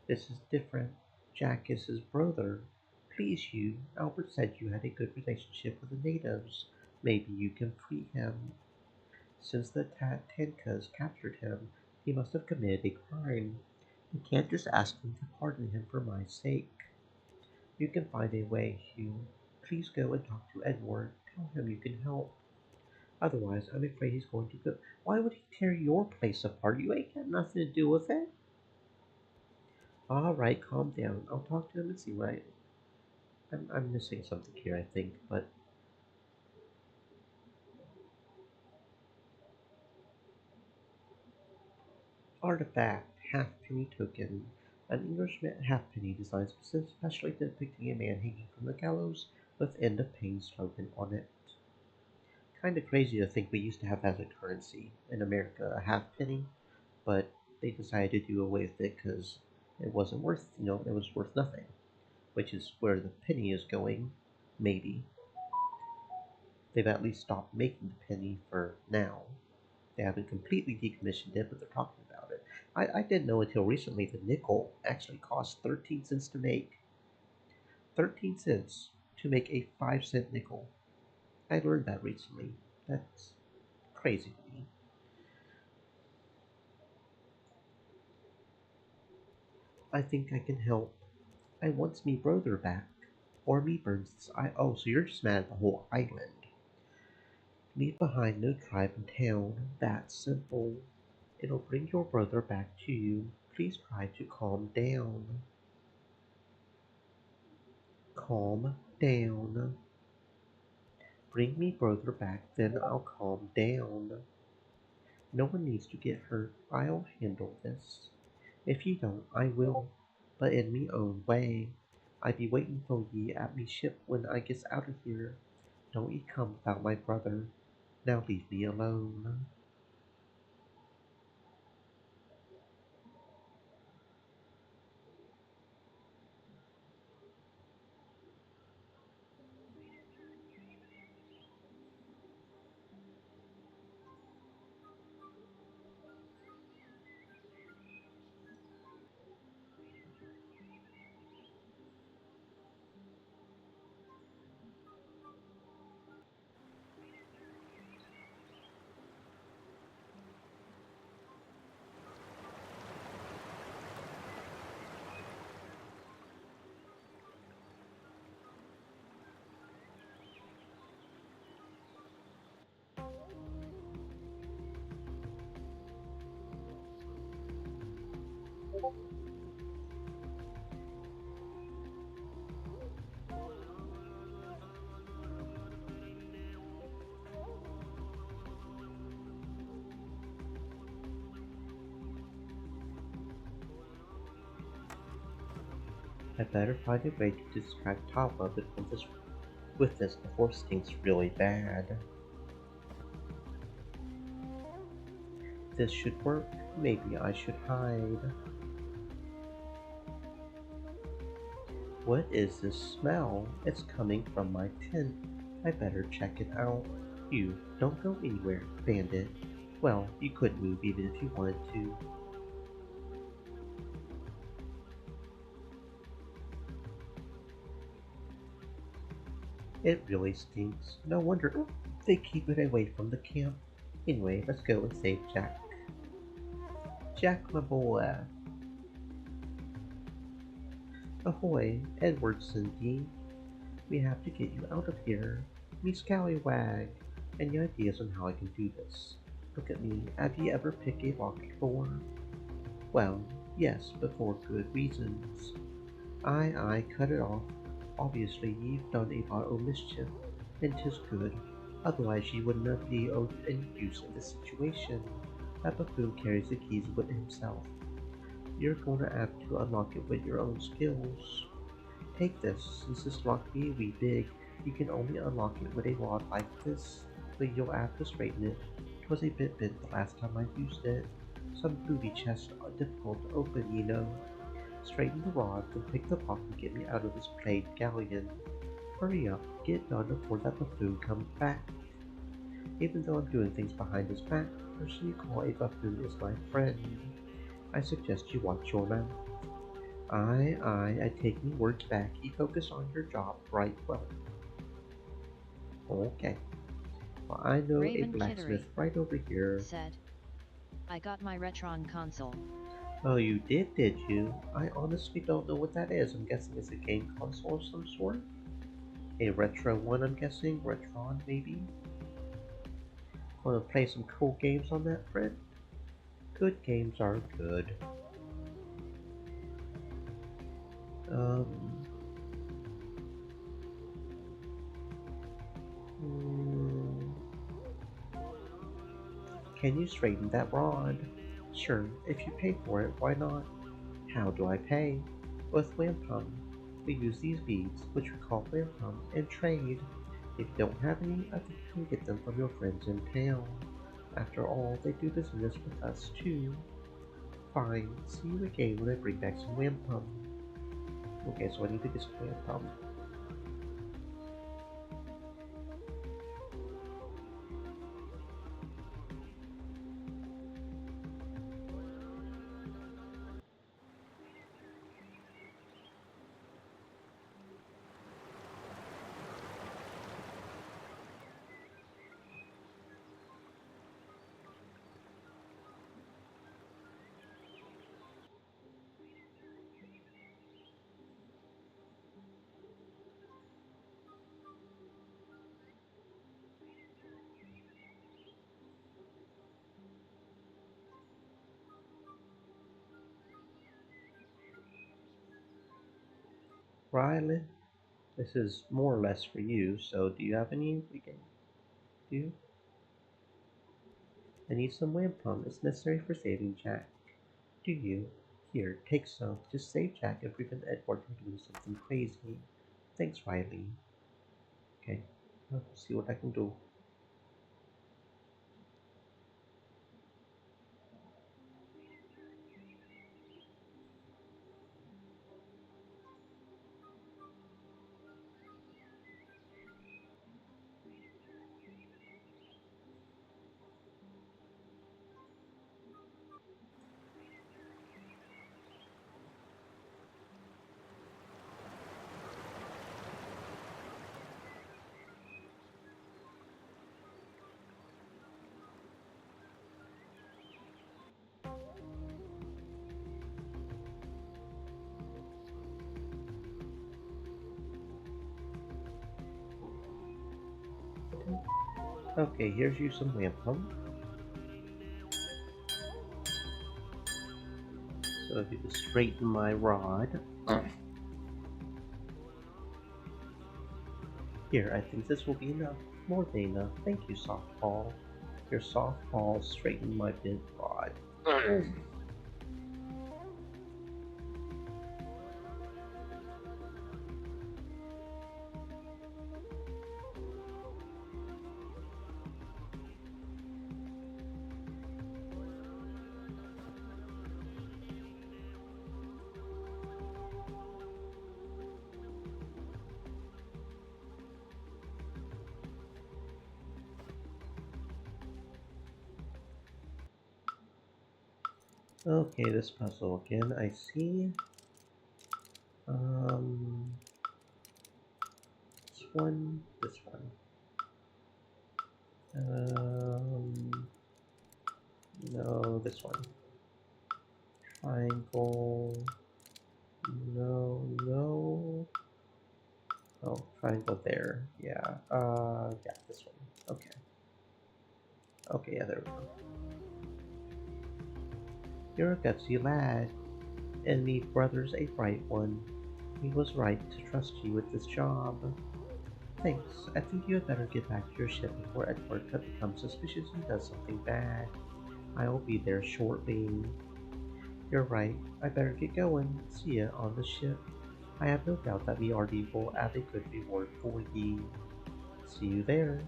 This is different. Jack is his brother. Please you, Albert said you had a good relationship with the natives. Maybe you can free him. Since the Tankas captured him, he must have committed a crime. You can't just ask him to pardon him for my sake. You can find a way, Hugh. Please go and talk to Edward. Tell him you can help. Otherwise, I'm afraid he's going to go. Why would he tear your place apart? You ain't got nothing to do with it. All right, calm down. I'll talk to him and see what I'm missing something here, I think, but artifact, halfpenny token. An English halfpenny design especially depicting a man hanging from the gallows with end of pain slogan on it. Kind of crazy to think we used to have as a currency in America a halfpenny, but they decided to do away with it because it wasn't worth, it was worth nothing, which is where the penny is going, maybe. They've at least stopped making the penny for now. They haven't completely decommissioned it, but they're talking about it. I didn't know until recently the nickel actually cost 13 cents to make. 13 cents to make a 5-cent nickel. I learned that recently. That's crazy to me. I think I can help. I wants me brother back. Or me burns this oh, so you're just mad at the whole island. Leave behind no tribe in town. That's simple. It'll bring your brother back to you. Please try to calm down. Calm down. Bring me brother back, then I'll calm down. No one needs to get hurt. I'll handle this. If you don't, I will. But in me own way. I be waiting for ye at me ship when I gets out of here. Don't ye come without my brother. Now leave me alone. I better find a way to distract Tava with this before it stinks really bad. This should work. Maybe I should hide. What is this smell? It's coming from my tent. I better check it out. You, don't go anywhere, Bandit. Well, you could move even if you wanted to. It really stinks. No wonder they keep it away from the camp. Anyway, let's go and save Jack. Jack, my boy. Ahoy, Edwardson D. We have to get you out of here. Me scallywag. Any ideas on how I can do this? Look at me. Have you ever picked a lock before? Well, yes, but for good reasons. I cut it off. Obviously, you've done a lot of mischief, and 'tis good. Otherwise, ye would not be of any use in this situation. That buffoon carries the keys with himself. You're going to have to unlock it with your own skills. Take this. Since this lock be a wee big, you can only unlock it with a rod like this, but you'll have to straighten it. 'Twas a bit bent the last time I used it. Some booby chests are difficult to open, you know. Straighten the rod, then pick the lock and get me out of this plagued galleon. Hurry up, get it done before that buffoon comes back. Even though I'm doing things behind his back, the person you call a buffoon is my friend. I suggest you watch your mouth. I take me words back. You focus on your job, right? Well, okay. Well, I know a Raven blacksmith Kittery right over here. said, I got my Retron console. Oh, you did you? I honestly don't know what that is. I'm guessing it's a game console of some sort? A retro one, I'm guessing? Retron, maybe? Wanna play some cool games on that, friend? Good games are good. Um... hmm, Can you straighten that rod? Sure, if you pay for it, why not? How do I pay? With wampum. We use these beads, which we call wampum, and trade. If you don't have any, I think you can get them from your friends in town. After all, they do business with us too. Fine, see you again when I bring back some wampum. Okay, so I need to get some wampum. Riley, this is more or less for you, so do you have any we can do? I need some wampum. It's necessary for saving Jack. Do you? Here, take some. Just save Jack and prevent Edward from doing something crazy. Thanks, Riley. Okay, let's see what I can do. Okay, here's you some wampum. So if you straighten my rod. Here, I think this will be enough. More than enough. Thank you, softball. Your softball straightened my big rod. Okay, this puzzle again. I see. Um, this one, this one. No, this one. Triangle. No, no. Oh, triangle there. Yeah. Yeah, this one. Okay. Okay, yeah, there we go. You're a gutsy lad, and me brother's a bright one. He was right to trust you with this job. Thanks. I think you had better get back to your ship before Edward becomes suspicious and does something bad. I'll be there shortly. You're right. I better get going. See ya on the ship. I have no doubt that the RD will have a good reward for ye. See you there.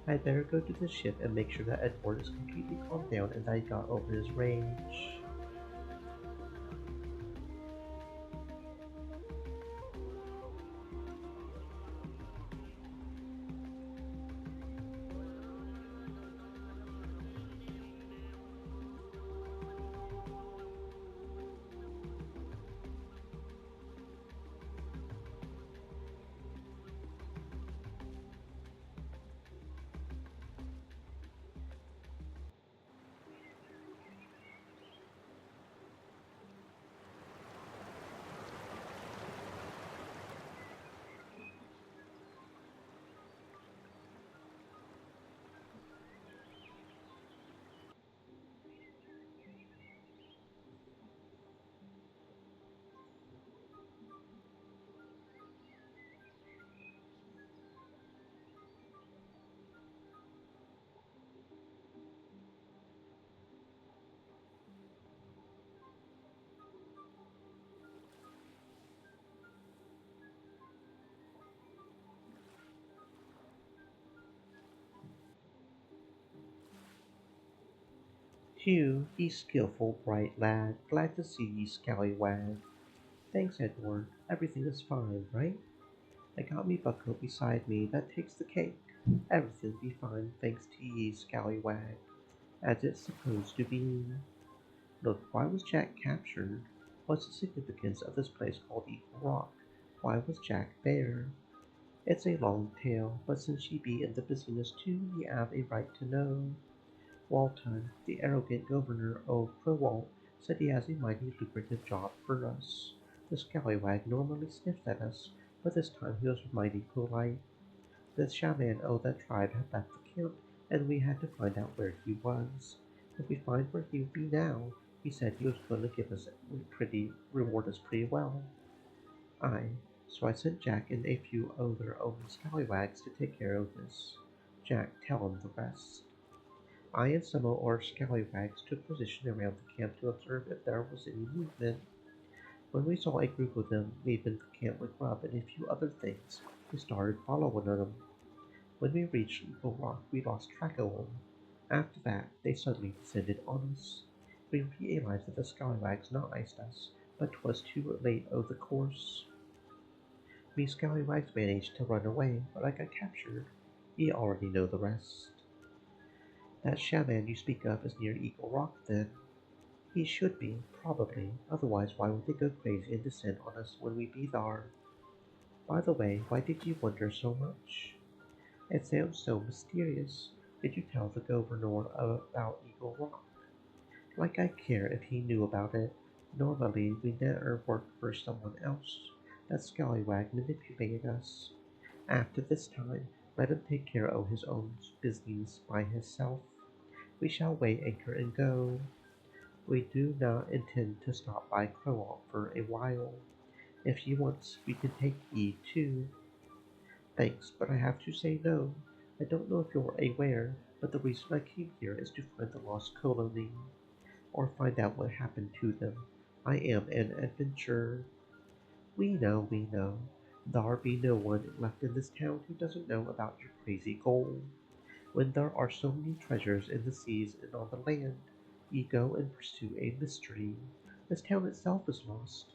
I'd better go to the ship and make sure that Edward is completely calmed down and that he got over his rage. Hugh, ye skilful, bright lad, glad to see ye scallywag. Thanks, Edward. Everything is fine, right? I got me bucko beside me, that takes the cake. Everything be fine, thanks to ye, scallywag, as it's supposed to be. Look, why was Jack captured? What's the significance of this place called Eagle Rock? Why was Jack there? It's a long tale, but since ye be in the business too, ye have a right to know. Walton, the arrogant governor of Crowalt, said he has a mighty lucrative job for us. The scallywag normally sniffed at us, but this time he was mighty polite. The shaman of that tribe had left the camp, and we had to find out where he was. If we find where he would be now, he said he was going to give us reward us pretty well. Aye, so I sent Jack and a few other of the scallywags to take care of this. Jack, tell him the rest. I and some of our scallywags took position around the camp to observe if there was any movement. When we saw a group of them leaving the camp with grub and a few other things, we started following them. When we reached Eagle Rock, we lost track of them. After that, they suddenly descended on us. We realized that the scallywags not iced us, but 'twas too late of the course. Me scallywags managed to run away, but I got captured. Ye already know the rest. That shaman you speak of is near Eagle Rock, then? He should be, probably. Otherwise, why would they go crazy and descend on us when we be thar? By the way, why did you wonder so much? It sounds so mysterious. Did you tell the governor about Eagle Rock? Like I care if he knew about it. Normally, we never work for someone else. That scallywag manipulated us. After this time, let him take care of his own business by himself. We shall weigh anchor and go. We do not intend to stop by Crowalt for a while. If you want, we can take ye too. Thanks, but I have to say no. I don't know if you're aware, but the reason I came here is to find the lost colony, or find out what happened to them. I am an adventurer. We know. There be no one left in this town who doesn't know about your crazy goal. When there are so many treasures in the seas and on the land, ye go and pursue a mystery. This town itself is lost.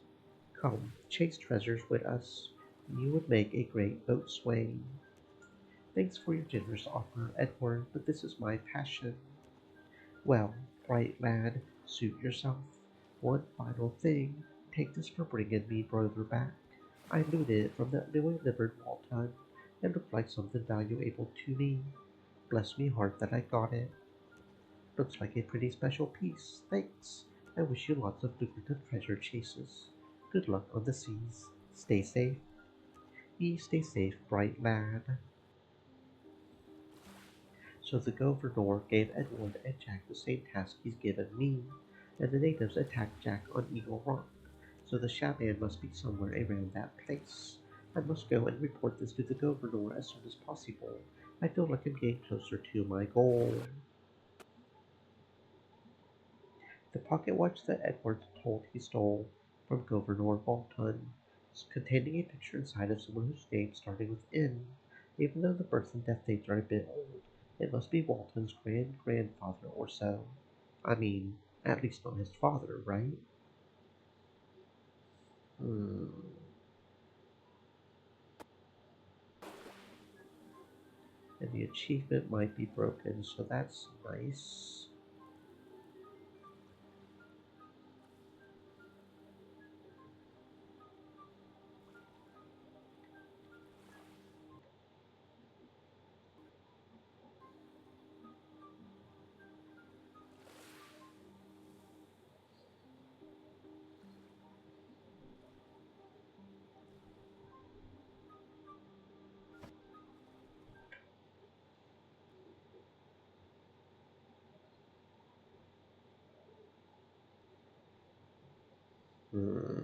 Come, chase treasures with us. You would make a great boatswain. Thanks for your generous offer, Edward, but this is my passion. Well, bright lad, suit yourself. One final thing, take this for bringing me brother back. I looted it from that newly livered Walton. It looked like something valuable to me. Bless me heart that I got it. Looks like a pretty special piece. Thanks. I wish you lots of lucrative treasure chases. Good luck on the seas. Stay safe. Ye stay safe, bright lad. So the governor gave Edward and Jack the same task he's given me, and the natives attacked Jack on Eagle Rock. So the shaman must be somewhere around that place. I must go and report this to the governor as soon as possible. I feel like I'm getting closer to my goal. The pocket watch that Edward told he stole from Governor Bolton, containing a picture inside of someone whose name started with N. Even though the birth and death dates are a bit old, it must be Walton's grandfather or so. I mean, at least not his father, right? Hmm. And the achievement might be broken, so that's nice. Hmm.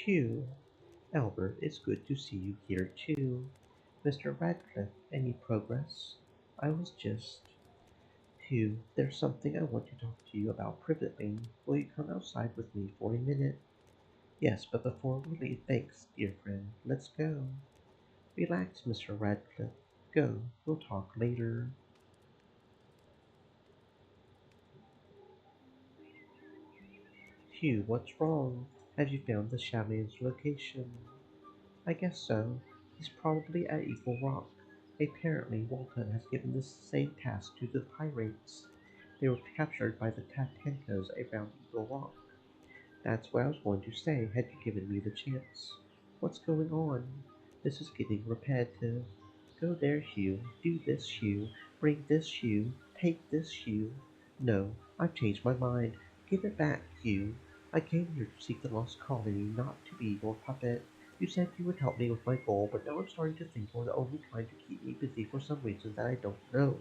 Phew. Albert, it's good to see you here too. Mr. Radcliffe, any progress? I was just Phew, there's something I want to talk to you about privately. Will you come outside with me for a minute? Yes, but before we leave, thanks, dear friend. Let's go. Relax, Mr. Radcliffe. Go. We'll talk later. Hugh, what's wrong? Have you found the shaman's location? I guess so. He's probably at Eagle Rock. Apparently, Walton has given this same task to the pirates. They were captured by the Tatankas around Eagle Rock. That's what I was going to say had you given me the chance. What's going on? This is getting repetitive. Go there, Hugh. Do this, Hugh. Bring this, Hugh. Take this, Hugh. No, I've changed my mind. Give it back, Hugh. I came here to seek the lost colony, not to be your puppet. You said you would help me with my goal, but now I'm starting to think you're only trying to keep me busy for some reason that I don't know.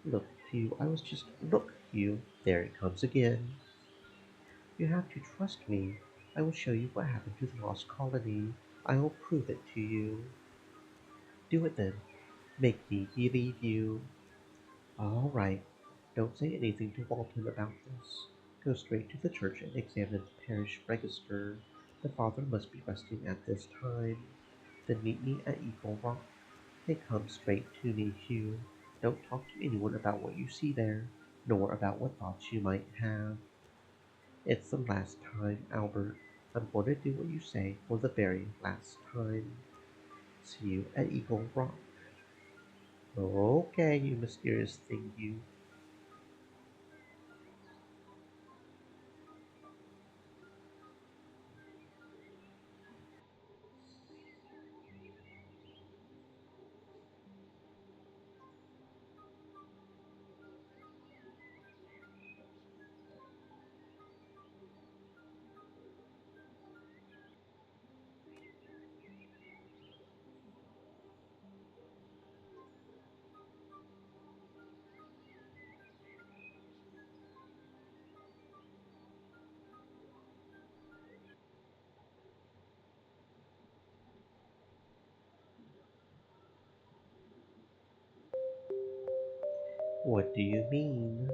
Look, Hugh, I was just. Look, Hugh. There it comes again. You have to trust me. I will show you what happened to the lost colony. I will prove it to you. Do it then. Make me believe you. All right. Don't say anything to Walton about this. Go straight to the church and examine the parish register. The father must be resting at this time. Then meet me at Eagle Rock. They come straight to me, Hugh. Don't talk to anyone about what you see there, nor about what thoughts you might have. It's the last time, Albert. I'm going to do what you say for the very last time. See you at Eagle Rock. Okay, you mysterious thing, you. What do you mean?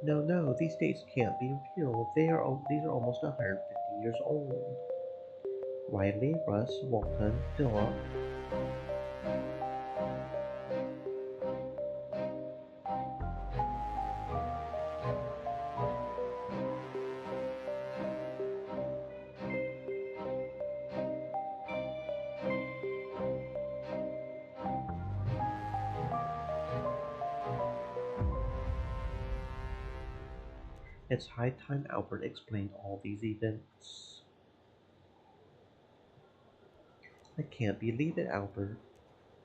No, no, these dates can't be real. These are almost 150 years old. Riley, Russ, Walton, Philip. It's high time Albert explained all these events. I can't believe it, Albert.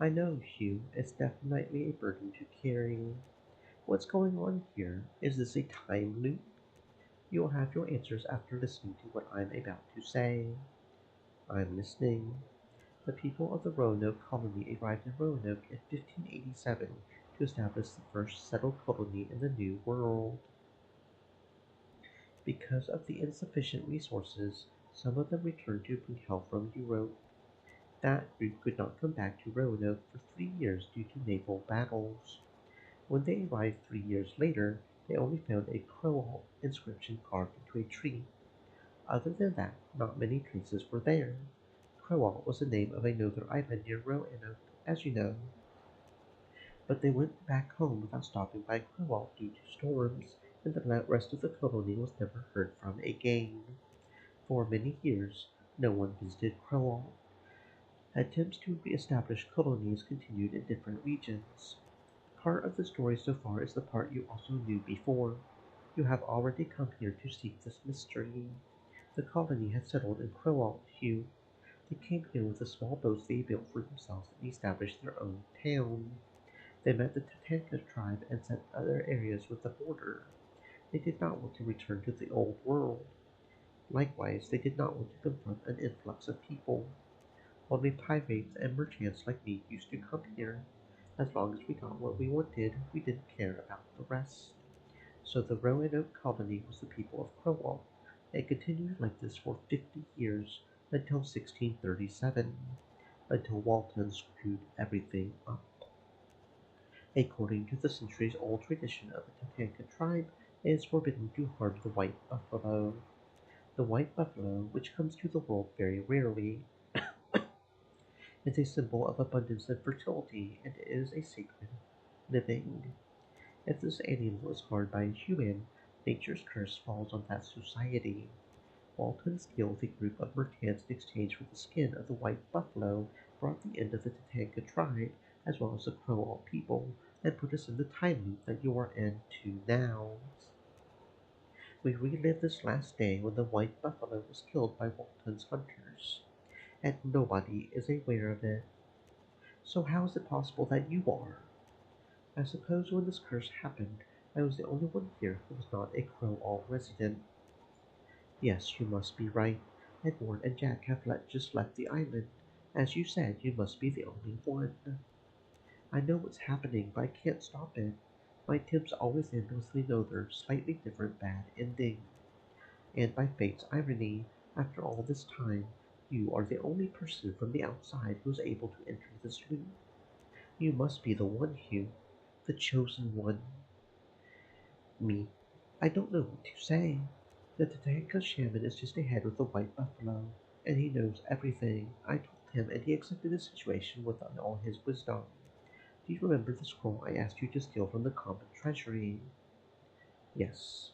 I know, Hugh, it's definitely a burden to carry. What's going on here? Is this a time loop? You'll have your answers after listening to what I'm about to say. I'm listening. The people of the Roanoke colony arrived in Roanoke in 1587 to establish the first settled colony in the New World. Because of the insufficient resources, some of them returned to bring help from Europe. That group could not come back to Roanoke for 3 years due to naval battles. When they arrived 3 years later, they only found a Crowalt inscription carved into a tree. Other than that, not many traces were there. Crowalt was the name of another island near Roanoke, as you know. But they went back home without stopping by Crowalt due to storms, and the rest of the colony was never heard from again. For many years, no one visited Crowalt. Attempts to re-establish colonies continued in different regions. Part of the story so far is the part you also knew before. You have already come here to seek this mystery. The colony had settled in Crowalt, Hugh. They came here with the small boats they built for themselves and established their own town. They met the Tatanka tribe and set other areas with the border. They did not want to return to the old world. Likewise, they did not want to confront an influx of people. Only pirates and merchants like me used to come here. As long as we got what we wanted, we didn't care about the rest. So the Roanoke colony was the people of Crowalt. It continued like this for 50 years until 1637, until Walton screwed everything up. According to the centuries-old tradition of the Tatanka tribe, it is forbidden to harm the white buffalo. The white buffalo, which comes to the world very rarely, is a symbol of abundance and fertility, and is a sacred living. If this animal is harmed by a human, nature's curse falls on that society. Walton's deal with a group of merchants in exchange for the skin of the white buffalo brought the end of the Tatanka tribe, as well as the Crowalt people, and put us in the time loop that you are in to now. We relive this last day when the white buffalo was killed by Walton's hunters, and nobody is aware of it. So how is it possible that you are? I suppose when this curse happened, I was the only one here who was not a Crowalt resident. Yes, you must be right. Edward and Jack have just left the island. As you said, you must be the only one. I know what's happening, but I can't stop it. My attempts always end with another, slightly different bad ending. And by fate's irony, after all this time, you are the only person from the outside who is able to enter this loop. You must be the one, Hugh, the chosen one. Me. I don't know what to say. The Tatanka shaman is just ahead with the white buffalo, and he knows everything. I told him, and he accepted the situation with all his wisdom. Do you remember the scroll I asked you to steal from the common treasury? Yes.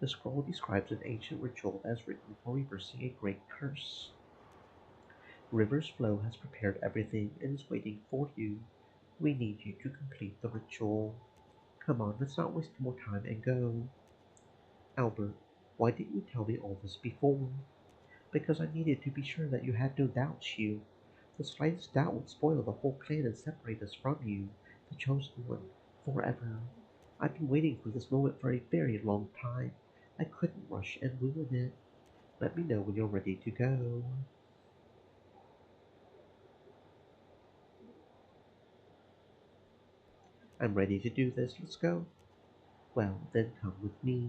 The scroll describes an ancient ritual that is written for reversing a great curse. River's Flow has prepared everything and is waiting for you. We need you to complete the ritual. Come on, let's not waste more time and go. Albert, why didn't you tell me all this before? Because I needed to be sure that you had no doubts, Hugh. The slightest doubt would spoil the whole plan and separate us from you, the chosen one, forever. I've been waiting for this moment for a very long time. I couldn't rush and ruin it. Let me know when you're ready to go. I'm ready to do this. Let's go. Well, then come with me.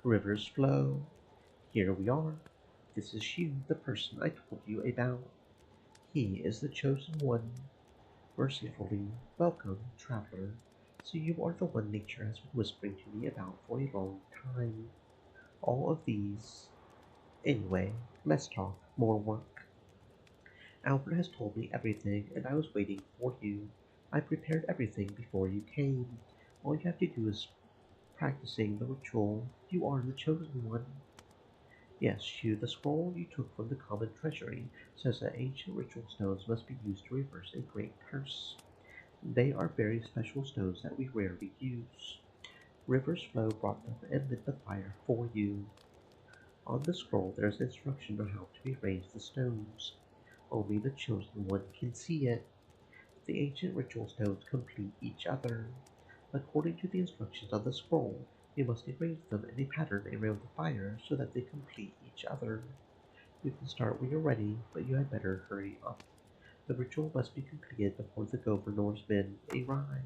Rivers flow. Here we are. This is Hugh, the person I told you about. He is the chosen one. Mercifully, welcome, traveler. So you are the one nature has been whispering to me about for a long time. All of these. Anyway, let's talk more work. Albert has told me everything, and I was waiting for you. I prepared everything before you came. All you have to do is practicing the ritual. You are the chosen one. Yes, you, the scroll you took from the common treasury says that ancient ritual stones must be used to reverse a great curse. They are very special stones that we rarely use. Rivers Flow brought them and lit the fire for you. On the scroll there is instruction on how to arrange the stones. Only the chosen one can see it. The ancient ritual stones complete each other. According to the instructions on the scroll, you must arrange them in a pattern around the fire so that they complete each other. You can start when you're ready, but you had better hurry up. The ritual must be completed before the governor's men arrive.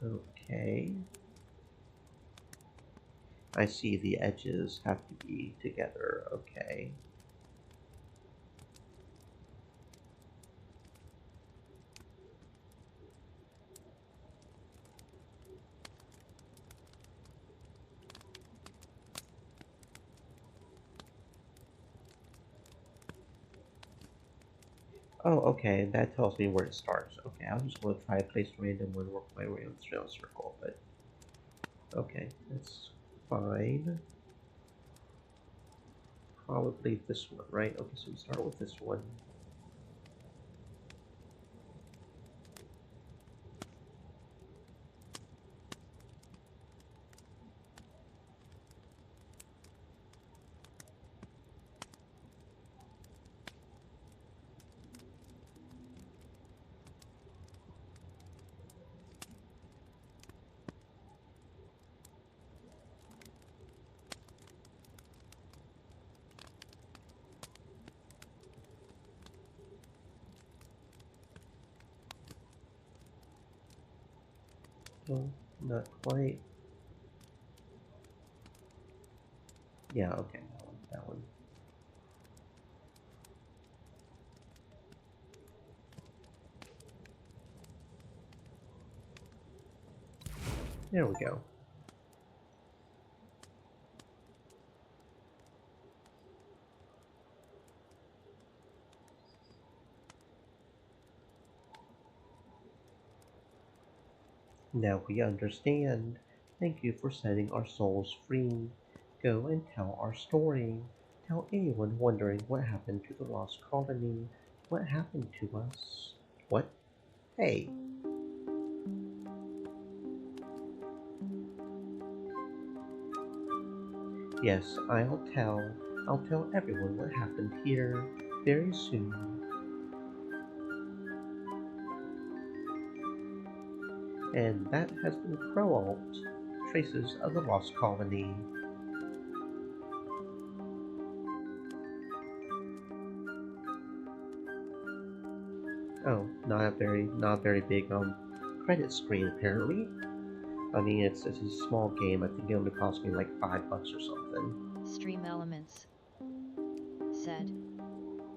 Okay. I see the edges have to be together. Okay. Oh, okay, that tells me where it starts. Okay, I was just going to try to place a random one, work my way around the circle, but okay, that's fine. Probably this one, right? Okay, so we start with this one. No, not quite. Yeah, okay, that one, that one. There we go. Now we understand. Thank you for setting our souls free. Go and tell our story. Tell anyone wondering what happened to the lost colony. What happened to us? What? Hey. Yes, I'll tell. I'll tell everyone what happened here very soon. And that has been Crowalt, Traces of the Lost Colony. Oh, not a very big credit screen apparently. I mean, it's a small game. I think it only cost me like $5 or something. Stream Elements said.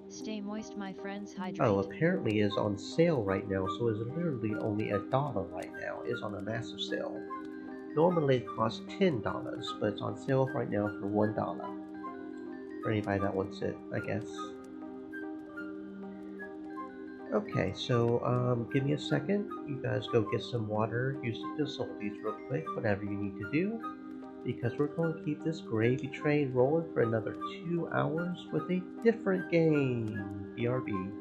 Stay moist, my friends, Oh, hydrate. apparently it's on sale right now, so it's literally only $1 right now. It's on a massive sale. Normally it costs $10, but it's on sale right now for $1. For anybody that wants it, I guess. Okay, so give me a second. You guys go get some water, use the facilities real quick, whatever you need to do, because we're going to keep this gravy train rolling for another 2 hours with a different game. BRB.